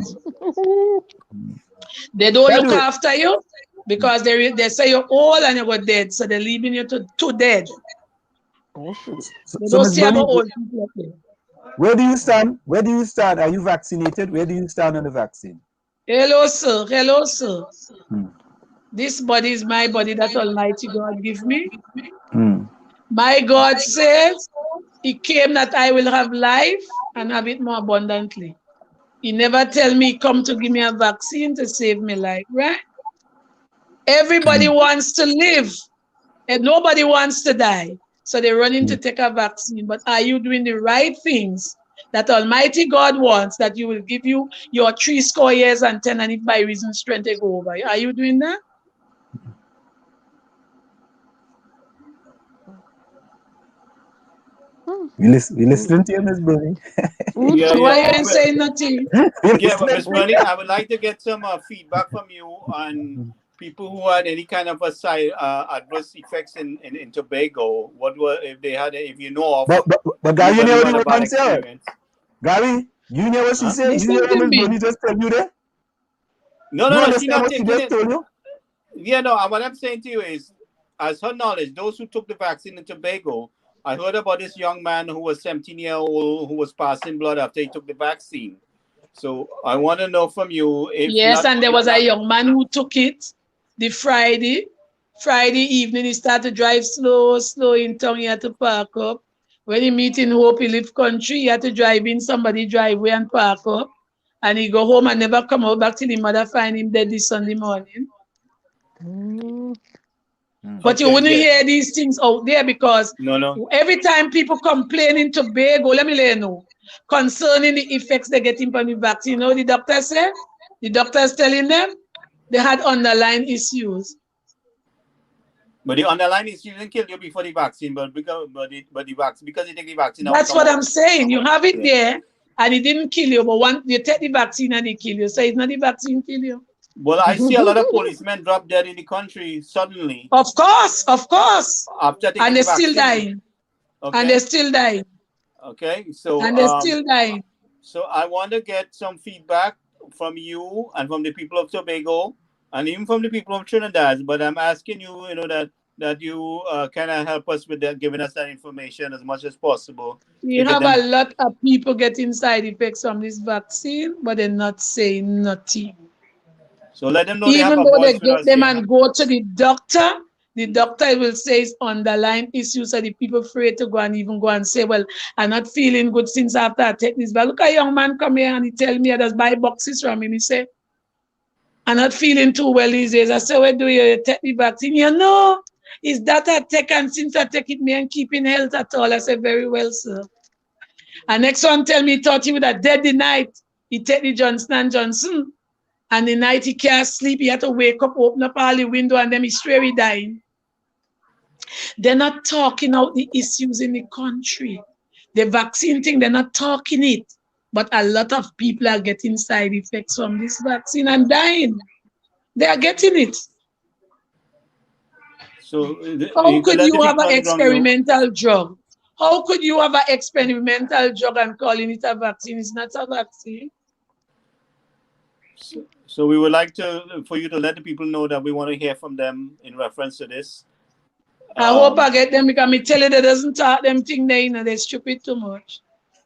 They don't look after you because they say you're old and you're dead, so they're leaving you to dead. They don't see about old people up there. Where do you stand? Where do you stand? Are you vaccinated? Where do you stand on the vaccine? Hello, sir. Hello, sir. This body is my body that Almighty God give me. My God says He came that I will have life and have it more abundantly. He never tell me come to give me a vaccine to save me life, right? Everybody wants to live and nobody wants to die. So they're running to take a vaccine. But are you doing the right things that Almighty God wants, that you will give you your 70 years and 10, and if by reason strength take over? Are you doing that? We listen to you, Miss Bernie. Why you ain't saying nothing? Yeah, but Miss Bernie, I would like to get some feedback from you on people who had any kind of a side adverse effects in Tobago. What were if they had if you know of? But Gary, you know what the woman said. Gary, you know what she said. You know what Miss Bernie just told you there. No, she not taking it. Told you? Yeah, no. What I'm saying to you is, as her knowledge, those who took the vaccine in Tobago, I heard about this young man who was 17-year-old who was passing blood after he took the vaccine. So I want to know from you if yes, and there was a young man who took it the Friday evening. He started to drive slow in town. He had to park up. When he meet in Hope, he live country. He had to drive in somebody driveway and park up. And he go home and never come out back till his mother find him dead this Sunday morning. But you wouldn't hear these things out there because every time people complain in Tobago, let me let you know, concerning the effects they're getting from the vaccine, you know what the doctor said? The doctor's telling them they had underlying issues. But the underlying issues didn't kill you before the vaccine, but because you take the vaccine. That's what I'm saying. You have it there and it didn't kill you, but once you take the vaccine and it kill you, so it's not the vaccine kill you. Well, I see a lot of policemen drop dead in the country suddenly. Of course. After and they're still dying. Okay. And they're still dying. Okay, so and they're still dying. So I want to get some feedback from you and from the people of Tobago and even from the people of Trinidad. But I'm asking you, that you kind of help us with that, giving us that information as much as possible. You have a lot of people getting side effects from this vaccine, but they're not saying nothing. So let them know. Even though they get them and go to the doctor will say it's underlying issues, so the people afraid to go and say, well, I'm not feeling good since after I take this. But look, a young man come here and he tell me I just buy boxes from him. He say, I'm not feeling too well these days. I say, where do you take the vaccine? You know, is that I take, and since I take it, me and keeping health at all. I said, very well, sir. And next one tell me he thought he would have dead the night. He take the Johnson & Johnson. And the night he can't sleep, he had to wake up, open up all the window, and then he's swear he dying. They're not talking out the issues in the country. The vaccine thing, they're not talking it. But a lot of people are getting side effects from this vaccine and dying. They are getting it. So how could you have an experimental drug? How could you have an experimental drug and calling it a vaccine? It's not a vaccine. So we would like for you to let the people know that we want to hear from them in reference to this. I hope I get them, because me tell you they doesn't talk them thing they're stupid too much.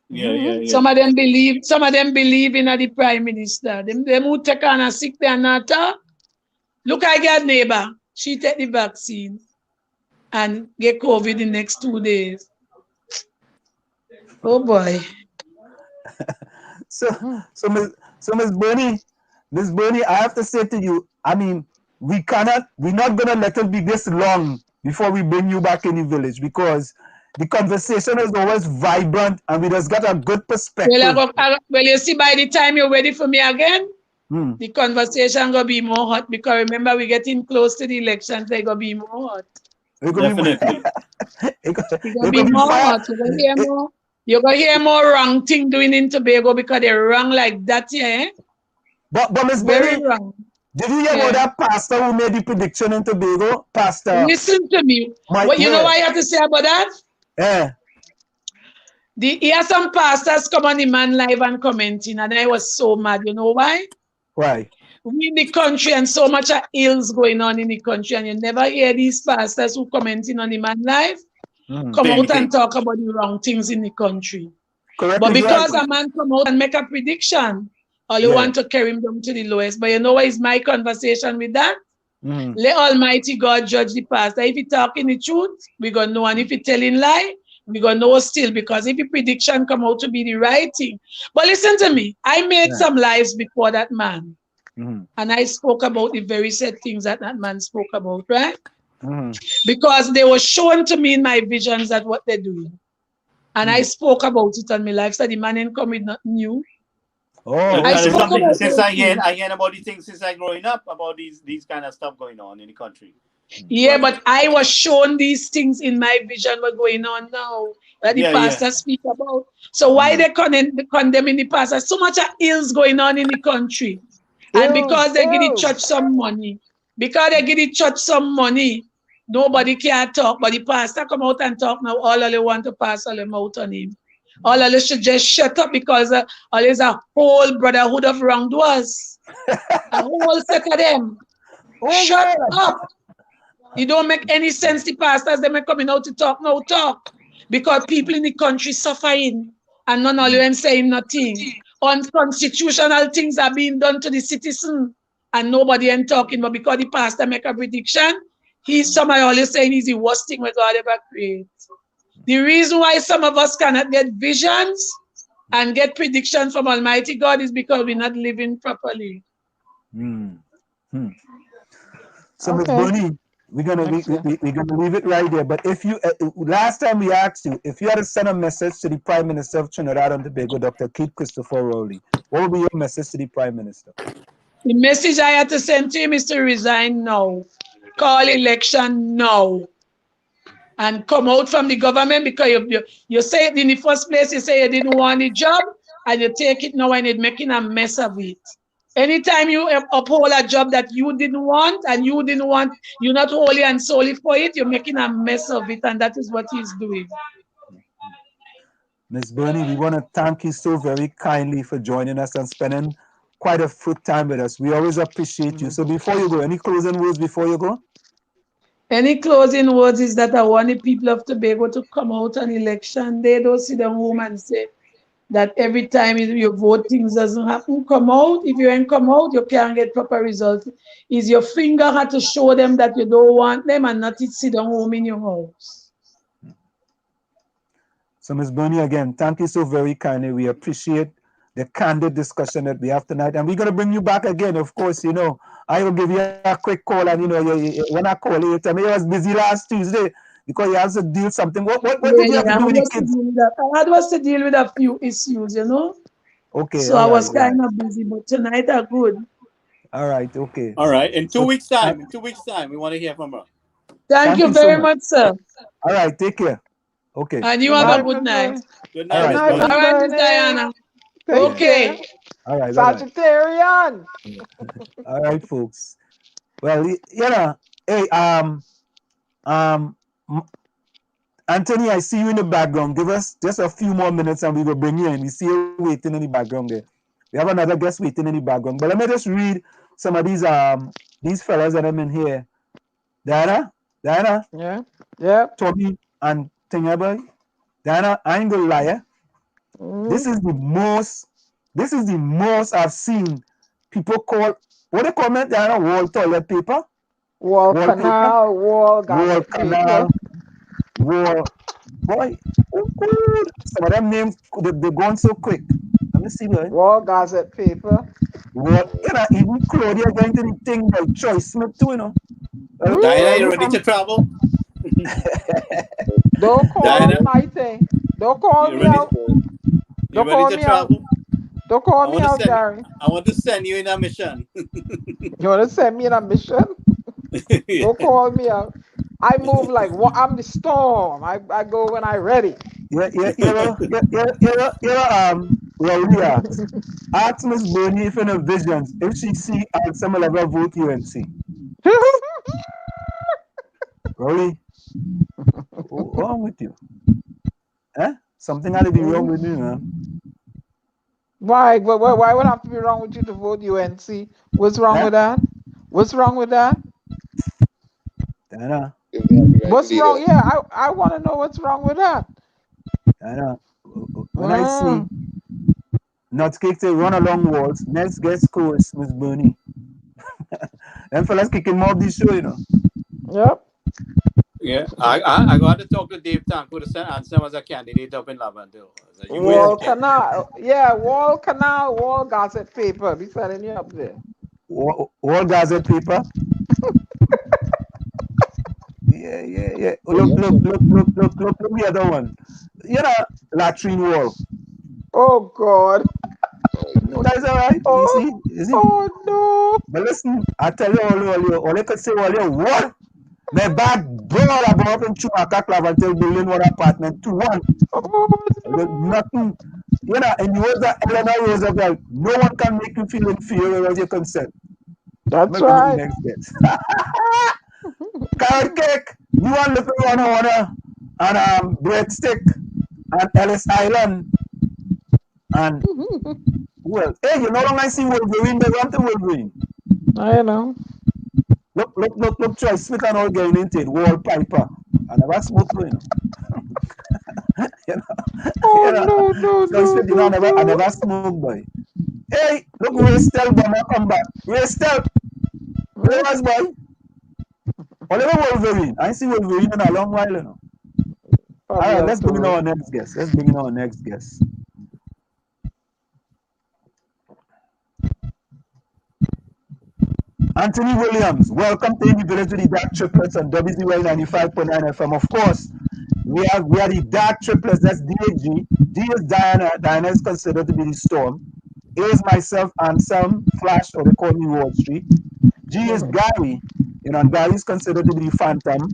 Yeah. Some of them believe in the prime minister. Them who take on a sick they are not talk. Look, I got neighbor. She take the vaccine and get COVID the next 2 days. Oh boy. So Miss Bernie, I have to say to you, I mean, we're not gonna let it be this long before we bring you back in the village, because the conversation is always vibrant, and we just got a good perspective. Well, you see, by the time you're ready for me again, the conversation gonna be more hot because remember we're getting close to the elections. They're gonna be more hot. Definitely. It's gonna be more hot. You're gonna hear more wrong thing doing in Tobago because they're wrong like that, yeah. But Miss Very Berry, wrong. did you hear about that pastor who made the prediction in Tobago? Pastor. Listen to me. What you know what I have to say about that? Yeah. He had some pastors come on the man live and commenting, and I was so mad. You know why? Why? We in the country and so much ills going on in the country, and you never hear these pastors who commenting on the man live come out and talk about the wrong things in the country. Correct. But because a man come out and make a prediction, all you want to carry him down to the lowest. But you know what is my conversation with that? Let Almighty God judge the pastor. If he talking the truth, we gonna know, and if he telling lie, we gonna know still, because if the prediction come out to be the right thing. But listen to me, I made some lives before that man, and I spoke about the very sad things that man spoke about, right? Because they were shown to me in my visions that what they're doing, and I spoke about it on my life. So the man ain't come with nothing new. Since I hear about these things since I growing up about these kind of stuff going on in the country. Yeah, but I was shown these things in my vision what's going on now that the pastor speak about. So why they condemning the pastor? So much of ills going on in the country. And because they give the church some money, nobody can talk. But the pastor come out and talk now. All of them want to pass all them out on him. All of them should just shut up because all is a whole brotherhood of wrongdoers. A whole set of them. Shut up. It don't make any sense. The pastors, they may coming out to talk, no talk. Because people in the country suffering and none of them saying nothing. Unconstitutional things are being done to the citizen and nobody ain't talking. But because the pastor make a prediction, somebody always saying he's the worst thing we God ever create. The reason why some of us cannot get visions and get predictions from Almighty God is because we're not living properly. So Ms. Bernie, we're gonna leave it right there. But if you last time we asked you if you had to send a message to the Prime Minister of Trinidad and Tobago, Dr. Keith Christopher Rowley, what would be your message to the Prime Minister? The message I had to send to him is to resign now, call election now, and come out from the government, because you say it in the first place, you say you didn't want the job, and you take it now and it's making a mess of it. Anytime you uphold a job that you didn't want and you're not wholly and solely for it, you're making a mess of it, and that is what he's doing. Ms. Bernie, we want to thank you so very kindly for joining us and spending quite a good time with us. We always appreciate you. So before you go, any closing words before you go? Any closing words is that I want the people of Tobago to come out on election day. Don't sit down home and say that every time you vote, things doesn't happen. Come out. If you ain't come out, you can't get proper results. Is your finger had to show them that you don't want them and not sit down home in your house. So Ms. Bernie, again, thank you so very kindly. We appreciate the candid discussion that we have tonight. And we're going to bring you back again, of course. You know, I will give you a quick call. And, you know, when I call you, tell me you was busy last Tuesday because you have to deal with something. What did you have to do with the kids? I had to deal with a few issues, you know. Okay. So I was kind of busy, but tonight I'm good. All right. Okay. All right. In 2 weeks' time, we want to hear from her. Thank you very much, sir. All right. Take care. Okay. And you have a good night. Good night. All right, Miss Diana. Okay. All right. Sagittarian. All right, folks. Well, you know, hey, Anthony, I see you in the background. Give us just a few more minutes and we will bring you in. We see you waiting in the background there. We have another guest waiting in the background. But let me just read some of these fellas that I'm in here. Diana? Yeah. Tommy and Tingaboy. Diana, I ain't gonna lie. This is the most I've seen people call, what they call it, Diana? Wall toilet paper? Wall canal, wall canal, wall. Boy, some of them names, they're going so quick. Let me see, boy. Wall gazette paper. What? You know, even Claudia going to the thing by Choice Smith too, you know. Diana, you ready to travel? Don't call Diana, out my thing. Don't call you me ready? out. You Don't ready call to me out. travel? Don't call me out, Gary. I want to send you in a mission. You want to send me on a mission? Yeah. Don't call me out. I move like I'm the storm. I go when I ready. Rowley ask Miss Bernie if in her visions, if she see some will ever vote UNC. Rowley, what's wrong with you? Something had to be wrong with you, man. Why? Why would I have to be wrong with you to vote UNC? What's wrong with that? What's wrong with that? Diana, What's wrong? Yeah, I want to know what's wrong with that. Diana, when I see Nutcake say run along walls, next guest course, Miss Bernie. Them fellas kicking more of this show, you know. Yep. Yeah, I got to talk to Dave Tanko to send answer him as a candidate up in Lavendale. Wall canal. Yeah, wall canal, wall gazette paper. Be selling you up there. Wall gazette paper. Yeah. Look the other one. You know, latrine wall. Oh God. No, that's all right. You see? Oh no. But listen, I tell you all you could say what? My bag ball up in Chumaka Clavantel building one apartment to one. Oh no. Nothing. You know, and you was that Eleanor Roosevelt. No one can make you feel inferior without your consent. That's I'm going to right. next guest. Carrot cake. You want little one and breadstick and Ellis Island and well, hey, you no longer see Wolverine, they want the Wolverine. I know. Look, try Smith and all getting into it, wallpaper. I never smoke, you know. you know, Oh you know. So Smith, you know, I never smoke, boy. Hey, look, Ray Stell, Bama come back. Ray Stell, where was boy? Oliver Wolverine. I ain't seen Wolverine in a long while, you know. All right, let's bring in our next guest. Anthony Williams, welcome to the village with the Dark Triplets on WZY 95.9 FM. Of course, we are the Dark Triplets. That's DAG. D is Diana. Diana is considered to be the Storm. A is myself, Anselm, Flash, or they call me Wall Street. G is Gary. You know, and Gary is considered to be the Phantom.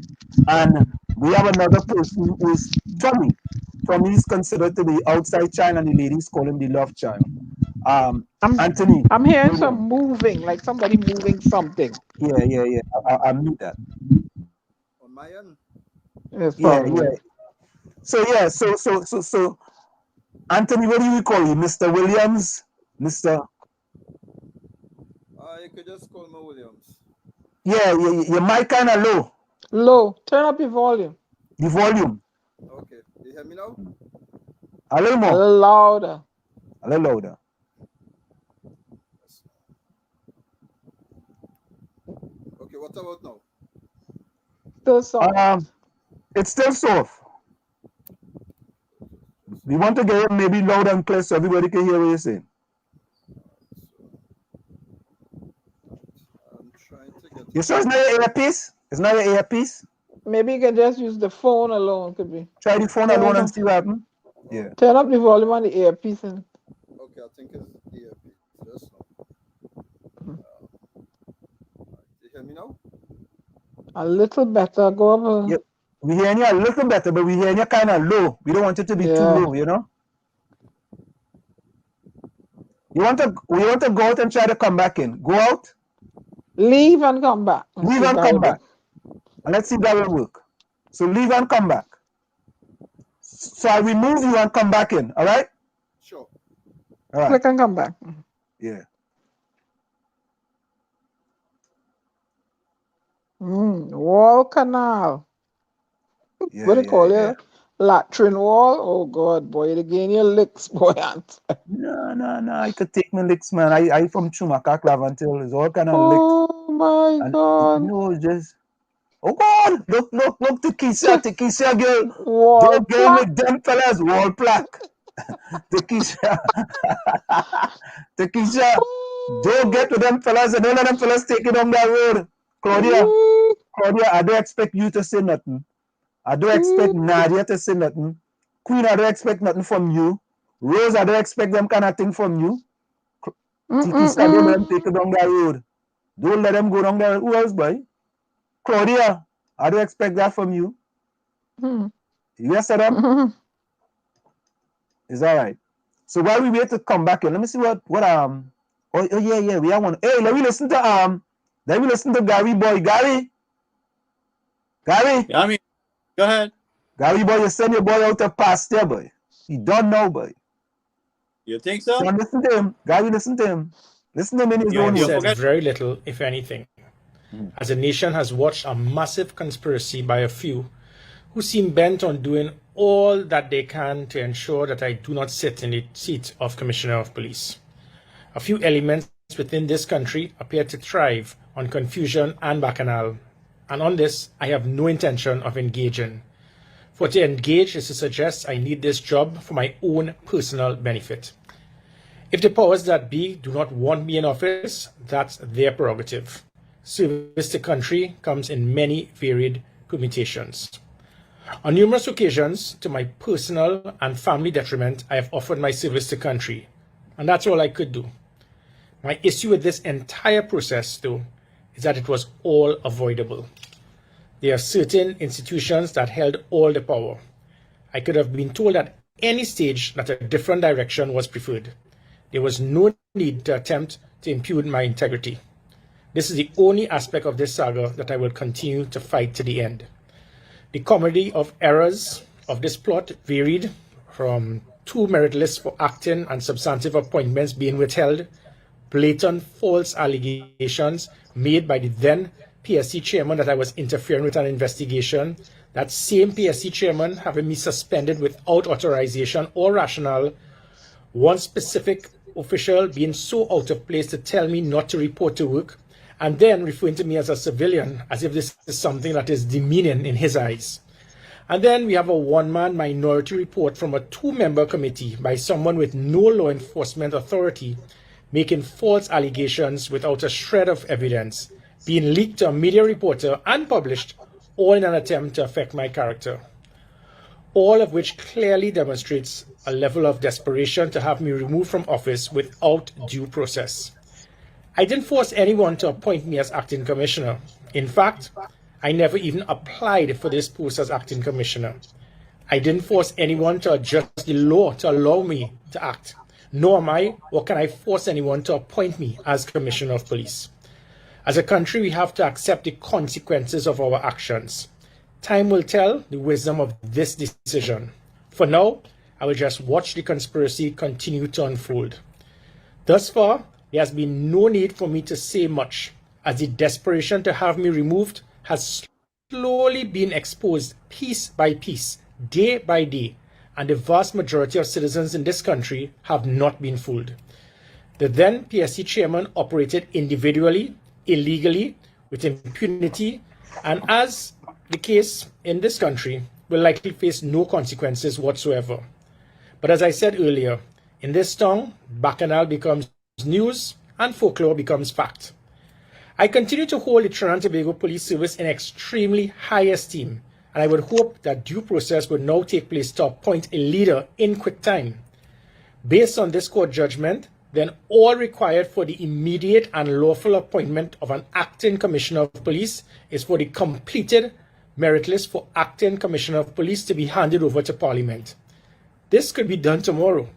And we have another person who is Tommy. Tommy is considered to be outside child, and the ladies call him the love child. Anthony. I'm hearing some moving, like somebody moving something. Yeah. I knew that. On my end. Yes, Yeah. So, Anthony, what do we call you? Mr. Williams? Mr. You could just call me Williams. Yeah, your mic kind of low. Low. Turn up your volume. The volume. Okay. You hear me now? A little more. A little louder. A little louder. Okay, what about now? Still soft. It's still soft. We want to get it maybe loud and clear so everybody can hear what you're saying. I'm trying to get. You sure it's not your earpiece? It's not your earpiece? Maybe you can just use the phone alone. Could be. Try the phone alone and see what happens. Yeah. Turn up the volume on the earpiece. Okay, I think it's the earpiece. Just now. You hear me now? A little better. Go up. Yep. We hear you a little better, but we hear you kind of low. We don't want it to be too low, you know? We want to go out and try to come back in. Go out. Leave and come back. Leave and come back. And let's see if that will work. So leave and come back. So I'll remove you and come back in. All right? Sure. All right. Click and come back. Yeah. Wall canal. Yeah, what do you call it? Latrine wall? Oh God, boy, they gain your licks, boy. No. I could take my licks, man. I from Chumaka Clavantil. It's all kind of licks. Oh my God. You know, just oh God, look, Tekisha girl. Wall Don't get plaque. with them fellas, wall plaque. Tekisha, don't get with them fellas and don't let them fellas take it on that road. Claudia, I don't expect you to say nothing. I don't expect Nadia to say nothing. Queen, I don't expect nothing from you. Rose, I don't expect them kind of thing from you. Tiki said they them take it down the road. Don't let them go down there. Who else, boy? Claudia, I don't expect that from you. Yes, them? It's all right. So while we wait to come back here, let me see what oh yeah, we have one. Hey, let me listen to Gary boy. Gary. Yeah, I mean, go ahead. Gary boy, you send your boy out to pasture, boy. He don't know, boy. You think so? So listen to him. Gary, listen to him. Listen to him in his You own have words. said very little, if anything. As a nation has watched a massive conspiracy by a few who seem bent on doing all that they can to ensure that I do not sit in the seat of Commissioner of Police. A few elements within this country appear to thrive on confusion and bacchanal, and on this I have no intention of engaging. For to engage is to suggest I need this job for my own personal benefit. If the powers that be do not want me in office, that's their prerogative. Service to country comes in many varied permutations. On numerous occasions, to my personal and family detriment, I have offered my service to country, and that's all I could do. My issue with this entire process, though, is that it was all avoidable. There are certain institutions that held all the power. I could have been told at any stage that a different direction was preferred. There was no need to attempt to impugn my integrity. This is the only aspect of this saga that I will continue to fight to the end. The comedy of errors of this plot varied from 2 merit lists for acting and substantive appointments being withheld, blatant false allegations made by the then PSC chairman that I was interfering with an investigation, that same PSC chairman having me suspended without authorization or rationale, one specific official being so out of place to tell me not to report to work, and then referring to me as a civilian, as if this is something that is demeaning in his eyes. And then we have a one-man minority report from a 2-member committee by someone with no law enforcement authority, making false allegations without a shred of evidence, being leaked to a media reporter and published, all in an attempt to affect my character. All of which clearly demonstrates a level of desperation to have me removed from office without due process. I didn't force anyone to appoint me as acting commissioner. In fact, I never even applied for this post as acting commissioner. I didn't force anyone to adjust the law to allow me to act, nor am I or can I force anyone to appoint me as commissioner of police. As a country, we have to accept the consequences of our actions. Time will tell the wisdom of this decision. For now, I will just watch the conspiracy continue to unfold. Thus far, there has been no need for me to say much, as the desperation to have me removed has slowly been exposed piece by piece, day by day, and the vast majority of citizens in this country have not been fooled. The then PSC chairman operated individually, illegally, with impunity, and as the case in this country, will likely face no consequences whatsoever. But as I said earlier, in this town, bacchanal becomes news and folklore becomes fact. I continue to hold the Trinidad and Tobago Police Service in extremely high esteem, and I would hope that due process would now take place to appoint a leader in quick time. Based on this court judgment, then all required for the immediate and lawful appointment of an acting commissioner of police is for the completed merit list for acting commissioner of police to be handed over to Parliament. This could be done tomorrow.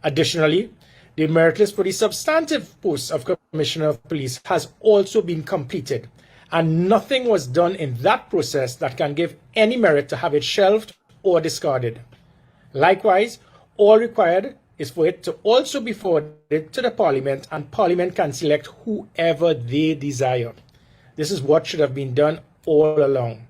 Additionally, the merit list for the substantive post of Commissioner of Police has also been completed, and nothing was done in that process that can give any merit to have it shelved or discarded. Likewise, all required is for it to also be forwarded to the Parliament, and Parliament can select whoever they desire. This is what should have been done all along.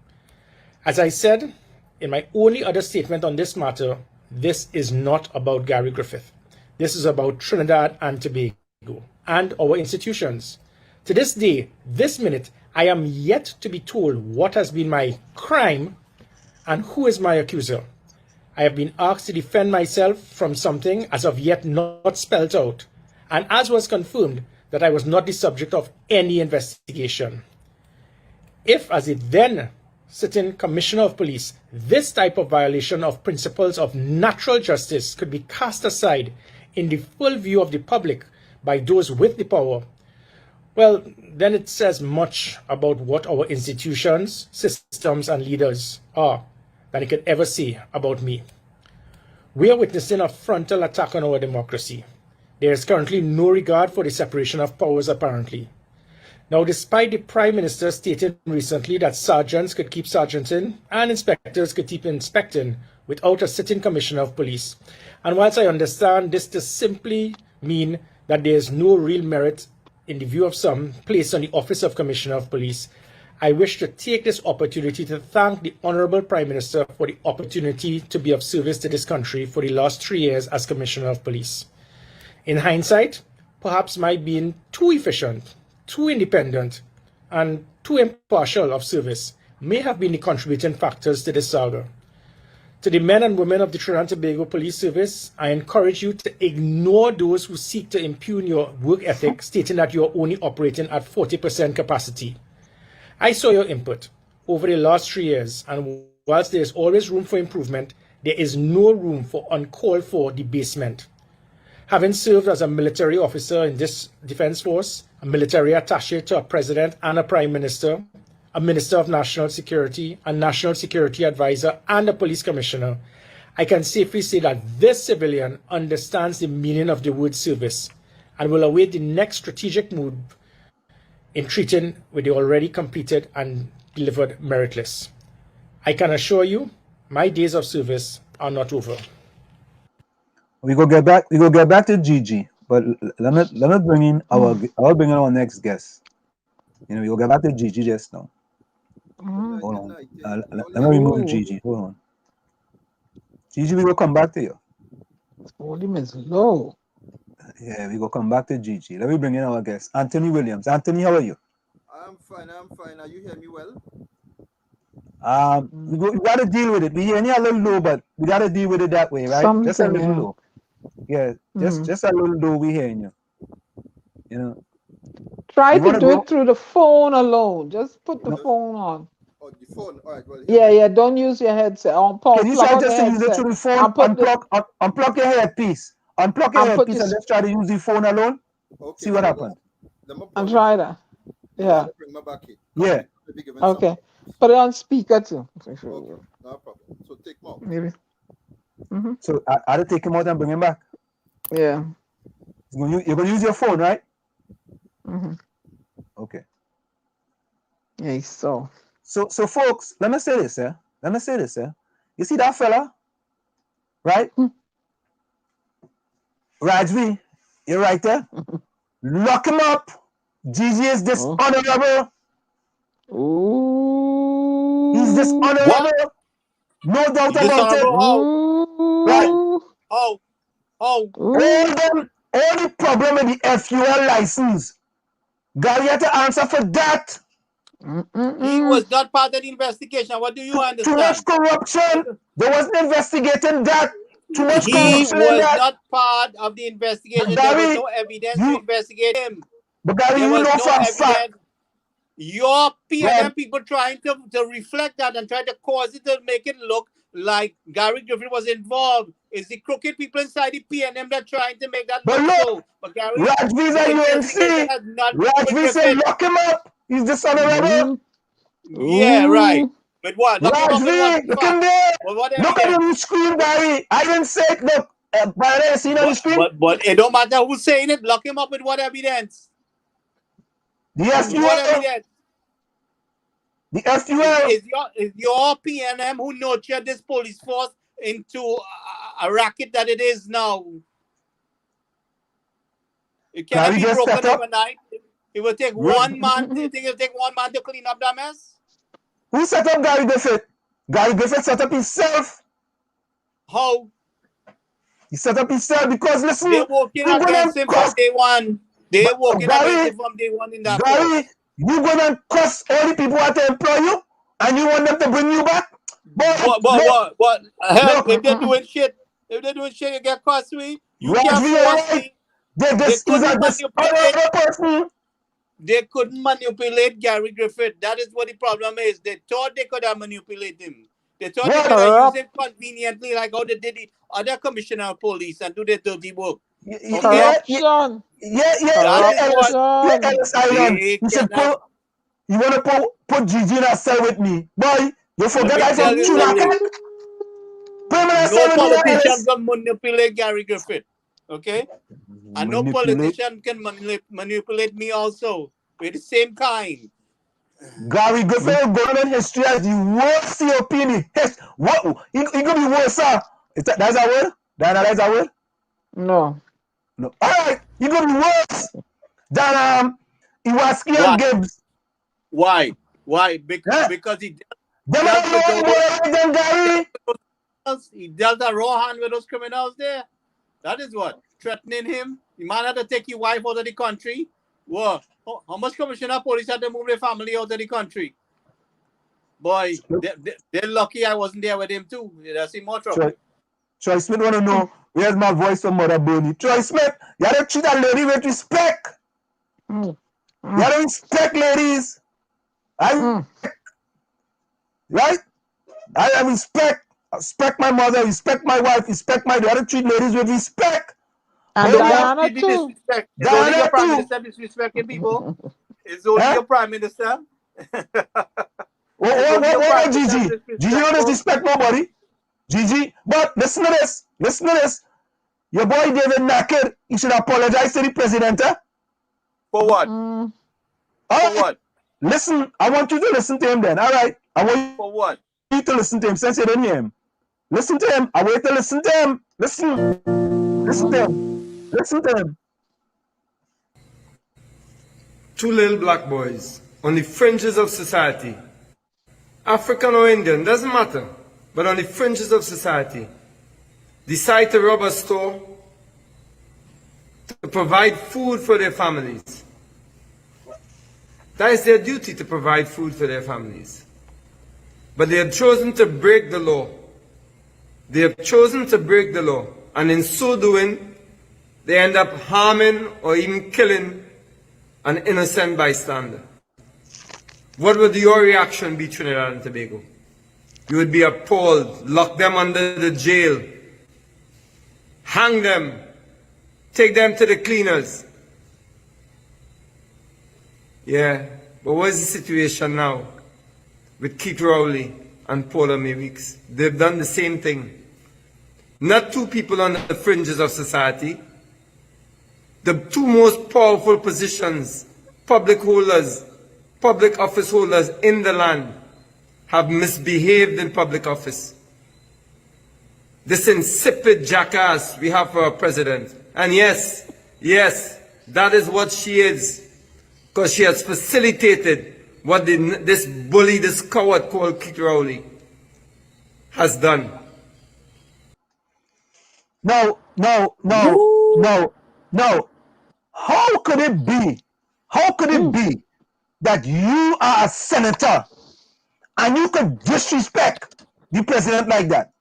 As I said in my only other statement on this matter, this is not about Gary Griffith. This is about Trinidad and Tobago and our institutions. To this day, this minute, I am yet to be told what has been my crime and who is my accuser. I have been asked to defend myself from something as of yet not spelled out, and as was confirmed, that I was not the subject of any investigation. If, as it then sitting commissioner of police, this type of violation of principles of natural justice could be cast aside in the full view of the public by those with the power, well, then it says much about what our institutions, systems, and leaders are than it could ever say about me. We are witnessing a frontal attack on our democracy. There is currently no regard for the separation of powers, apparently. Now, despite the Prime Minister stating recently that sergeants could keep sergeanting and inspectors could keep inspecting without a sitting commissioner of police, and whilst I understand this to simply mean that there is no real merit in the view of some placed on the office of Commissioner of Police, I wish to take this opportunity to thank the Honourable Prime Minister for the opportunity to be of service to this country for the last 3 years as Commissioner of Police. In hindsight, perhaps my being too efficient, too independent, and too impartial of service may have been the contributing factors to this saga. To the men and women of the Trinidad and Tobago Police Service, I encourage you to ignore those who seek to impugn your work ethic, stating that you are only operating at 40% capacity. I saw your input over the last 3 years, and whilst there is always room for improvement, there is no room for uncalled for debasement. Having served as a military officer in this defense force, a military attaché to a president and a prime minister, a Minister of National Security, a National Security Advisor, and a police commissioner, I can safely say that this civilian understands the meaning of the word service and will await the next strategic move in treating with the already completed and delivered meritless. I can assure you, my days of service are not over. We go get back to Gigi, but let me bring in our next guest. You know, we go get back to Gigi just now. Hold on. Let me remove Gigi. Hold on. Gigi, we will come back to you. Volume is low. Yeah, we will come back to Gigi. Let me bring in our guest, Anthony Williams. Anthony, how are you? I'm fine. Are you hear me well? We got to deal with it. We hear a little low, but we got to deal with it that way, right? Just a little low. Yeah, just a little low. We hearing you. You know. Try to do it through the phone alone. Just put the phone on. Oh, the phone. All right. Well, yeah. Don't use your headset. Can you try just to use it through the phone? Unplug your headpiece. Unplug your headpiece and let's try to use the phone alone. Okay, see what happens. And try that. Yeah. Bring my back in. Yeah. Okay. Put it on speaker too. Okay. No problem. So take him out. Maybe. So I to take him out and bring him back. Yeah. You're gonna use your phone, right? Okay. Yeah. So folks, let me say this, You see that fella, right? Rajvi, you're right there. Lock him up. Gigi is dishonorable. Ooh. He's dishonorable. What? No doubt about it. Right? All the problem with the FUL license. Gary had to answer for that. He was not part of the investigation. What do you understand? Too much corruption. They wasn't investigating that. Too much corruption. He was not part of the investigation. There was no evidence to investigate him. But Gary, there was no evidence. Your PNM people trying to reflect that and try to cause it to make it look like Gary Griffin was involved. It's the crooked people inside the PNM that trying to make that look so. But Gary, Rajvi's at UNC. Rajvi said lock him up. He's dishonorable. Yeah, right. But what? Rajvi, look in there. Look at him screen, Gary. I didn't say it. Look, by the scene on the screen. But it don't matter who's saying it. Lock him up with what evidence? The FUL. The FUL is your PNM who nurtured this police force into a racket that it is now. It cannot be broken overnight. It will take one man. You think it will take one man to clean up that mess? Who set up Gary Griffith? Gary Griffith set up himself. How? He set up himself because listen, they're working against him from day one. They're working against him from day one in that Gary, you gonna cuss all the people that employ you and you want them to bring you back? What? Hell, if they're doing shit, you get cussed with. You can't force me. He's a dishonorable person. they couldn't manipulate Gary Griffith. That is what the problem is. They thought they could have manipulated him. They thought they could have used him conveniently, like how they did the other commissioner of police and do their dirty work. Okay? Corruption. That is what they cannot. You want to put Gigi in a cell with me? Boy, you forget I tell from you Chunakan? No politician can manipulate Gary Griffith. Okay? And no politician can manipulate me also. We're the same kind. Gary Griffith will go in history as the worst COP in the history. What? He gonna be worse, sir. That's a word? That's a word? No. No. All right. He gonna be worse than Iwaski and Gibbs. Why? Because he dealt a raw hand with those criminals there. That is what? Threatening him. The man had to take his wife out of the country. What? How much commissioner of police had to move their family out of the country? Boy, they're lucky I wasn't there with him too. That's more trouble. Troy Smith want to know, where's my voice from Mother Boney? Troy Smith, you have to treat that lady with respect. You have to respect ladies. Right? I respect my mother, respect my wife, respect my daughter, treat ladies with respect. And Diana too. It's only your prime minister disrespecting people. It's only your prime minister. What Gigi? Gigi don't disrespect nobody. Gigi, but listen to this. Your boy David Naked, he should apologize to the president. For what? For what? Listen, I want you to listen to him then. All right. I want for what? You to listen to him since you didn't hear him. Listen to him. I wait to listen to him. Listen to him. Two little black boys on the fringes of society. African or Indian, doesn't matter. But on the fringes of society, decide to rob a store to provide food for their families. That is their duty, to provide food for their families. But they have chosen to break the law. And in so doing, they end up harming or even killing an innocent bystander. What would your reaction be, Trinidad and Tobago? You would be appalled, lock them under the jail, hang them, take them to the cleaners. Yeah, but what is the situation now with Keith Rowley and Paula May Weeks? They've done the same thing. Not two people on the fringes of society. The two most powerful positions, public office holders in the land, have misbehaved in public office. This insipid jackass we have for our president. And yes, that is what she is. Because she has facilitated what this bully, this coward called Keith Rowley has done. No. How could it be that you are a senator and you could disrespect the president like that?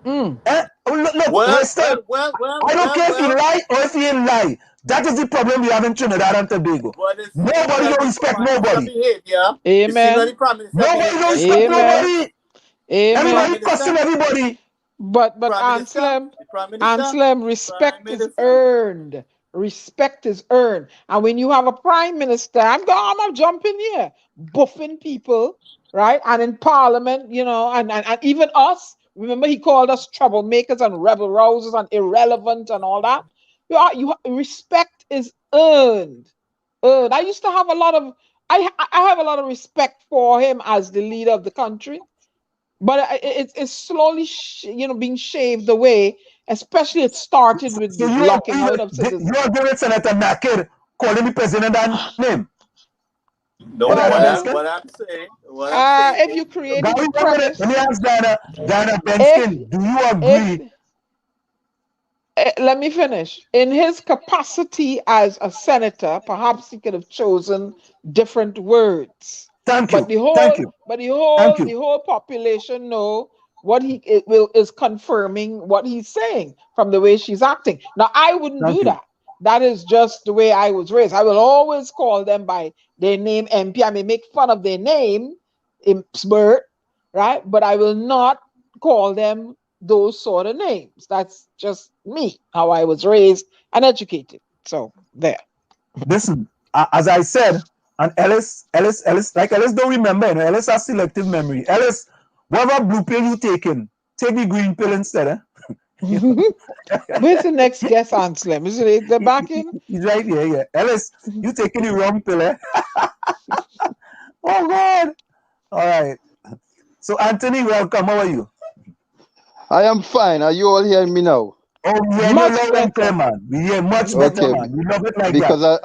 Look, I don't care if he lied or if he didn't lie. That is the problem we have in Trinidad and Tobago. Nobody don't respect nobody. Amen. Nobody don't respect nobody. Everybody question everybody. But Anselm, respect is earned. Respect is earned. And when you have a prime minister, I'm not jumping here, buffing people, right? And in parliament, and even us, remember he called us troublemakers and rebel rousers and irrelevant and all that. Respect is earned. I used to have I have a lot of respect for him as the leader of the country. But it's slowly, being shaved away. Especially it started with the locking out of citizens. You agree with Senator Naked calling the president that name? No, what I'm saying. If you create a premise, let me ask Diana Benskin, do you agree? Let me finish. In his capacity as a senator, perhaps he could have chosen different words. Thank you. But the whole population know what is confirming what he's saying from the way she's acting. Now I wouldn't do that. that is just the way I was raised. I will always call them by their name MP. I may make fun of their name, Bert, right? But I will not call them those sort of names. That's just me, how I was raised and educated. So there. Listen, as I said, and Ellis, like Ellis don't remember, Ellis has selective memory. Ellis, whatever blue pill you taking, take the green pill instead, eh? Where's the next guest, Anselm? Is it the back in? He's right here, yeah. Ellis, you taking the wrong pill, eh? Oh, God. All right. So, Anthony, welcome. How are you? I am fine. Are you all hearing me now? Oh, we hear you Much loud and clear, better. man. We hear much better, Okay, man. We love it like because that.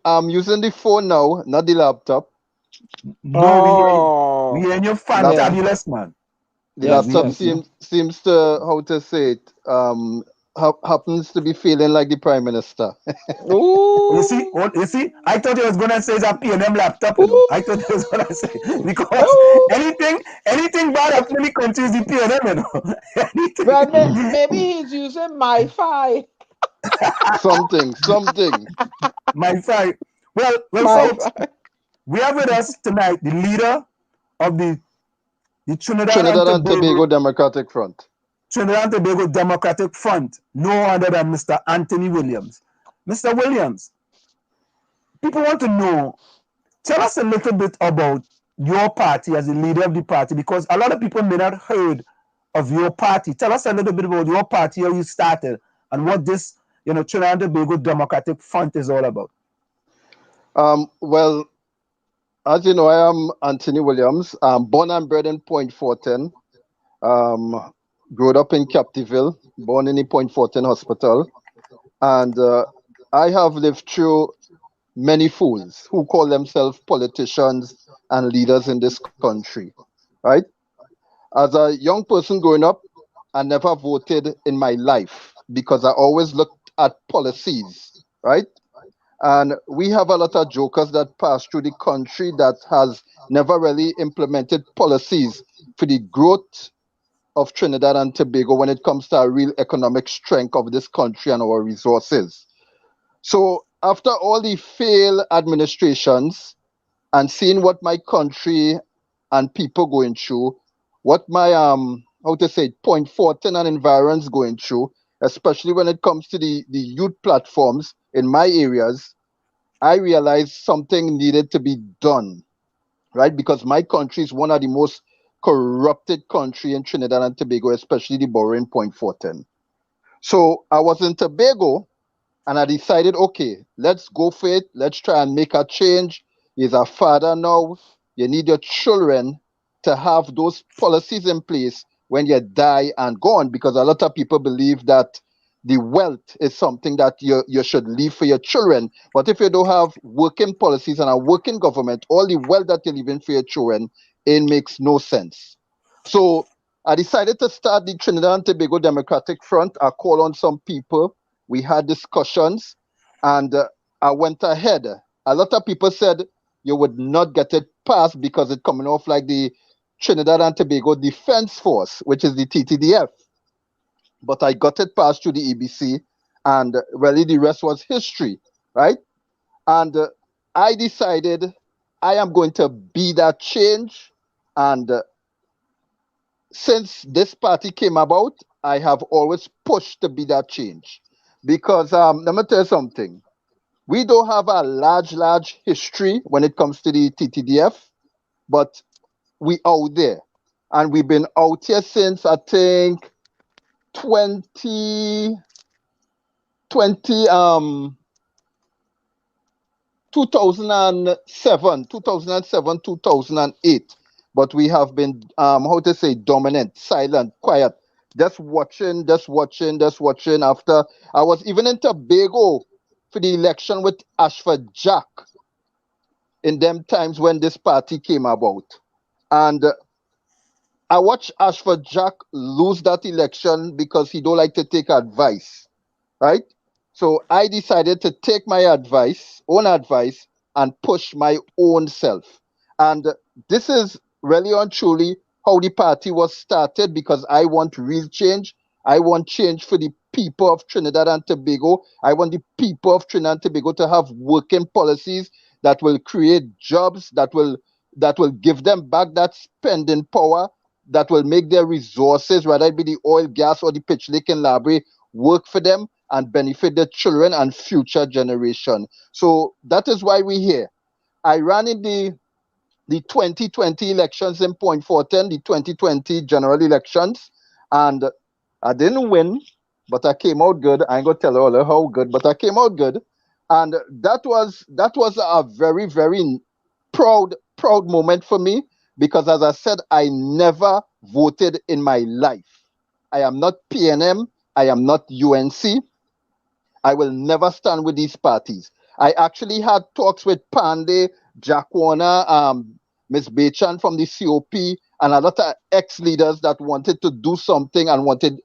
I'm using the phone now, not the laptop. No, we hear you Lap, fantabulous, man. the Yeah, we laptop hear you. seems to, how to say it, happens to be feeling like the Prime Minister. You Ooh. see, I thought he was gonna say it's a P&M laptop, Ooh. I thought he was gonna say because Ooh. anything bad happen in the country is the P&M, anything. Well, maybe he's using my fi. something. My fight. Well, My folks, fi. we have with us tonight the leader of the Trinidad and Trinidad and Tobago Tobago Democratic Front. Democratic Front, no other than Mr. Anthony Williams. Mr. Williams, people want to know, tell us a little bit about your party as the leader of the party, because a lot of people may not heard of your party. Tell us a little bit about your party, how you started, and what this, Trinidad and Tobago Democratic Front is all about. Well, as you know, I am Anthony Williams. I'm born and bred in Point Fortin. Grew up in Captiville, born in the Point Fortin Hospital. And I have lived through many fools who call themselves politicians and leaders in this country, right? As a young person growing up, I never voted in my life because I always looked at policies, right? And we have a lot of jokers that pass through the country that has never really implemented policies for the growth of Trinidad and Tobago when it comes to a real economic strength of this country and our resources. So after all the failed administrations and seeing what my country and people going through, what my Point Fortin and environs going through, especially when it comes to the youth platforms in my areas, I realized something needed to be done, right? Because my country is one of the most corrupted country in Trinidad and Tobago, especially the borough in Point Fortin. So I was in Tobago and I decided, okay, let's go for it. Let's try and make a change. He's a father now. You need your children to have those policies in place when you die and gone, because a lot of people believe that the wealth is something that you should leave for your children. But if you don't have working policies and a working government, all the wealth that you're leaving for your children, it makes no sense. So I decided to start the Trinidad and Tobago Democratic Front. I called on some people. We had discussions, and I went ahead. A lot of people said you would not get it passed because it's coming off like the Trinidad and Tobago Defense Force, which is the TTDF. But I got it passed through the EBC, and really the rest was history, right? And I decided I am going to be that change. And since this party came about, I have always pushed to be that change. Because let me tell you something. We don't have a large history when it comes to the TTDF, but we out there. And we've been out here since, I think, 2007, 2008. But we have been, dominant, silent, quiet, just watching. After I was even in Tobago for the election with Ashford Jack in them times when this party came about. And I watched Ashford Jack lose that election because he don't like to take advice, right? So I decided to take my own advice, and push my own self. And this is really and truly how the party was started, because I want real change. I want change for the people of Trinidad and Tobago. I want the people of Trinidad and Tobago to have working policies that will create jobs, that will give them back that spending power, that will make their resources, whether it be the oil, gas, or the pitch lake and library, work for them and benefit their children and future generation. So that is why we're here. I ran in the 2020 elections in Point Fortin, the 2020 general elections, and I didn't win, but I came out good. I ain't gonna tell all how good, but I came out good, and that was a very, very proud moment for me, because as I said, I never voted in my life. I am not PNM. I am not UNC. I will never stand with these parties. I actually had talks with Pandey, Jack Warner, Ms. Bechan from the COP, and a lot of ex-leaders that wanted to do something and wanted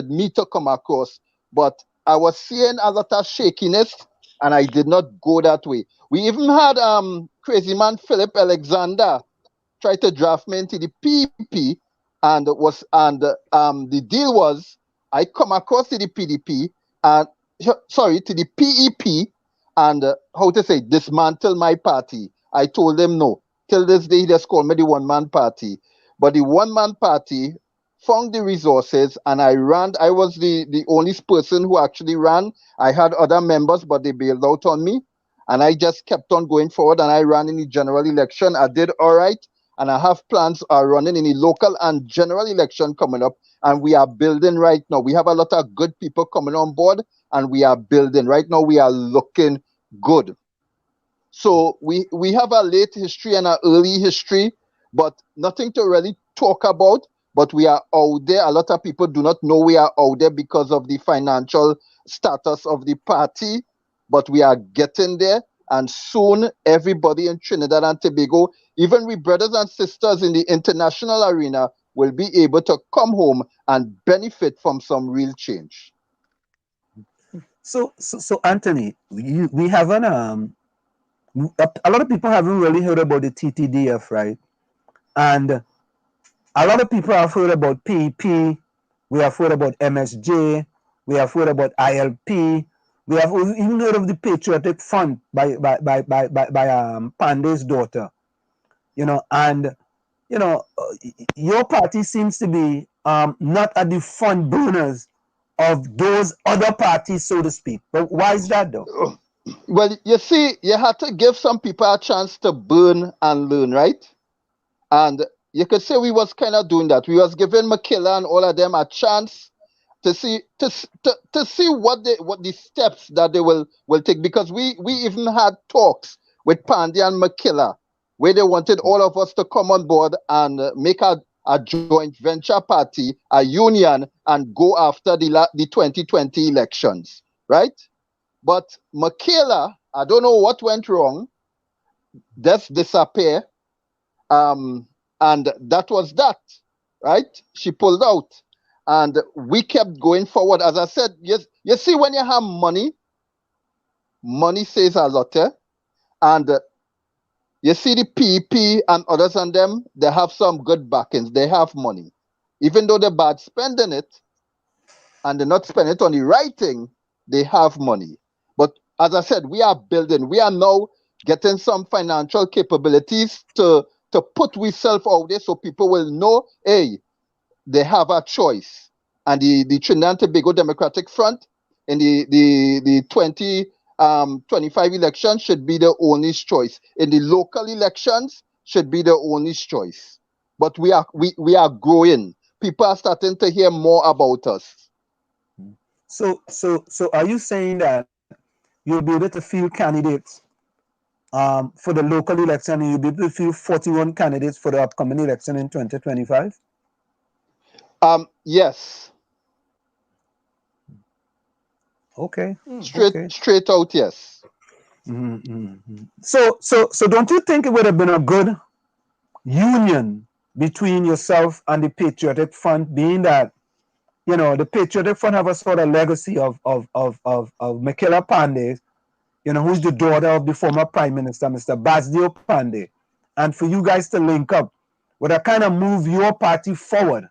me to come across. But I was seeing a lot of shakiness, and I did not go that way. We even had crazy man Philip Alexander try to draft me into the PEP, and the deal was I come across to the PDP and to the PEP, and dismantle my party. I told them no. Till this day, he just called me the one-man party. But the one-man party found the resources, and I ran. I was the only person who actually ran. I had other members, but they bailed out on me. And I just kept on going forward, and I ran in the general election. I did all right, and I have plans running in the local and general election coming up, and we are building right now. We have a lot of good people coming on board, and we are building. Right now, we are looking good. So we have a late history and an early history, but nothing to really talk about. But we are out there. A lot of people do not know we are out there because of the financial status of the party, but we are getting there. And soon, everybody in Trinidad and Tobago, even we brothers and sisters in the international arena, will be able to come home and benefit from some real change. So Anthony, we haven't a lot of people haven't really heard about the TTDF, right? And a lot of people have heard about PEP. We have heard about MSJ. We have heard about ILP. We have even heard of the Patriotic Fund by Pandey's daughter. And your party seems to be not at the front burners of those other parties, so to speak. But why is that, though? Well, you see, you had to give some people a chance to burn and learn, right? And you could say we was kind of doing that. We was giving McKilla and all of them a chance to see what the steps that they will take, because we even had talks with Pandey and McKilla where they wanted all of us to come on board and make a joint venture party, a union, and go after the 2020 elections, right? But Michaela, I don't know what went wrong, just disappear. And that was that, right? She pulled out. And we kept going forward. As I said, yes, you see, when you have money says a lot. And you see the PEP and others on them, they have some good backings. They have money. Even though they're bad spending it, and they're not spending it on the right thing, they have money. But as I said, we are building. We are now getting some financial capabilities to put ourselves out there so people will know, hey, they have a choice. And the Trinidad and Tobago Democratic Front in the 2025 elections should be the only choice. In the local elections should be the only choice. But we are growing. People are starting to hear more about us. So are you saying that you'll be able to field candidates for the local election, and you'll be able to field 41 candidates for the upcoming election in 2025? Yes. Okay. Straight out, yes. Mm-hmm. So don't you think it would have been a good union between yourself and the Patriotic Front, being that the Patriotic Front have a sort of legacy of Michaela Pandey, who's the daughter of the former Prime Minister, Mr. Basdio Pandey, and for you guys to link up would have kind of move your party forward,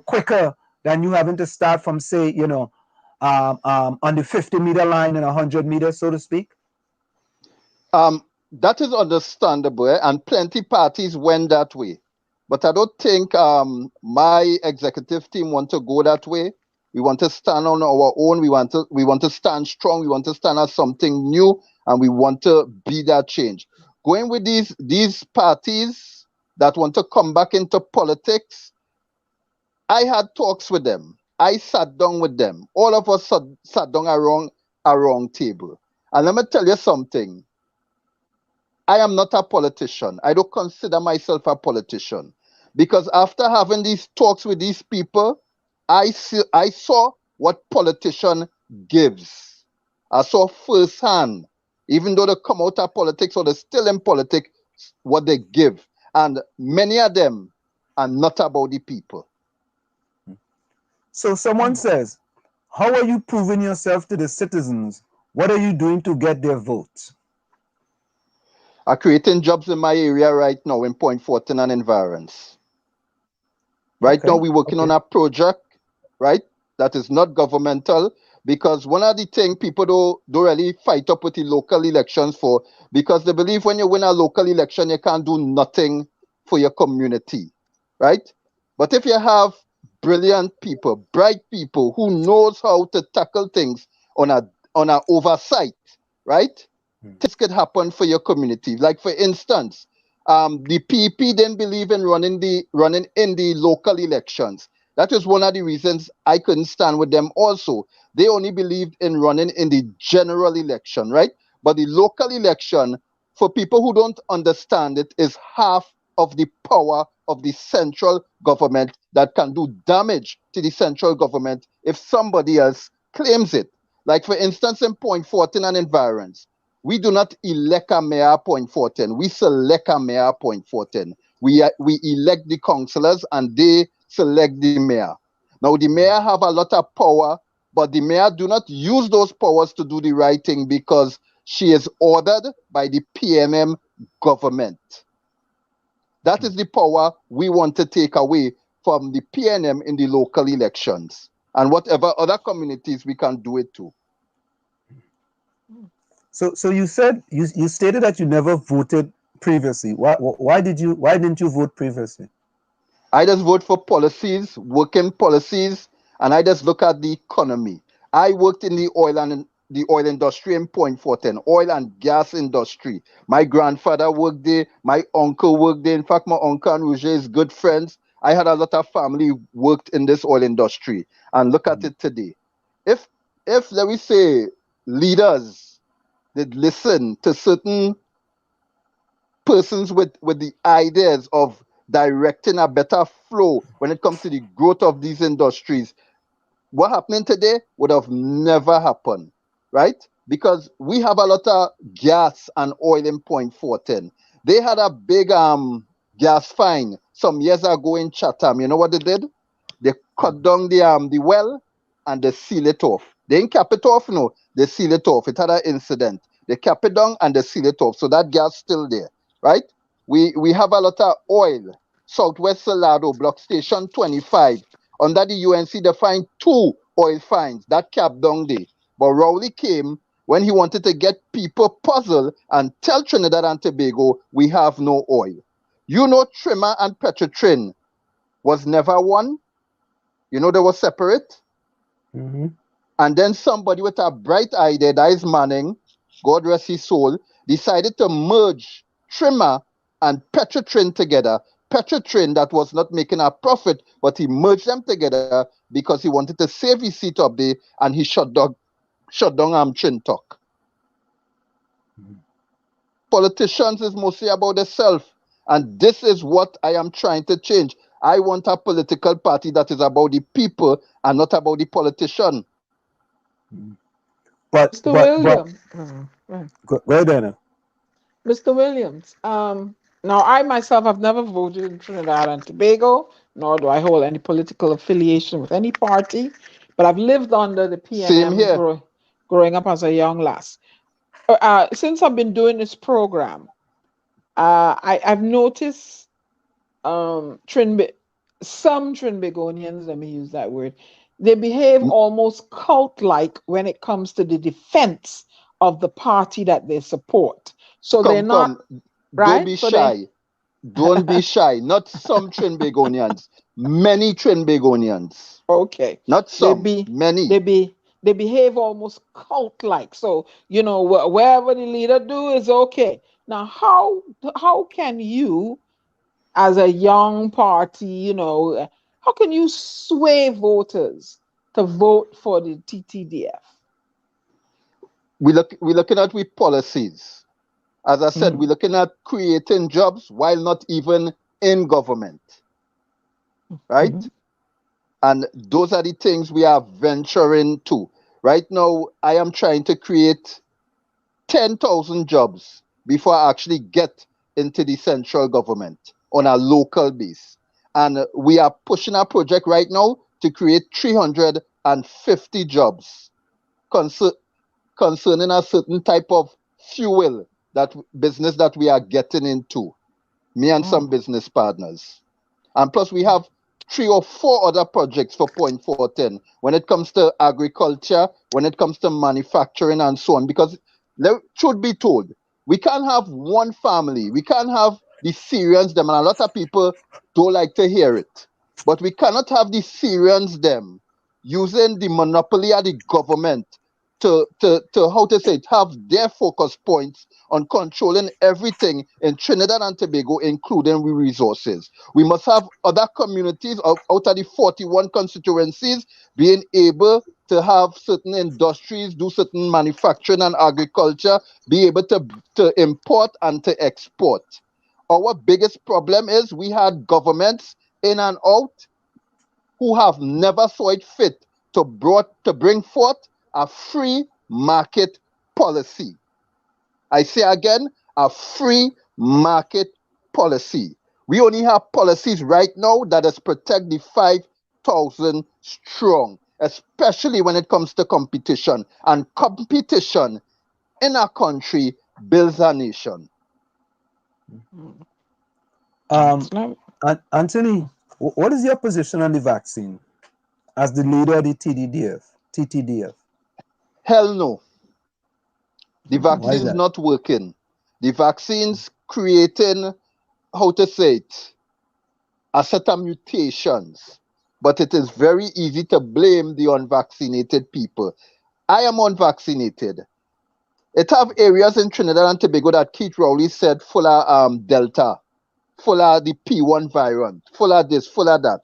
quicker than you having to start from, say, on the 50-meter line and 100 meters, so to speak? That is understandable, and plenty parties went that way. But I don't think my executive team want to go that way. We want to stand on our own. We want to stand strong. We want to stand as something new, and we want to be that change. Going with these parties that want to come back into politics, I had talks with them. I sat down with them. All of us sat down around a round table. And let me tell you something. I am not a politician. I don't consider myself a politician. Because after having these talks with these people, I saw what politician gives. I saw firsthand, even though they come out of politics or they're still in politics, what they give. And many of them are not about the people. So someone says, how are you proving yourself to the citizens? What are you doing to get their votes? I'm creating jobs in my area right now in Point 14 and environs. Right now, we're working on a project, right, that is not governmental, because one of the things people don't really fight up with the local elections for, because they believe when you win a local election, you can't do nothing for your community, right? But if you have brilliant people, bright people who knows how to tackle things on a oversight, right? Things could happen for your community. Like for instance, the PP didn't believe in running in the local elections. That was one of the reasons I couldn't stand with them also. They only believed in running in the general election, right? But the local election, for people who don't understand it, is half of the power of the central government that can do damage to the central government if somebody else claims it. Like for instance, in Point 14 and environs, we do not elect a mayor Point 14. We select a mayor Point 14. We elect the councillors and they select the mayor. Now the mayor have a lot of power, but the mayor do not use those powers to do the right thing because she is ordered by the PMM government. That is the power we want to take away from the PNM in the local elections. And whatever other communities we can do it to. So you said you stated that you never voted previously. Why didn't you vote previously? I just vote for policies, working policies, and I just look at the economy. I worked in the oil industry in Point 14, oil and gas industry. My grandfather worked there, my uncle worked there. In fact, my uncle and Roger is good friends. I had a lot of family worked in this oil industry. And look at it today. If let me say leaders did listen to certain persons with the ideas of directing a better flow when it comes to the growth of these industries, what happening today would have never happened, right? Because we have a lot of gas and oil in Point 14. They had a big gas find some years ago in Chatham. You know what they did? They cut down the well and they seal it off. They didn't cap it off, no. They seal it off. It had an incident. They cap it down and they seal it off. So that gas still there, right? We have a lot of oil. Southwest Salado, Block Station 25. Under the UNC, they find 2 oil finds. That capped down there. But Rowley came when he wanted to get people puzzled and tell Trinidad and Tobago, we have no oil. You know, Trimmer and Petrotrin was never one. You know, they were separate. Mm-hmm. And then somebody with a bright idea, that is Manning, God rest his soul, decided to merge Trimmer and Petrotrin together. Petrotrin that was not making a profit, but he merged them together because he wanted to save his seat up there, and he shut down Trintalk. Politicians is mostly about themselves, and this is what I am trying to change. I want a political party that is about the people and not about the politician. But Mr. Williams. Go ahead, Anna. Mr. Williams, now I myself have never voted in Trinidad and Tobago, nor do I hold any political affiliation with any party, but I've lived under the PNM growing up as a young lass. Since I've been doing this program, I've noticed some Trinbagonians, let me use that word, they behave almost cult-like when it comes to the defense of the party that they support. So they're not right. Don't be shy. Don't be shy. Not some Trinbagonians. Many Trinbagonians. Okay. Not some. Many. They behave almost cult-like. So wherever the leader do is okay. Now, how can you, as a young party, how can you sway voters to vote for the TTDF? We're looking at with policies. As I said, we're looking at creating jobs while not even in government. Right? And those are the things we are venturing to. Right now, I am trying to create 10,000 jobs before I actually get into the central government on a local base. And we are pushing our project right now to create 350 jobs concerning a certain type of fuel business that we are getting into, me and some business partners. And plus we have 3 or 4 other projects for Point 410 when it comes to agriculture, when it comes to manufacturing and so on. Because truth be told, we can't have one family. We can't have the Syrians them, and a lot of people don't like to hear it. But we cannot have the Syrians them using the monopoly of the government to have their focus points on controlling everything in Trinidad and Tobago, including resources. We must have other communities out of the 41 constituencies being able to have certain industries, do certain manufacturing and agriculture, be able to import and to export. Our biggest problem is we had governments in and out who have never saw it fit to bring forth a free market policy. I say again, a free market policy. We only have policies right now that is protect the 5,000 strong, especially when it comes to competition. And competition in our country builds a nation. Anthony, what is your position on the vaccine as the leader of the TTDF? Hell no. The vaccine is not working. The vaccine's creating, a set of mutations. But it is very easy to blame the unvaccinated people. I am unvaccinated. It have areas in Trinidad and Tobago that Keith Rowley said full of Delta, full of the P1 variant, full of this, full of that.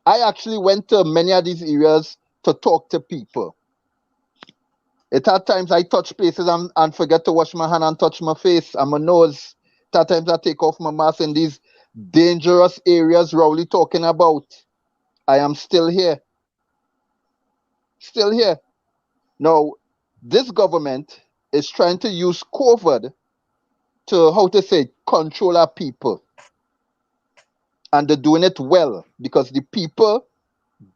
I actually went to many of these areas to talk to people. At times I touch places and forget to wash my hand and touch my face and my nose. At times I take off my mask in these dangerous areas Rowley talking about. I am still here. Still here. Now, this government is trying to use COVID to, control our people. And they're doing it well because the people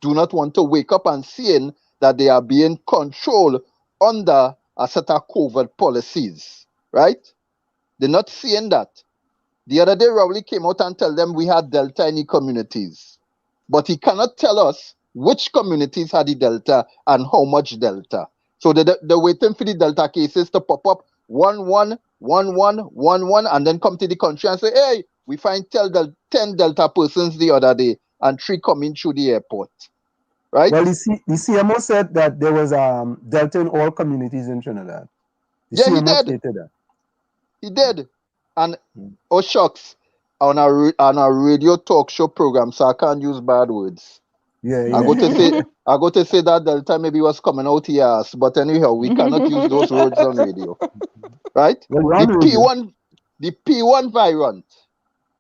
do not want to wake up and seeing that they are being controlled under a set of COVID policies, right? They're not seeing that. The other day, Rowley came out and told them we had Delta in the communities. But he cannot tell us which communities had the Delta and how much Delta. So they're waiting for the Delta cases to pop up 11, 11, 11, and then come to the country and say, hey, we find 10 Delta persons the other day and 3 coming through the airport. Right? Well, the CMO said that there was Delta in all communities in Trinidad. He did. He did. And oh shucks, on our radio talk show program, so I can't use bad words. Yeah. I got to say that Delta maybe was coming out here, but anyhow, we cannot use those words on radio. Right? Well, the P1 variant.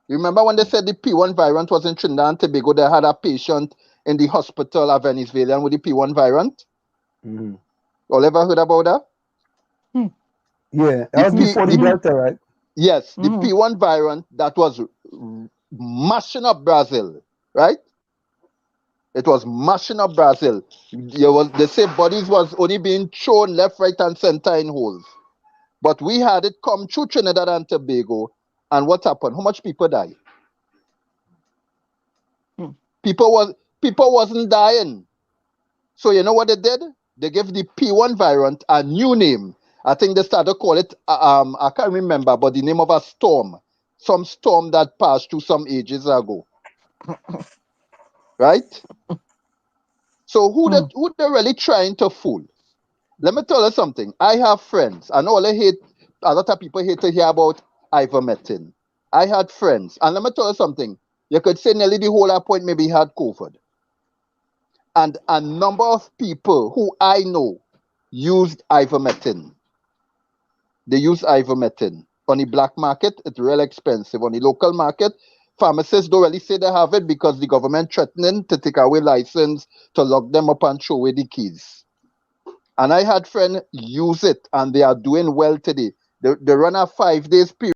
Remember when they said the P1 variant was in Trinidad and Tobago, they had a patient in the hospital of Venezuela with the P1 variant? All ever heard about that? Yeah, that was before the Delta, right? Yes, the P1 variant that was mashing up Brazil, right? It was mashing up Brazil. They say bodies was only being thrown left, right, and center in holes. But we had it come through Trinidad and Tobago, and what happened? How much people died? People wasn't dying. So you know what they did? They gave the P1 variant a new name. I think they started to call it, I can't remember, but the name of a storm. Some storm that passed through some ages ago. Right? So who they really trying to fool? Let me tell you something. I have friends, and a lot of people hate to hear about ivermectin. I had friends, and let me tell you something. You could say nearly the whole point maybe he had COVID. And a number of people who I know used ivermectin. They use ivermectin. On the black market, it's real expensive. On the local market, pharmacists don't really say they have it because the government threatening to take away license, to lock them up and throw away the keys. And I had friends use it, and they are doing well today. They run a 5 days period.